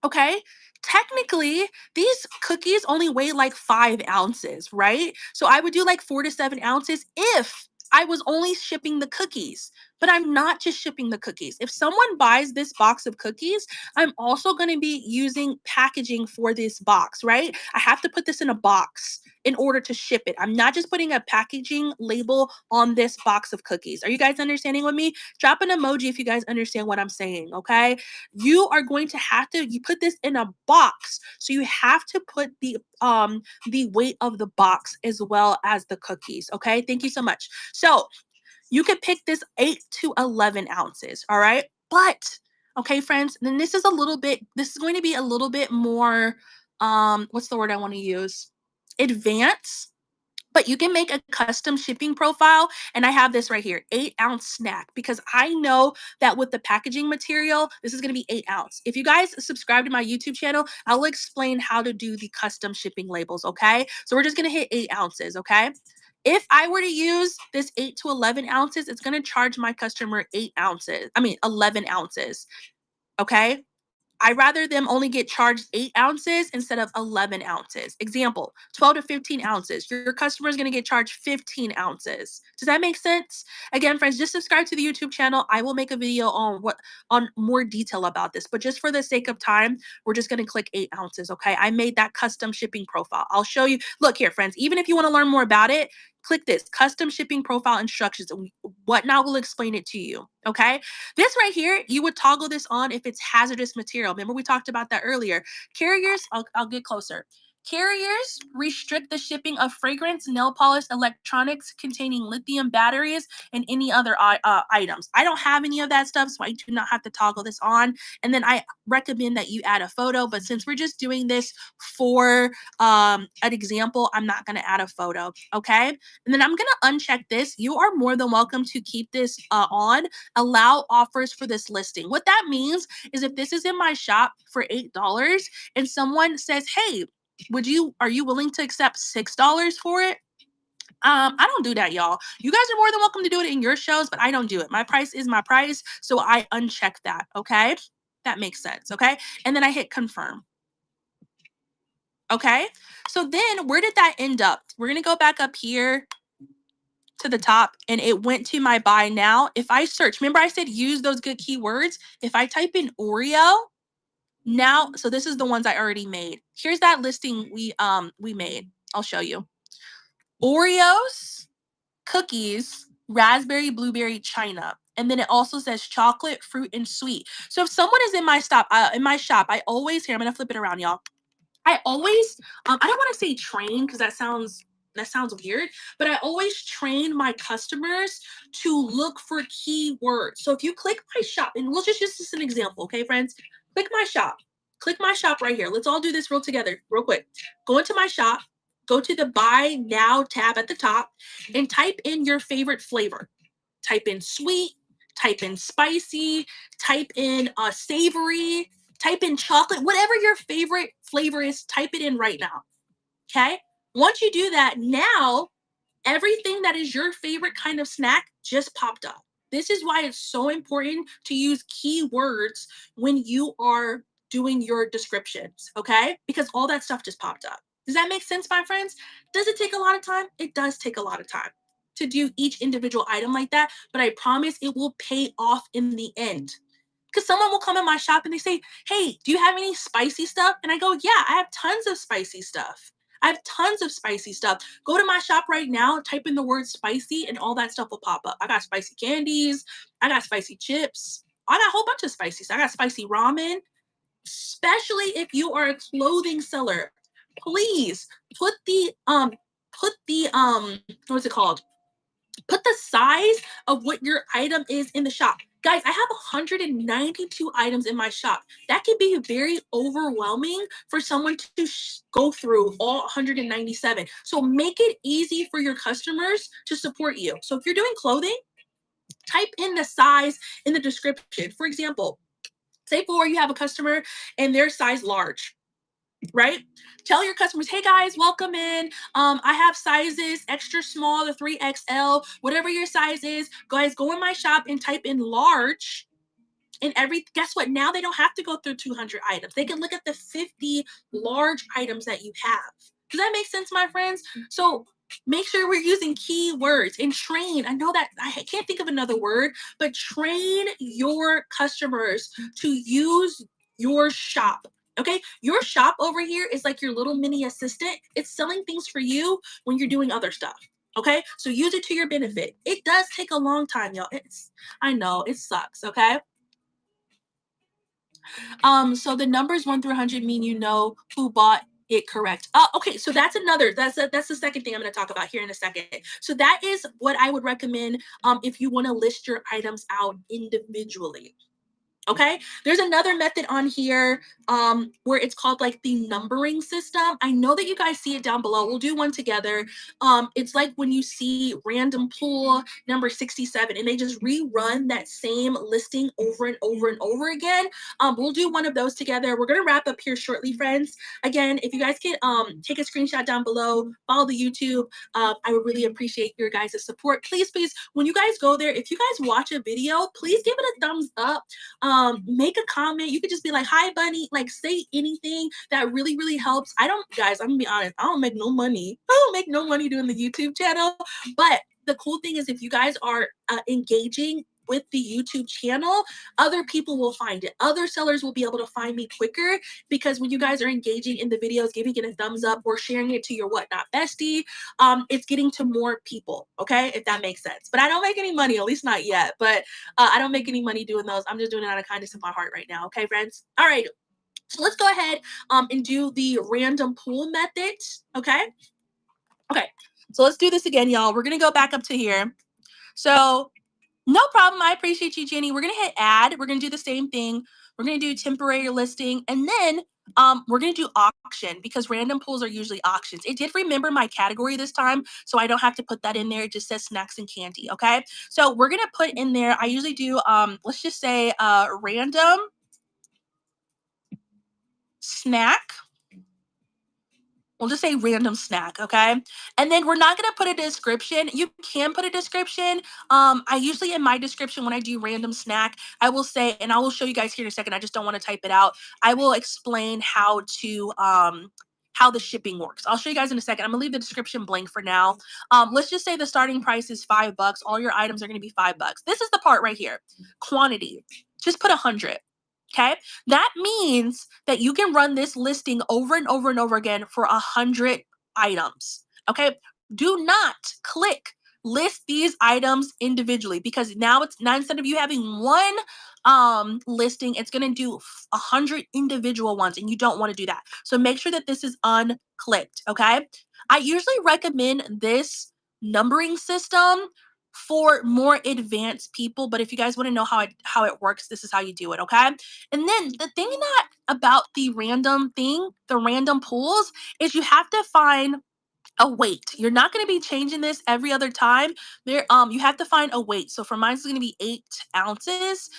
Okay. Technically, these cookies only weigh like 5 ounces, right? So I would do like 4 to 7 ounces if I was only shipping the cookies. But I'm not just shipping the cookies. If someone buys this box of cookies, I'm also going to be using packaging for this box, right? I have to put this in a box in order to ship it. I'm not just putting a packaging label on this box of cookies. Are you guys understanding with me? Drop an emoji if you guys understand what I'm saying, okay? You are going to have to you put this in a box, so you have to put the weight of the box as well as the cookies. Okay, thank you so much. So you could pick this 8 to 11 ounces. All right, but okay, friends, then this is going to be a little bit more what's the word I want to use, advanced. But you can make a custom shipping profile. And I have this right here, 8-ounce snack, because I know that with the packaging material, this is going to be 8 ounce. If you guys subscribe to my YouTube channel, I'll explain how to do the custom shipping labels. Okay. So we're just going to hit 8 ounces. Okay. If I were to use this 8 to 11 ounces, it's going to charge my customer 11 ounces. Okay. I rather them only get charged 8 ounces instead of 11 ounces. Example, 12 to 15 ounces. Your customer is going to get charged 15 ounces. Does that make sense? Again, friends, just subscribe to the YouTube channel. I will make a video on more detail about this, but just for the sake of time, we're just going to click 8 ounces. Okay. I made that custom shipping profile. I'll show you. Look here, friends, even if you want to learn more about it, click this custom shipping profile instructions. Whatnot will explain it to you. Okay. This right here, you would toggle this on if it's hazardous material. Remember, we talked about that earlier. Carriers, I'll get closer. Carriers restrict the shipping of fragrance, nail polish, electronics containing lithium batteries, and any other items. I don't have any of that stuff, so I do not have to toggle this on. And then I recommend that you add a photo, but since we're just doing this for an example, I'm not going to add a photo, okay? And then I'm going to uncheck this. You are more than welcome to keep this on. Allow offers for this listing. What that means is if this is in my shop for $8 and someone says, hey, are you willing to accept $6 for it? I don't do that, y'all. You guys are more than welcome to do it in your shows, but I don't do it. My price is my price, so I uncheck that, okay? That makes sense, okay? And then I hit confirm. Okay? So then where did that end up? We're going to go back up here to the top and it went to my buy now. If I search, remember I said use those good keywords. If I type in Oreo, now, so this is the ones I already made. Here's that listing we made. I'll show you. Oreos, cookies, raspberry, blueberry, china. And then it also says chocolate, fruit, and sweet. So if someone is in my shop, I always here, I'm gonna flip it around, y'all. I always, I don't want to say train because that sounds weird, but I always train my customers to look for keywords. So if you click my shop, and we'll just use this as an example, okay, friends? Click my shop. Click my shop right here. Let's all do this real quick. Go into my shop, go to the Buy Now tab at the top, and type in your favorite flavor. Type in sweet, type in spicy, type in savory, type in chocolate, whatever your favorite flavor is, type it in right now. Okay? Once you do that, now everything that is your favorite kind of snack just popped up. This is why it's so important to use keywords when you are doing your descriptions, okay? Because all that stuff just popped up. Does that make sense, my friends? Does it take a lot of time? It does take a lot of time to do each individual item like that, but I promise it will pay off in the end. Because someone will come in my shop and they say, hey, do you have any spicy stuff? And I go, yeah, I have tons of spicy stuff. I have tons of spicy stuff. Go to my shop right now, type in the word spicy, and all that stuff will pop up. I got spicy candies. I got spicy chips. I got a whole bunch of spicy stuff. I got spicy ramen, especially if you are a clothing seller. Please put what's it called? Put the size of what your item is in the shop. Guys, I have 192 items in my shop. That can be very overwhelming for someone to go through all 197. So make it easy for your customers to support you. So if you're doing clothing, type in the size in the description. For example, say for you have a customer and their size large, right? Tell your customers, hey guys, welcome in. I have sizes extra small to 3XL, whatever your size is. Guys, go in my shop and type in large. And guess what? Now they don't have to go through 200 items. They can look at the 50 large items that you have. Does that make sense, my friends? So make sure we're using keywords and train. I know that I can't think of another word, but train your customers to use your shop. Okay, your shop over here is like your little mini assistant. It's selling things for you when you're doing other stuff. Okay, so use it to your benefit. It does take a long time, y'all. I know it sucks. Okay. So the numbers 1 through 100 mean you know who bought it correct. Okay, so that's the second thing I'm going to talk about here in a second. So that is what I would recommend if you want to list your items out individually. Okay, there's another method on here where it's called like the numbering system. I know that you guys see it down below. We'll do one together. It's like when you see random pool number 67 and they just rerun that same listing over and over and over again. We'll do one of those together. We're gonna wrap up here shortly, friends. Again, if you guys can take a screenshot down below, follow the YouTube. I would really appreciate your guys' support. Please, please, when you guys go there, if you guys watch a video, please give it a thumbs up, make a comment. You could just be like, hi bunny, like say anything that really really helps. I don't, guys, I'm gonna be honest, I don't make no money. I don't make no money doing the YouTube channel, but the cool thing is if you guys are engaging with the YouTube channel, other people will find it. Other sellers will be able to find me quicker because when you guys are engaging in the videos, giving it a thumbs up or sharing it to your whatnot bestie, it's getting to more people, okay? If that makes sense. But I don't make any money, at least not yet. But I don't make any money doing those. I'm just doing it out of kindness of my heart right now, okay, friends? All right. So let's go ahead and do the random pool method, okay? Okay. So let's do this again, y'all. We're going to go back up to here. So no problem. I appreciate you, Jenny. We're going to hit add. We're going to do the same thing. We're going to do temporary listing. And then we're going to do auction because random pools are usually auctions. It did remember my category this time, so I don't have to put that in there. It just says snacks and candy. Okay. So we're going to put in there, I usually do, let's just say random snack. We'll just say random snack, okay? And then we're not gonna put a description. You can put a description. I usually in my description when I do random snack, I will say, and I will show you guys here in a second. I just don't want to type it out. I will explain how the shipping works. I'll show you guys in a second. I'm gonna leave the description blank for now. Let's just say the starting price is $5. All your items are gonna be $5. This is the part right here. Quantity. Just put 100. Okay, that means that you can run this listing over and over and over again for 100 items. Okay, do not click list these items individually because now it's now instead of you having one listing, it's going to do 100 individual ones, and you don't want to do that. So make sure that this is unclicked. Okay, I usually recommend this numbering system for more advanced people, but if you guys want to know how it works, this is how you do it. Okay, and then the thing that about the random thing, the random pools, is you have to find a weight. You're not going to be changing this every other time. You have to find a weight. So for mine, it's going to be 8 ounces.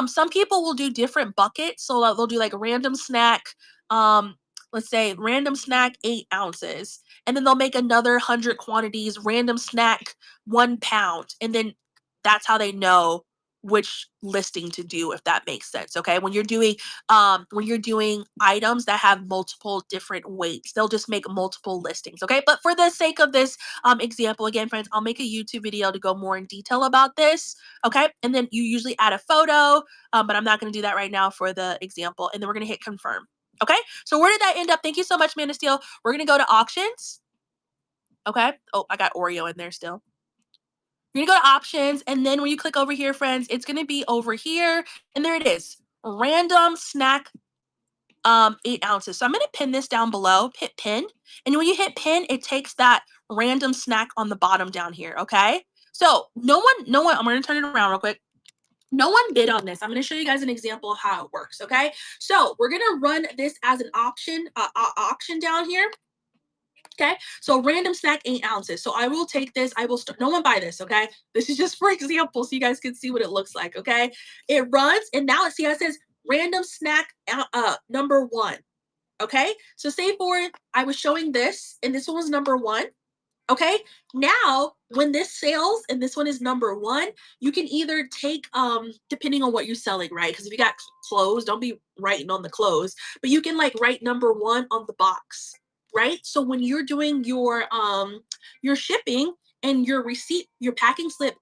Some people will do different buckets. So they'll do like a random snack. Um, let's say random snack 8 ounces, and then they'll make another 100 quantities. Random snack 1 pound, and then that's how they know which listing to do, if that makes sense. Okay, when you're doing items that have multiple different weights, they'll just make multiple listings. Okay, but for the sake of this example, again, friends, I'll make a YouTube video to go more in detail about this. Okay, and then you usually add a photo, but I'm not going to do that right now for the example. And then we're going to hit confirm. Okay, so where did that end up? Thank you so much, Man of Steel. We're going to go to auctions. Okay, oh, I got Oreo in there still. You're gonna go to options, and then when you click over here, friends, it's gonna be over here, and there it is. Random snack 8 ounces. So I'm gonna pin this down below, hit pin, and when you hit pin, it takes that random snack on the bottom down here. Okay. So no one, I'm gonna turn it around real quick. No one bid on this. I'm going to show you guys an example of how it works. Okay. So we're going to run this as an auction down here. Okay, so random snack 8 ounces. So I will take this. I will start. No one buy this. Okay, this is just for example, so you guys can see what it looks like. Okay, it runs, and now it says random snack number 1. Okay, so say for I was showing this, and this one was number 1. Okay, now when this sells and this one is number 1, you can either take depending on what you're selling, right? Because if you got clothes, don't be writing on the clothes, but you can like write number 1 on the box, right? So when you're doing your shipping and your receipt, your packing slip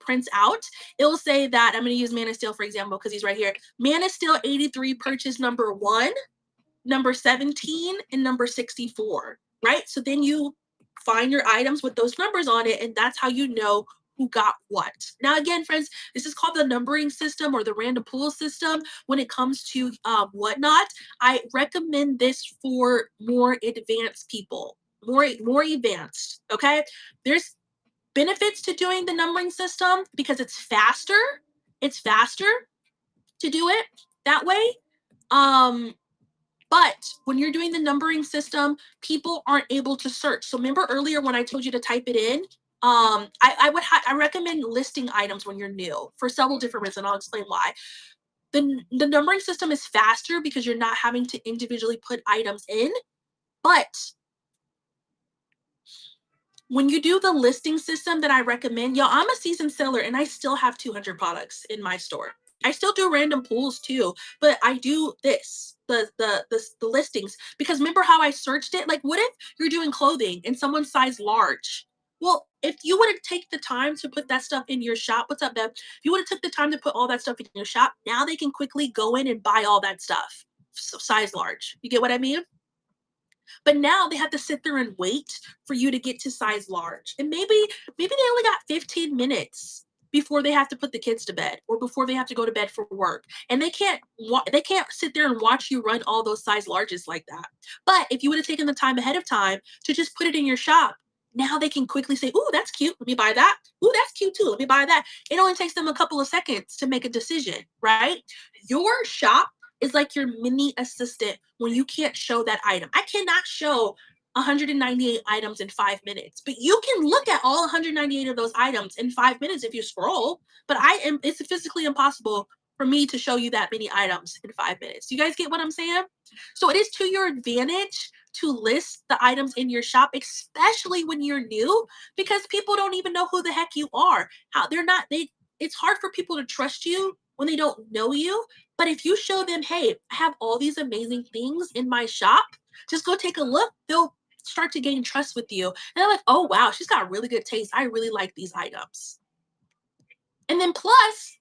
prints out, it'll say that I'm going to use Man of Steel for example because he's right here. Man of Steel 83 purchase number 1, number 17, and number 64, right? So then you find your items with those numbers on it, and that's how you know who got what. Now, again, friends, this is called the numbering system or the random pool system when it comes to whatnot. I recommend this for more advanced people, more advanced, okay? There's benefits to doing the numbering system because it's faster. It's faster. to do it that way. Um, but when you're doing the numbering system, people aren't able to search. So remember earlier when I told you to type it in? I recommend listing items when you're new for several different reasons. I'll explain why. The numbering system is faster because you're not having to individually put items in. But when you do the listing system that I recommend, y'all, I'm a seasoned seller and I still have 200 products in my store. I still do random pulls too, but I do this, the listings, because remember how I searched it? Like, what if you're doing clothing and someone's size large? Well, if you would have taken the time to put that stuff in your shop, what's up, Deb? If you would have took the time to put all that stuff in your shop, now they can quickly go in and buy all that stuff, so size large. You get what I mean? But now they have to sit there and wait for you to get to size large. And maybe they only got 15 minutes before they have to put the kids to bed or before they have to go to bed for work. And they can't sit there and watch you run all those size larges like that. But if you would have taken the time ahead of time to just put it in your shop, now they can quickly say, "Ooh, that's cute. Let me buy that. Ooh, that's cute too. Let me buy that." It only takes them a couple of seconds to make a decision, right? Your shop is like your mini assistant when you can't show that item. I cannot show 198 items in 5 minutes, but you can look at all 198 of those items in 5 minutes if you scroll. But it's physically impossible for me to show you that many items in 5 minutes. You guys get what I'm saying? So it is to your advantage to list the items in your shop, especially when you're new, because people don't even know who the heck you are. How they're not, it's hard for people to trust you when they don't know you. But if you show them, hey, I have all these amazing things in my shop, just go take a look, they'll start to gain trust with you. And they're like, oh, wow, she's got really good taste. I really like these items. And then plus,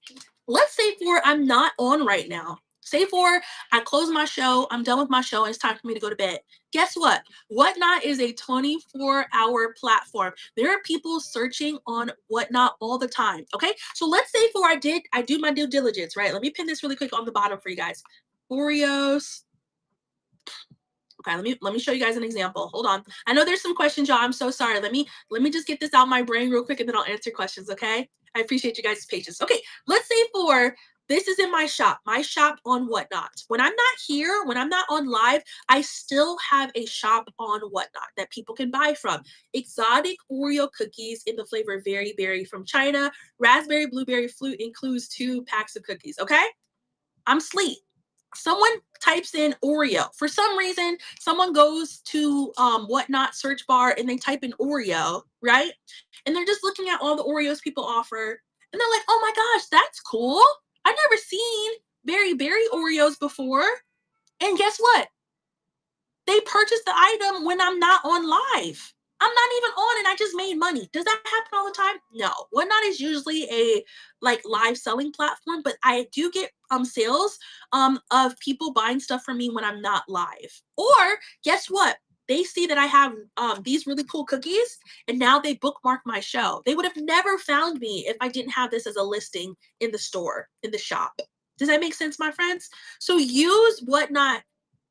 let's say for I'm not on right now. Say for I close my show, I'm done with my show, and it's time for me to go to bed. Guess what? Whatnot is a 24-hour platform. There are people searching on Whatnot all the time. Okay. So let's say for I do my due diligence, right? Let me pin this really quick on the bottom for you guys. Oreos. Okay, let me show you guys an example. Hold on. I know there's some questions, y'all. I'm so sorry. Let me just get this out my brain real quick and then I'll answer questions, okay? I appreciate you guys' patience. Okay, let's say for this is in my shop on Whatnot. When I'm not here, when I'm not on live, I still have a shop on Whatnot that people can buy from. Exotic Oreo cookies in the flavor Very Berry from China. Raspberry Blueberry Flute includes 2 packs of cookies, okay? I'm sleep. Someone types in Oreo. For some reason, someone goes to Whatnot search bar and they type in Oreo, right? And they're just looking at all the Oreos people offer. And they're like, oh my gosh, that's cool. I've never seen Berry Berry Oreos before. And guess what? They purchase the item when I'm not on live. I'm not even on and I just made money. Does that happen all the time? No. Whatnot is usually a like live selling platform, but I do get sales of people buying stuff from me when I'm not live. Or guess what? They see that I have these really cool cookies and now they bookmark my show. They would have never found me if I didn't have this as a listing in the store, in the shop. Does that make sense, my friends? So use Whatnot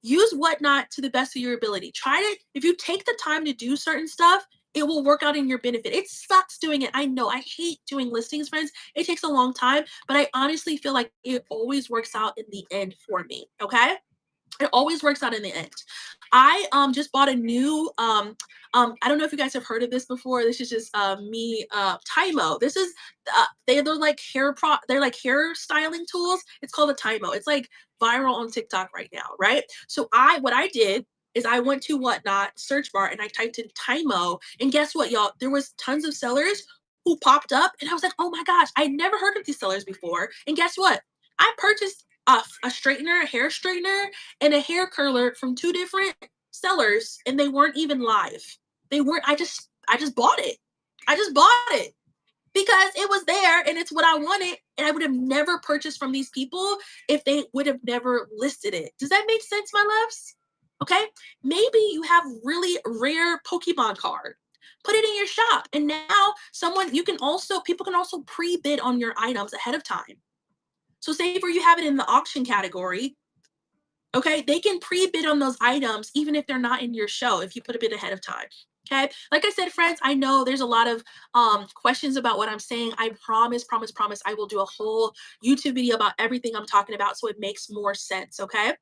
to the best of your ability. Try to, if you take the time to do certain stuff, it will work out in your benefit. It sucks doing it. I know. I hate doing listings, friends. It takes a long time, but I honestly feel like it always works out in the end for me. Okay. It always works out in the end. I just bought a new I don't know if you guys have heard of this before. This is just me Tymo. This is they're like they're like hair styling tools. It's called a Tymo. It's like viral on TikTok right now, right? So what I did is I went to Whatnot search bar and I typed in Tymo, and guess what, y'all? There was tons of sellers who popped up, and I was like, oh my gosh, I never heard of these sellers before. And guess what? I purchased a straightener, a hair straightener, and a hair curler from 2 different sellers, and they weren't even live. They weren't. I just bought it. I just bought it because it was there and it's what I wanted, and I would have never purchased from these people if they would have never listed it. Does that make sense, my loves? Okay. Maybe you have really rare Pokemon card. Put it in your shop, and now people can also pre-bid on your items ahead of time. So say for you have it in the auction category, okay, they can pre-bid on those items even if they're not in your show if you put a bid ahead of time. Okay. Like I said, friends, I know there's a lot of questions about what I'm saying. I promise, I will do a whole YouTube video about everything I'm talking about so it makes more sense. Okay.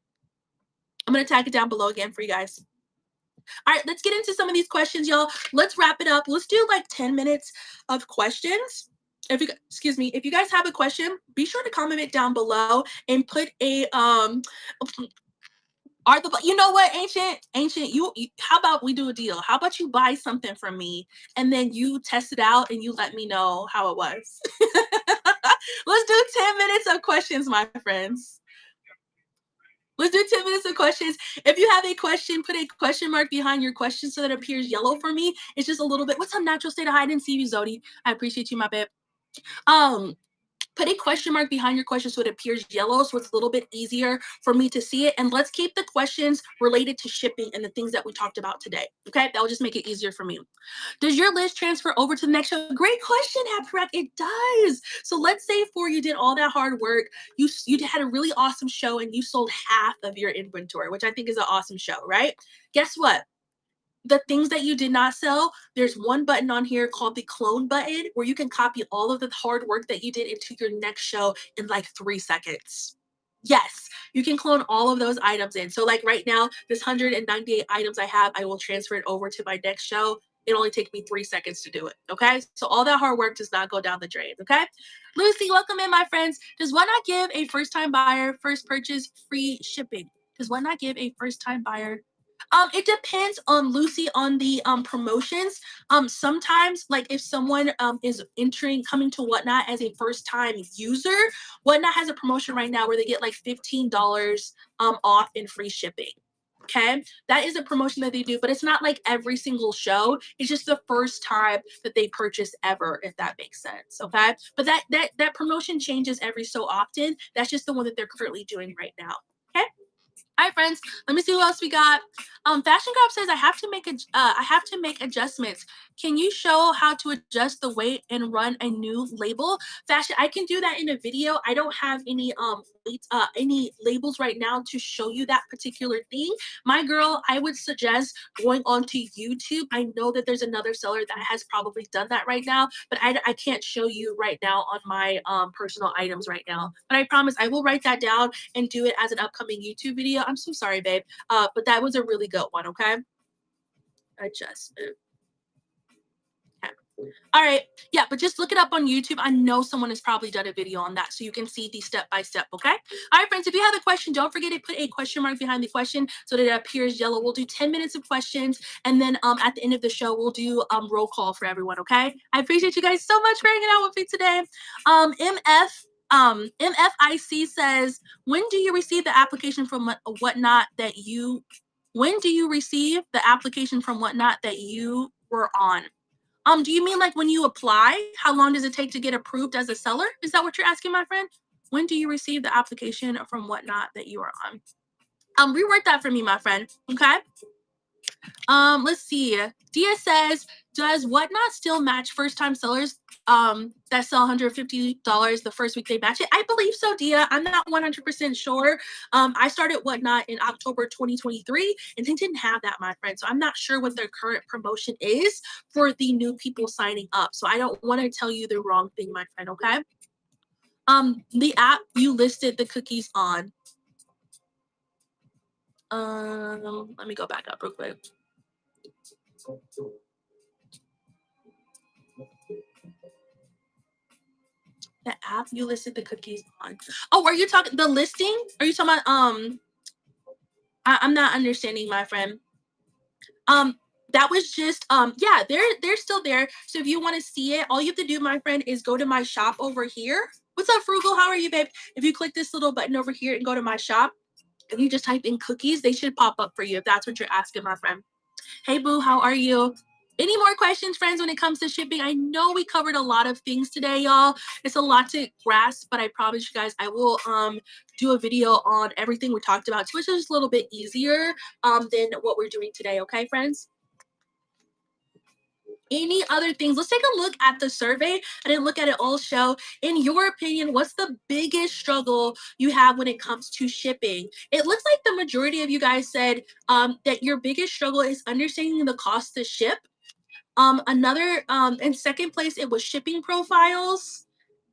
I'm going to tag it down below again for you guys. All right, let's get into some of these questions, y'all. Let's wrap it up. Let's do like 10 minutes of questions. If you, excuse me, if you guys have a question, be sure to comment it down below and put a are the, you know what, ancient, how about we do a deal? How about you buy something from me and then you test it out and you let me know how it was? Let's do 10 minutes of questions, my friends. Let's do 10 minutes of questions. If you have a question, put a question mark behind your question so that it appears yellow for me. It's just a little bit. What's up, natural state of hide and see you, Zodi? I appreciate you, my babe. Put a question mark behind your question so it appears yellow, so it's a little bit easier for me to see it. And let's keep the questions related to shipping and the things that we talked about today. Okay, that will just make it easier for me. Does your list transfer over to the next show? Great question, Haprep. It does. So let's say for you did all that hard work, you had a really awesome show and you sold half of your inventory, which I think is an awesome show, right? Guess what? The things that you did not sell, there's one button on here called the clone button where you can copy all of the hard work that you did into your next show in like 3 seconds. Yes, you can clone all of those items in. So like right now, this 198 items I have, I will transfer it over to my next show. It only takes me 3 seconds to do it. Okay. So all that hard work does not go down the drain. Okay. Lucy, welcome in, my friends. Does What Not give a first time buyer first purchase free shipping? Does What Not give a first time buyer it depends on Lucy on the promotions. Sometimes like if someone is coming to Whatnot as a first time user, Whatnot has a promotion right now where they get like $15 off in free shipping. Okay, that is a promotion that they do, but it's not like every single show. It's just the first time that they purchase ever, if that makes sense. Okay, but that promotion changes every so often. That's just the one that they're currently doing right now. Okay. All right, friends. Let me see who else we got. Fashion Grab says I have to make adjustments. Can you show how to adjust the weight and run a new label? Fashion, I can do that in a video. I don't have any labels right now to show you that particular thing. My girl, I would suggest going onto YouTube. I know that there's another seller that has probably done that right now, but I can't show you right now on my personal items right now. But I promise I will write that down and do it as an upcoming YouTube video. I'm so sorry, babe. But that was a really good one, okay? Adjustment. Okay. All right. Yeah, but just look it up on YouTube. I know someone has probably done a video on that so you can see the step by step, okay? All right, friends, if you have a question, don't forget to put a question mark behind the question so that it appears yellow. We'll do 10 minutes of questions, and then at the end of the show, we'll do roll call for everyone, okay? I appreciate you guys so much for hanging out with me today. MFIC says, when do you receive the application from Whatnot that you were on? Do you mean like when you apply? How long does it take to get approved as a seller? Is that what you're asking, my friend? When do you receive the application from Whatnot that you are on? Reword that for me, my friend. Okay. Let's see. Dia says, does Whatnot still match first-time sellers that sell $150 the first week they match it? I believe so, Dia. I'm not 100% sure. I started Whatnot in October 2023, and they didn't have that, my friend. So I'm not sure what their current promotion is for the new people signing up. So I don't want to tell you the wrong thing, my friend, okay? The app you listed the cookies on. Let me go back up real quick. The app you listed the cookies on. Oh, are you talking the listing? Are you talking about I'm not understanding, my friend. That was just yeah, they're still there. So if you want to see it, all you have to do, my friend, is go to my shop over here. What's up, Frugal? How are you, babe? If you click this little button over here and go to my shop, and you just type in cookies, they should pop up for you if that's what you're asking, my friend. Hey, boo, how are you? Any more questions, friends, when it comes to shipping? I know we covered a lot of things today, y'all. It's a lot to grasp, but I promise you guys I will do a video on everything we talked about, which is a little bit easier than what we're doing today, okay, friends? Any other things? Let's take a look at the survey. I didn't look at it all show. In your opinion, what's the biggest struggle you have when it comes to shipping? It looks like the majority of you guys said that your biggest struggle is understanding the cost to ship. Another in second place it was shipping profiles,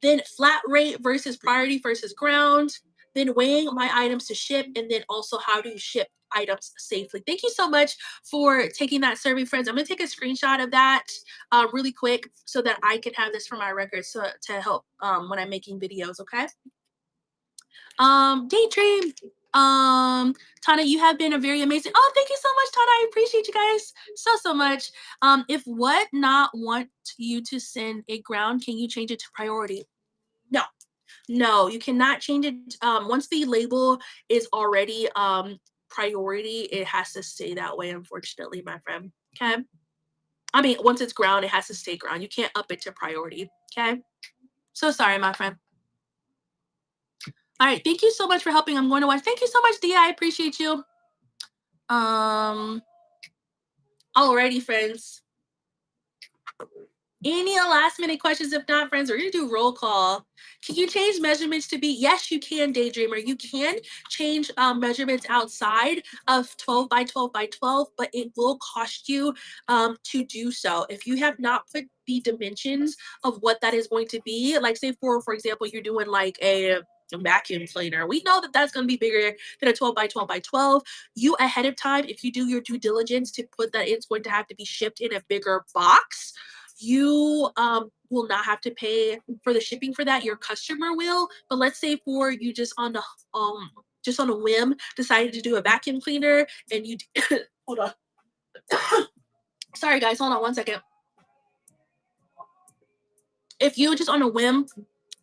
then flat rate versus priority versus ground, then weighing my items to ship, and then also how to ship items safely. Thank you so much for taking that survey, friends. I'm gonna take a screenshot of that really quick so that I can have this for my records to help when I'm making videos. Okay. Daydream. Tana, you have been a very amazing. Oh, thank you so much, Tana. I appreciate you guys so much. If what not want you to send a ground, can you change it to priority? No, no, you cannot change it. Once the label is already priority, it has to stay that way, unfortunately, my friend. Okay. I mean, once it's ground, it has to stay ground. You can't up it to priority. Okay. So sorry, my friend. All right. Thank you so much for helping. I'm going to watch. Thank you so much, Dia. I appreciate you. Um, Alrighty, friends. Any last minute questions? If not, friends, we're gonna do roll call. Can you change measurements to be? Yes, you can, Daydreamer. You can change measurements outside of 12 by 12 by 12, but it will cost you to do so. If you have not put the dimensions of what that is going to be, like say for example, you're doing like a vacuum cleaner. We know that that's going to be bigger than a 12 by 12 by 12. You ahead of time, if you do your due diligence to put that it's going to have to be shipped in a bigger box, you will not have to pay for the shipping for that. Your customer will. But let's say for you just on a whim decided to do a vacuum cleaner and you hold on. Sorry guys, hold on one second. If you just on a whim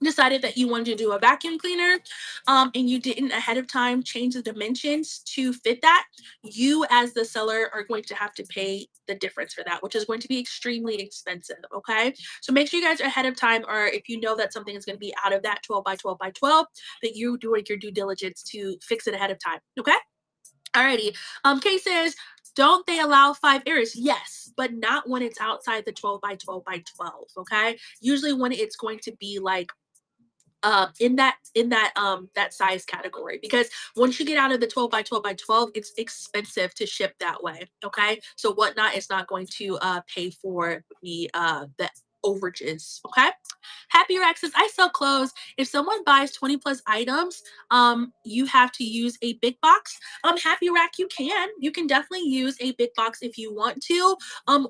decided that you wanted to do a vacuum cleaner and you didn't ahead of time change the dimensions to fit that, you as the seller are going to have to pay the difference for that, which is going to be extremely expensive. Okay. So make sure you guys are ahead of time, or if you know that something is going to be out of that 12 by 12 by 12, that you doing your due diligence to fix it ahead of time. Okay. Alrighty. Kay says, don't they allow 5 errors? Yes, but not when it's outside the 12 by 12 by 12. Okay. Usually when it's going to be like in that size category, because once you get out of the 12 by 12 by 12, it's expensive to ship that way. Okay, so whatnot is not going to pay for the overages. Okay. Happy Rack says, I sell clothes. If someone buys 20 plus items, you have to use a big box. Happy Rack, you can definitely use a big box if you want to,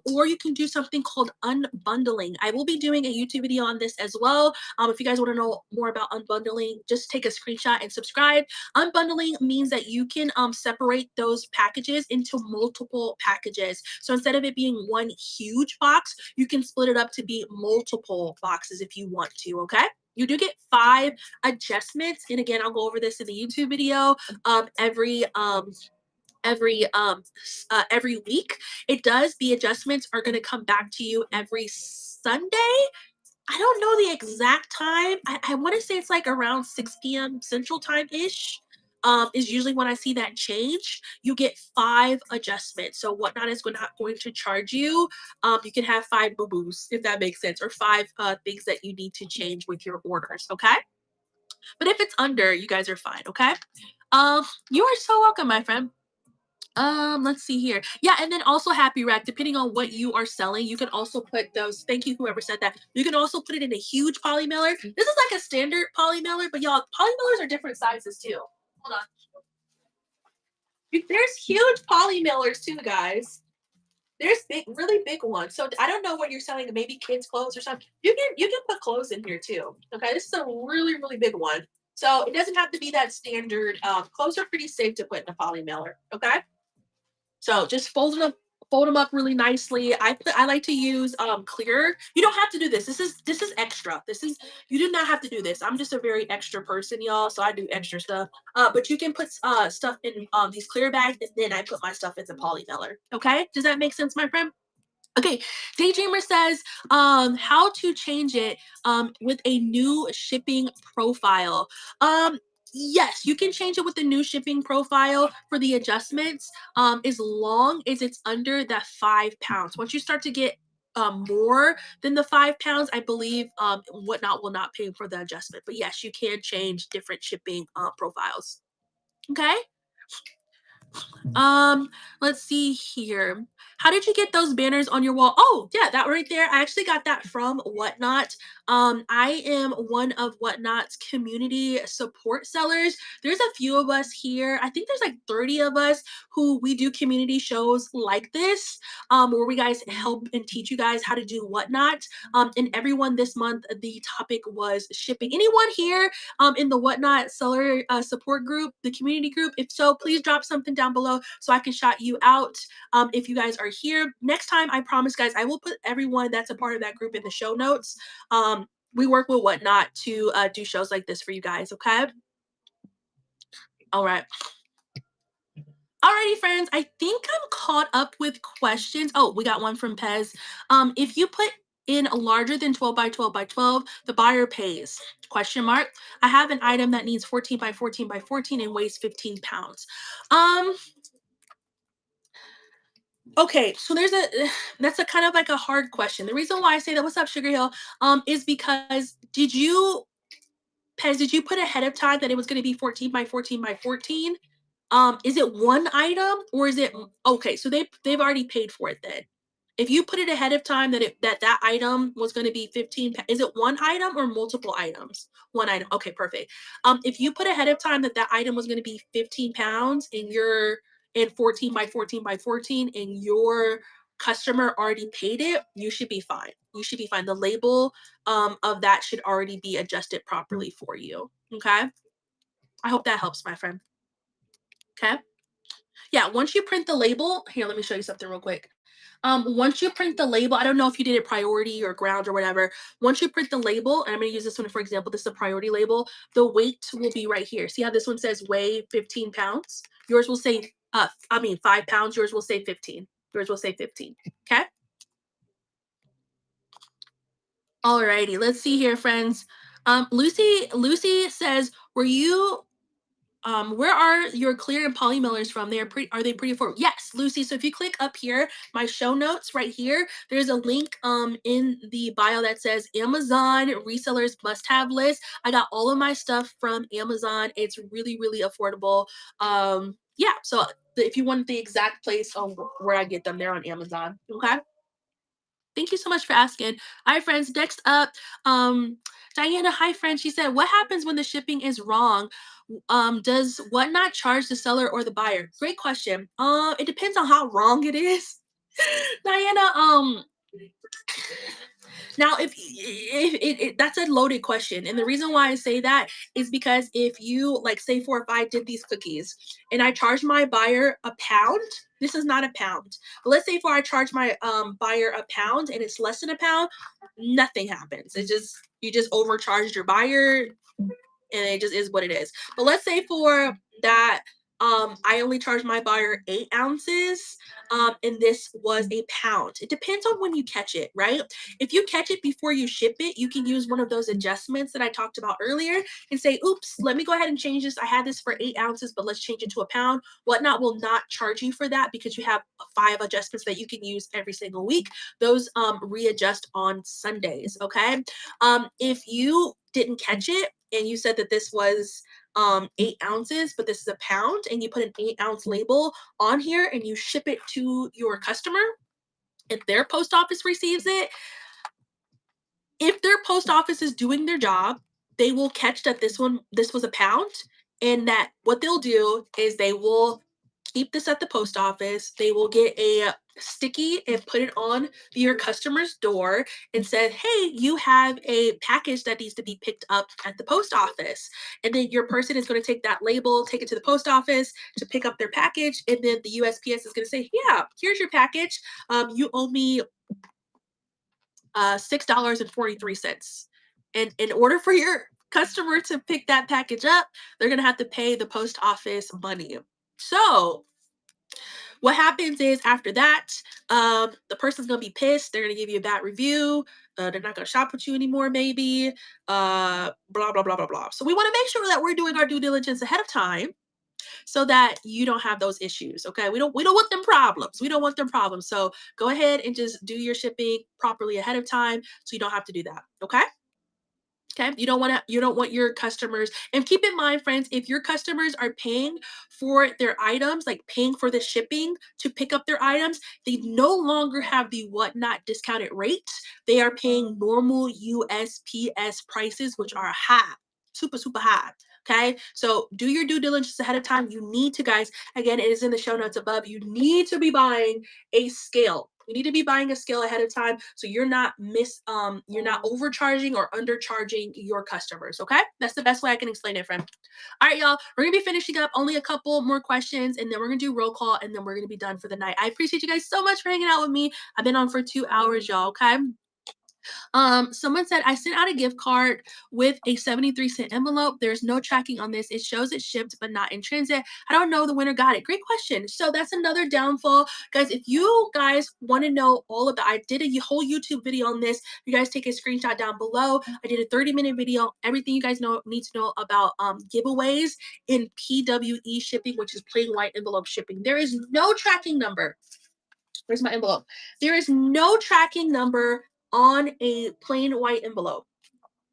or you can do something called unbundling. I will be doing a YouTube video on this as well. If you guys want to know more about unbundling, just take a screenshot and subscribe. Unbundling means that you can separate those packages into multiple packages. So instead of it being one huge box, you can split it up to be multiple boxes if you want to. Okay. You do get 5 adjustments, and again, I'll go over this in the YouTube video every week. It does. The adjustments are going to come back to you every Sunday. I don't know the exact time. I want to say it's like around 6 p.m. Central Time ish. Is usually when I see that change. You get 5 adjustments. So whatnot is going to charge you. You can have 5 boo boos if that makes sense, or 5 things that you need to change with your orders. Okay. But if it's under, you guys are fine. Okay. You are so welcome, my friend. Let's see here. Yeah, and then also Happy Rack, depending on what you are selling, you can also put those. Thank you, whoever said that. You can also put it in a huge poly mailer. This is like a standard poly mailer, but y'all, poly mailers are different sizes too. Hold on. There's huge poly mailers too, guys. There's big, really big ones. So I don't know what you're selling, maybe kids' clothes or something. You can put clothes in here too. Okay, this is a really, really big one. So it doesn't have to be that standard. Clothes are pretty safe to put in a poly mailer. Okay. So just fold them up really nicely. I like to use clear. You don't have to do this. This is extra. You do not have to do this. I'm just a very extra person, y'all. So I do extra stuff. But you can put stuff in these clear bags, and then I put my stuff in the poly mailer. Okay, does that make sense, my friend? Okay, Daydreamer says, how to change it with a new shipping profile. Yes, you can change it with the new shipping profile for the adjustments, as long as it's under that 5 pounds. Once you start to get more than the 5 pounds, I believe whatnot will not pay for the adjustment. But yes, you can change different shipping profiles. Okay. Um, let's see here. How did you get those banners on your wall? Oh, yeah, that right there. I actually got that from Whatnot. I am one of Whatnot's community support sellers. There's a few of us here. I think there's like 30 of us who we do community shows like this, where we guys help and teach you guys how to do Whatnot. And everyone this month, the topic was shipping. Anyone here in the Whatnot seller support group, the community group? If so, please drop something down below so I can shout you out. If you guys are here next time, I promise, guys, I will put everyone that's a part of that group in the show notes. We work with Whatnot to do shows like this for you guys. Okay. All right. Alrighty, friends. I think I'm caught up with questions. Oh, we got one from Pez. If you put in a larger than 12 by 12 by 12, the buyer pays. Question mark. I have an item that needs 14 by 14 by 14 and weighs 15 pounds. Okay, so there's a that's a kind of like a hard question. The reason why I say that, what's up, Sugar Hill, is because Pez, did you put ahead of time that it was going to be 14 by 14 by 14? Is it one item or is it okay? So they've already paid for it then. If you put it ahead of time that that item was going to be 15, is it one item or multiple items? One item. Okay, perfect. If you put ahead of time that that item was going to be 15 pounds and you're in 14 by 14 by 14 and your customer already paid it, you should be fine. You should be fine. The label of that should already be adjusted properly for you. Okay. I hope that helps, my friend. Okay. Yeah, once you print the label, here, let me show you something real quick. Once you print the label, I don't know if you did it priority or ground or whatever. Once you print the label, and I'm going to use this one for example, this is a priority label, the weight will be right here. See how this one says weigh 15 pounds? Yours will say, 5 pounds. Yours will say 15. Yours will say 15. Okay. Alrighty, let's see here, friends. Lucy says, where are your clear and poly millers from? Are they pretty affordable? Yes, Lucy. So if you click up here, my show notes right here, there's a link in the bio that says Amazon resellers must have list. I got all of my stuff from Amazon. It's really, really affordable. Yeah, so if you want the exact place on where I get them, they're on Amazon. Okay. Thank you so much for asking. All right, friends. Next up, Diana. Hi, friend. She said, "What happens when the shipping is wrong? Does what not charge the seller or the buyer?" Great question. It depends on how wrong it is, Diana. Now, if that's a loaded question, and the reason why I say that is because if you like, say, if I did these cookies and I charge my buyer a pound, this is not a pound. But let's say if I charge my buyer a pound and it's less than a pound, nothing happens. It just you just overcharged your buyer and it just is what it is. But let's say for that, I only charge my buyer 8 ounces, and this was a pound. It depends on when you catch it, right? If you catch it before you ship it, you can use one of those adjustments that I talked about earlier and say, oops, let me go ahead and change this. I had this for 8 ounces, but let's change it to a pound. Whatnot will not charge you for that because you have 5 adjustments that you can use every single week. Those readjust on Sundays, okay? If you didn't catch it and you said that this was 8 ounces, but this is a pound, and you put an 8 ounce label on here and you ship it to your customer, if their post office receives it, if their post office is doing their job, they will catch that this was a pound, and that what they'll do is they will keep this at the post office. They will get a sticky and put it on your customer's door and said, hey, you have a package that needs to be picked up at the post office. And then your person is going to take that label, take it to the post office to pick up their package. And then the USPS is going to say, yeah, here's your package. You owe me $6.43. And in order for your customer to pick that package up, they're going to have to pay the post office money. So what happens is after that, the person's gonna be pissed. They're gonna give you a bad review. They're not gonna shop with you anymore, maybe. Blah blah blah blah blah. So we want to make sure that we're doing our due diligence ahead of time, so that you don't have those issues. Okay, we don't want them problems. We don't want them problems. So go ahead and just do your shipping properly ahead of time, so you don't have to do that. Okay. Okay, you don't want your customers, and keep in mind, friends, if your customers are paying for their items, like paying for the shipping to pick up their items, they no longer have the whatnot discounted rates. They are paying normal USPS prices, which are high, super, super high. Okay, so do your due diligence ahead of time. You need to, guys, again, it is in the show notes above. You need to be buying a scale. You need to be buying a scale ahead of time so you're not overcharging or undercharging your customers. Okay, that's the best way I can explain it, friend. All right, y'all, we're gonna be finishing up only a couple more questions, and then we're gonna do roll call, and then we're gonna be done for the night. I appreciate you guys so much for hanging out with me. I've been on for 2 hours, y'all. Okay. Someone said I sent out a gift card with a 73-cent envelope. There's no tracking on this. It shows it shipped but not in transit. I don't know the winner got it. Great question. So that's another downfall, guys. If you guys want to know all about, I did a whole YouTube video on this. You guys take a screenshot down below. I did a 30-minute video. Everything you guys need to know about giveaways in PWE shipping, which is plain white envelope shipping. There is no tracking number. Where's my envelope? There is no tracking number on a plain white envelope.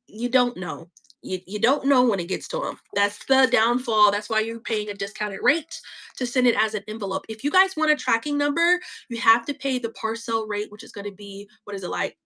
You don't know. You don't know when it gets to them. That's the downfall. That's why you're paying a discounted rate to send it as an envelope. If you guys want a tracking number, you have to pay the parcel rate, which is going to be, what is it like?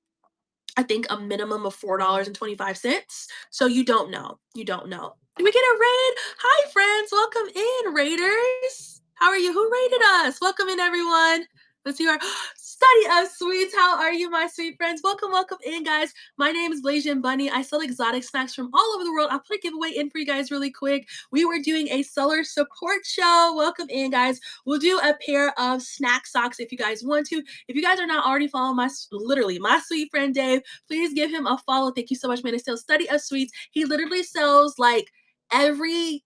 I think a minimum of $4.25. So you don't know. You don't know. Did we get a raid? Hi, friends. Welcome in, raiders. How are you? Who raided us? Welcome in, everyone. Let's see our study of sweets. How are you, my sweet friends? Welcome, welcome in, guys. My name is Blasian Bunny. I sell exotic snacks from all over the world. I'll put a giveaway in for you guys really quick. We were doing a seller support show. Welcome in, guys. We'll do a pair of snack socks if you guys want to. If you guys are not already following literally my sweet friend Dave, please give him a follow. Thank you so much, man. It's still study of sweets. He literally sells like every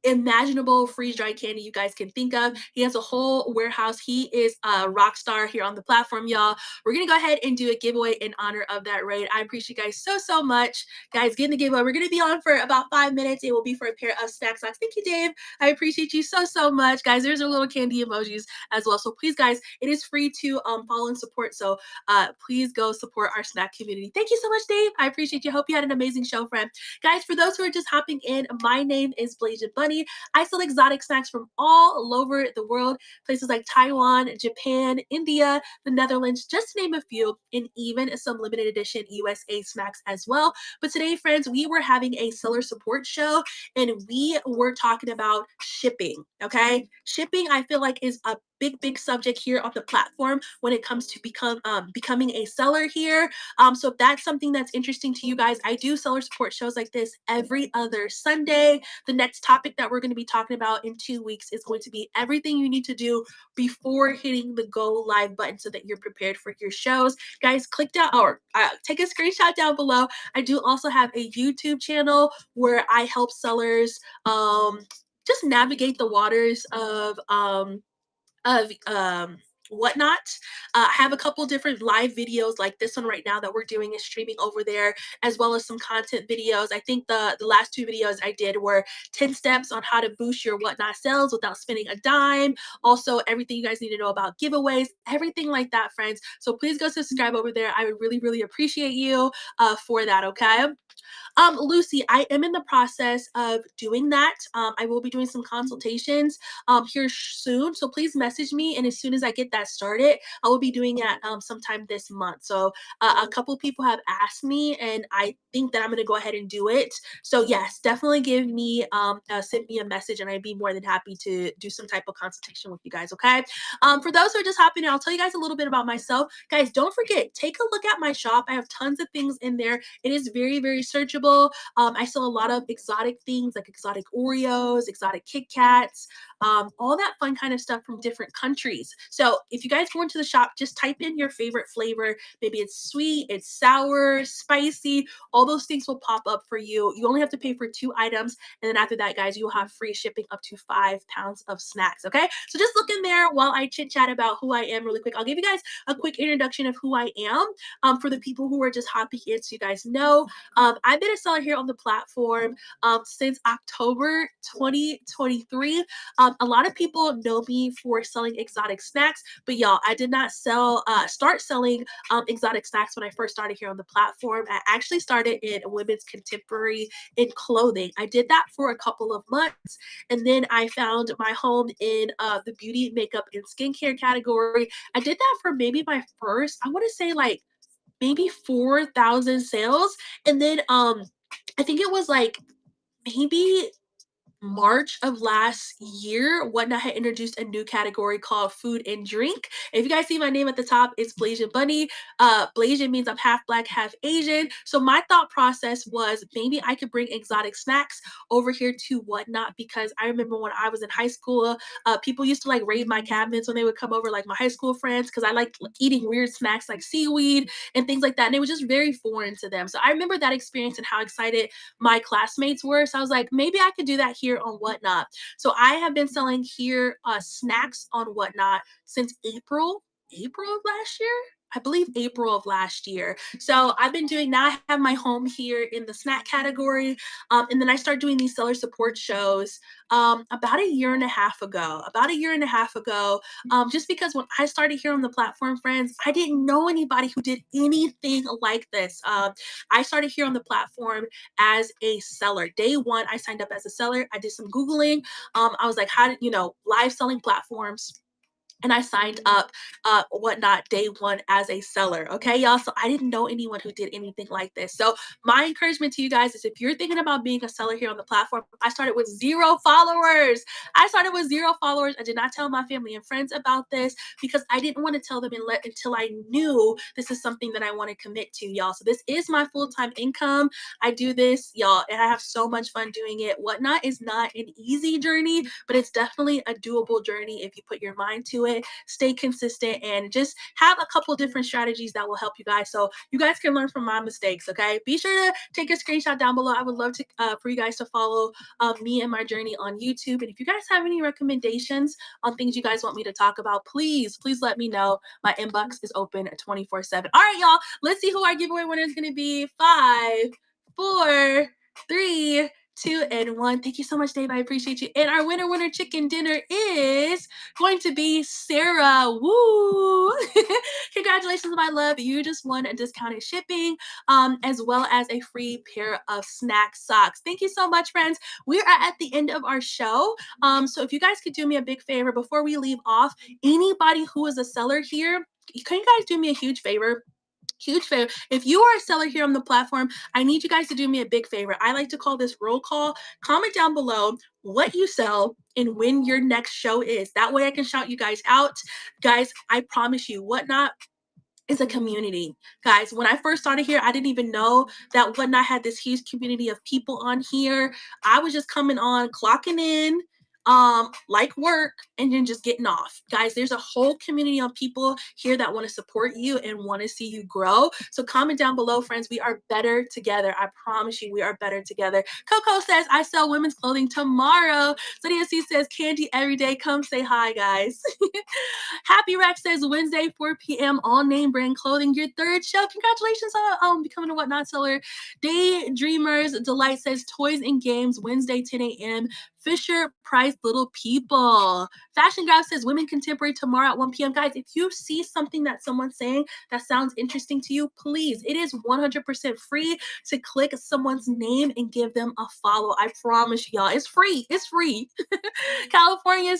imaginable freeze dried candy you guys can think of. He has a whole warehouse. He is a rock star here on the platform, y'all. We're gonna go ahead and do a giveaway in honor of that raid. I appreciate you guys so much. Guys, getting the giveaway. We're gonna be on for about 5 minutes. It will be for a pair of snack socks. Thank you, Dave. I appreciate you so much. Guys, there's a little candy emojis as well. So please, guys, it is free to follow and support. So please go support our snack community. Thank you so much, Dave. I appreciate you. Hope you had an amazing show, friend. Guys, for those who are just hopping in, my name is Blasian Bunny. I sell exotic snacks from all over the world, places like Taiwan, Japan, India, the Netherlands, just to name a few, and even some limited edition USA snacks as well. But today, friends, we were having a seller support show, and we were talking about shipping. Okay, shipping, I feel like, is a big subject here on the platform when it comes to becoming a seller here. So if that's something that's interesting to you guys, I do seller support shows like this every other Sunday. The next topic that we're going to be talking about in 2 weeks is going to be everything you need to do before hitting the go live button so that you're prepared for your shows. Guys, click down or take a screenshot down below. I do also have a YouTube channel where I help sellers just navigate the waters of whatnot. I have a couple different live videos like this one right now that we're doing is streaming over there, as well as some content videos. I think the last 2 videos I did were 10 steps on how to boost your whatnot sales without spending a dime. Also, everything you guys need to know about giveaways, everything like that, friends. So please go subscribe over there. I would really appreciate you for that, okay? Lucy, I am in the process of doing that. I will be doing some consultations here soon. So please message me. And as soon as I get that started, I will be doing it sometime this month. So a couple people have asked me, and I think that I'm going to go ahead and do it. So yes, definitely send me a message, and I'd be more than happy to do some type of consultation with you guys. Okay. For those who are just hopping in, I'll tell you guys a little bit about myself. Guys, don't forget, take a look at my shop. I have tons of things in there. It is very searchable. I sell a lot of exotic things like exotic Oreos, exotic Kit Kats, all that fun kind of stuff from different countries. So if you guys go into the shop, just type in your favorite flavor. Maybe it's sweet, it's sour, spicy. All those things will pop up for you. You only have to pay for 2 items. And then after that, guys, you'll have free shipping up to 5 pounds of snacks. Okay. So just look in there while I chit chat about who I am really quick. I'll give you guys a quick introduction of who I am for the people who are just hopping in so you guys know. I've been a seller here on the platform since October 2023. A lot of people know me for selling exotic snacks, but y'all, I did not start selling exotic snacks when I first started here on the platform. I actually started in women's contemporary in clothing. I did that for a couple of months, and then I found my home in the beauty, makeup, and skincare category. I did that for maybe my first, I want to say like maybe 4,000 sales, and then I think it was like maybe March of last year, Whatnot had introduced a new category called food and drink. If you guys see my name at the top, it's Blasian Bunny. Blasian means I'm half black, half Asian. So my thought process was maybe I could bring exotic snacks over here to Whatnot, because I remember when I was in high school, people used to like raid my cabinets when they would come over, like my high school friends, because I liked eating weird snacks like seaweed and things like that. And it was just very foreign to them. So I remember that experience and how excited my classmates were. So I was like, maybe I could do that here on Whatnot. So I have been selling here snacks on Whatnot since April of last year. I believe April of last year. So I've been doing now. I have my home here in the snack category. And then I started doing these seller support shows about a year and a half ago. Just because when I started here on the platform, friends, I didn't know anybody who did anything like this. I started here on the platform as a seller. Day one, I signed up as a seller. I did some Googling. I was like, how did, live selling platforms, and I signed up Whatnot day one as a seller. Okay, y'all. So I didn't know anyone who did anything like this. So my encouragement to you guys is, if you're thinking about being a seller here on the platform, I started with 0 followers. I did not tell my family and friends about this because I didn't want to tell them until I knew this is something that I want to commit to, y'all. So this is my full-time income. I do this, y'all, and I have so much fun doing it. Whatnot is not an easy journey, but it's definitely a doable journey if you put your mind to it, stay consistent, and just have a couple different strategies that will help you guys, so you guys can learn from my mistakes. Okay, be sure to take a screenshot down below. I would love to for you guys to follow me and my journey on YouTube. And if you guys have any recommendations on things you guys want me to talk about, please let me know. My inbox is open 24/7. All right, y'all, let's see who our giveaway winner is going to be. 5, 4, 3, 2, and 1. Thank you so much, Dave. I appreciate you. And our winner chicken dinner is going to be Sarah. Woo! Congratulations, my love. You just won a discounted shipping, as well as a free pair of snack socks. Thank you so much, friends. We are at the end of our show. So if you guys could do me a big favor before we leave off, anybody who is a seller here, can you guys do me a huge favor? Huge favor. If you are a seller here on the platform, I need you guys to do me a big favor. I like to call this roll call. Comment down below what you sell and when your next show is. That way I can shout you guys out. Guys, I promise you, Whatnot is a community. Guys, when I first started here, I didn't even know that Whatnot had this huge community of people on here. I was just coming on, clocking in, like work, and then just getting off. Guys, there's a whole community of people here that want to support you and want to see you grow. So comment down below, friends. We are better together. I promise you, we are better together. Coco says, I sell women's clothing tomorrow. Lydia C says, candy every day. Come say hi, guys. Happy Rack says, Wednesday, 4 p.m., all name brand clothing, your third show. Congratulations on becoming a Whatnot seller. Daydreamers Delight says, toys and games, Wednesday, 10 a.m., Fisher Price Little People. Fashion Graph says, women contemporary tomorrow at 1 p.m. Guys, if you see something that someone's saying that sounds interesting to you, please, it is 100% free to click someone's name and give them a follow. I promise y'all, it's free. It's free. California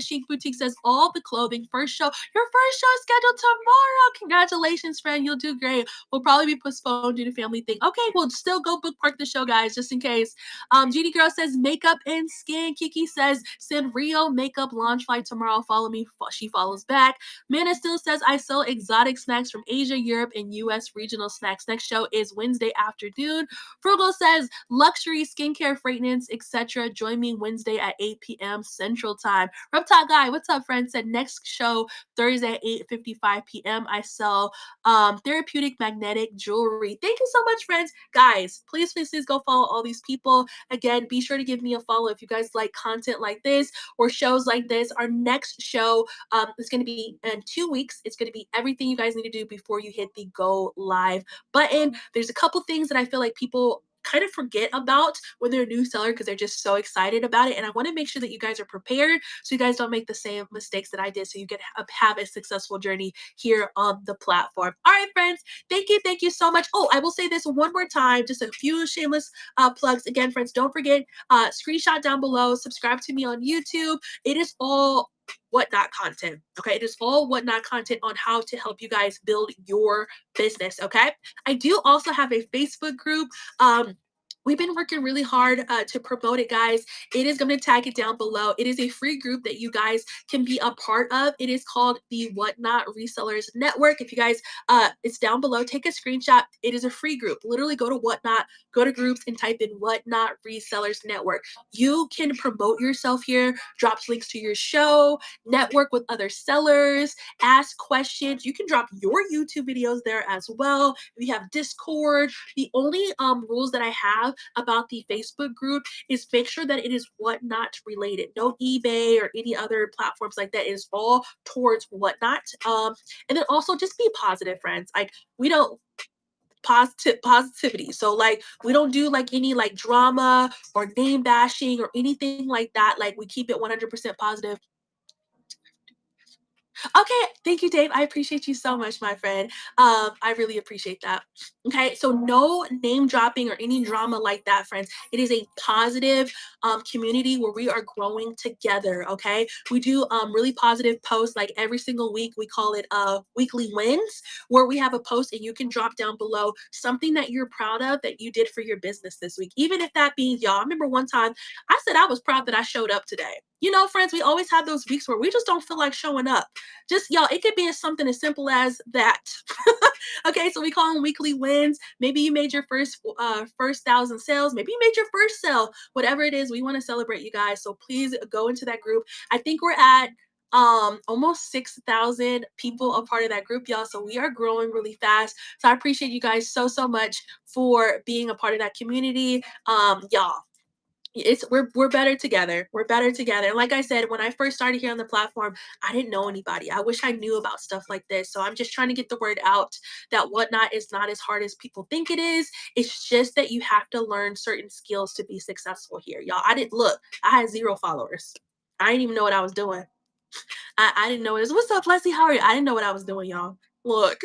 Chic Boutique says, all the clothing, first show. Your first show is scheduled tomorrow. Congratulations, friend. You'll do great. We'll probably be postponed due to family thing. Okay, we'll still go bookmark the show, guys, just in case. GD Girl says, makeup and skin. Kiki says, send Rio makeup launch flight tomorrow. Follow me. She follows back. Mana still says, I sell exotic snacks from Asia, Europe, and U.S. regional snacks. Next show is Wednesday afternoon. Frugal says, luxury, skincare, fragrance, etc. Join me Wednesday at 8 p.m. Central Time. Reptile Guy, what's up, friend? Said next show Thursday at 8:55 p.m. I sell therapeutic magnetic jewelry. Thank you so much, friends. Guys, please go follow all these people. Again, be sure sure to give me a follow if you guys like content like this or shows like this. Our next show is going to be in 2 weeks. It's going to be everything you guys need to do before you hit the go live button. There's a couple things that I feel like people kind of forget about when they're a new seller because they're just so excited about it. And I want to make sure that you guys are prepared so you guys don't make the same mistakes that I did so you can have a successful journey here on the platform. All right, friends, thank you. Thank you so much. Oh, I will say this one more time, just a few shameless plugs. Again, friends, don't forget, screenshot down below, subscribe to me on YouTube. It is all whatnot content. Okay. It is all whatnot content on how to help you guys build your business. Okay. I do also have a Facebook group. We've been working really hard to promote it, guys. It is going to tag it down below. It is a free group that you guys can be a part of. It is called the Whatnot Resellers Network. If you guys, it's down below. Take a screenshot. It is a free group. Literally go to Whatnot, go to groups and type in Whatnot Resellers Network. You can promote yourself here, drop links to your show, network with other sellers, ask questions. You can drop your YouTube videos there as well. We have Discord. The only rules that I have about the Facebook group is make sure that it is Whatnot related. No eBay or any other platforms like that. It is all towards Whatnot. And then also just be positive, friends. Like we don't positivity. So like we don't do like any like drama or name bashing or anything like that. Like we keep it 100% positive. Okay, thank you, Dave. I appreciate you so much, my friend. I really appreciate that. Okay, so no name dropping or any drama like that, friends. It is a positive community where we are growing together. Okay, we do really positive posts like every single week. We call it weekly wins, where we have a post and you can drop down below something that you're proud of that you did for your business this week. Even if that means y'all. I remember one time I said I was proud that I showed up today. You know, friends, we always have those weeks where we just don't feel like showing up. Just y'all, it could be something as simple as that. Okay, so we call them weekly wins. Maybe you made your first 1,000 sales. Maybe you made your first sale. Whatever it is, we want to celebrate you guys. So please go into that group. I think we're at almost 6,000 people a part of that group, y'all. So we are growing really fast. So I appreciate you guys so much for being a part of that community. Y'all, we're better together. We're better together. And like I said, when I first started here on the platform, I didn't know anybody. I wish I knew about stuff like this. So I'm just trying to get the word out that Whatnot is not as hard as people think it is. It's just that you have to learn certain skills to be successful here. Y'all, I didn't look. I had 0 followers. I didn't even know what I was doing. I didn't know it was. What's up, Leslie? How are you? I didn't know what I was doing, y'all. Look.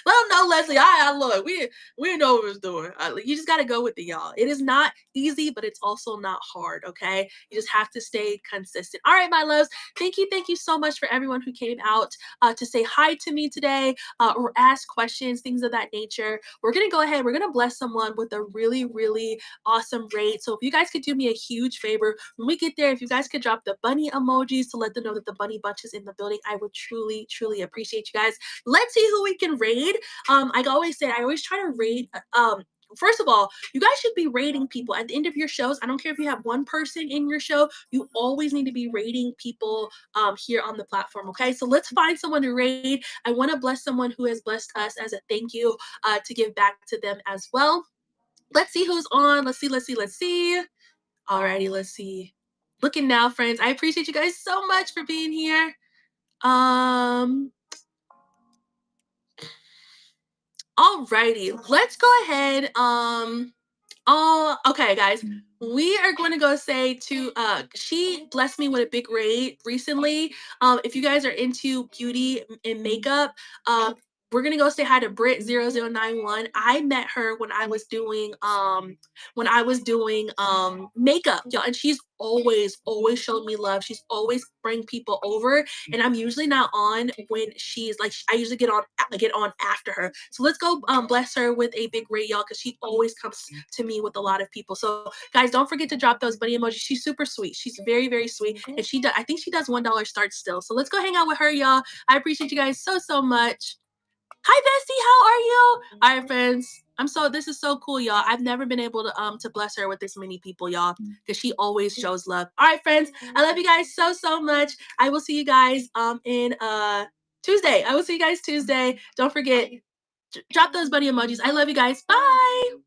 Let them know, Leslie. I look. We know what we're doing. You just got to go with it, y'all. It is not easy, but it's also not hard. Okay, you just have to stay consistent. All right, my loves. Thank you so much for everyone who came out to say hi to me today or ask questions, things of that nature. We're gonna go ahead. We're gonna bless someone with a really awesome rate. So if you guys could do me a huge favor when we get there, if you guys could drop the bunny emojis to let them know that the bunny bunch is in the building, I would truly appreciate you guys. Let's see who we can raid. I always say, I always try to rate. First of all, you guys should be rating people at the end of your shows. I don't care if you have one person in your show, you always need to be rating people here on the platform. Okay, so let's find someone to raid. I want to bless someone who has blessed us as a thank you to give back to them as well. Let's see who's on. Let's see. Alrighty, let's see. Looking now, friends. I appreciate you guys so much for being here. Alrighty, let's go ahead. Oh, okay, guys. We are going to go say to she blessed me with a big raid recently. If you guys are into beauty and makeup, we're gonna go say hi to Brit0091. I met her when I was doing makeup, y'all, and she's always showed me love. She's always bring people over, and I'm usually not on when she's like I usually get on after her. So let's go bless her with a big rate, y'all, because she always comes to me with a lot of people. So guys, don't forget to drop those bunny emojis. She's super sweet. She's very sweet, and I think she does $1 start still. So let's go hang out with her, y'all. I appreciate you guys so much. Hi Bestie, how are you? All right, friends. This is so cool, y'all. I've never been able to bless her with this many people, y'all, because she always shows love. All right, friends. I love you guys so much. I will see you guys in Tuesday. I will see you guys Tuesday. Don't forget, drop those bunny emojis. I love you guys. Bye.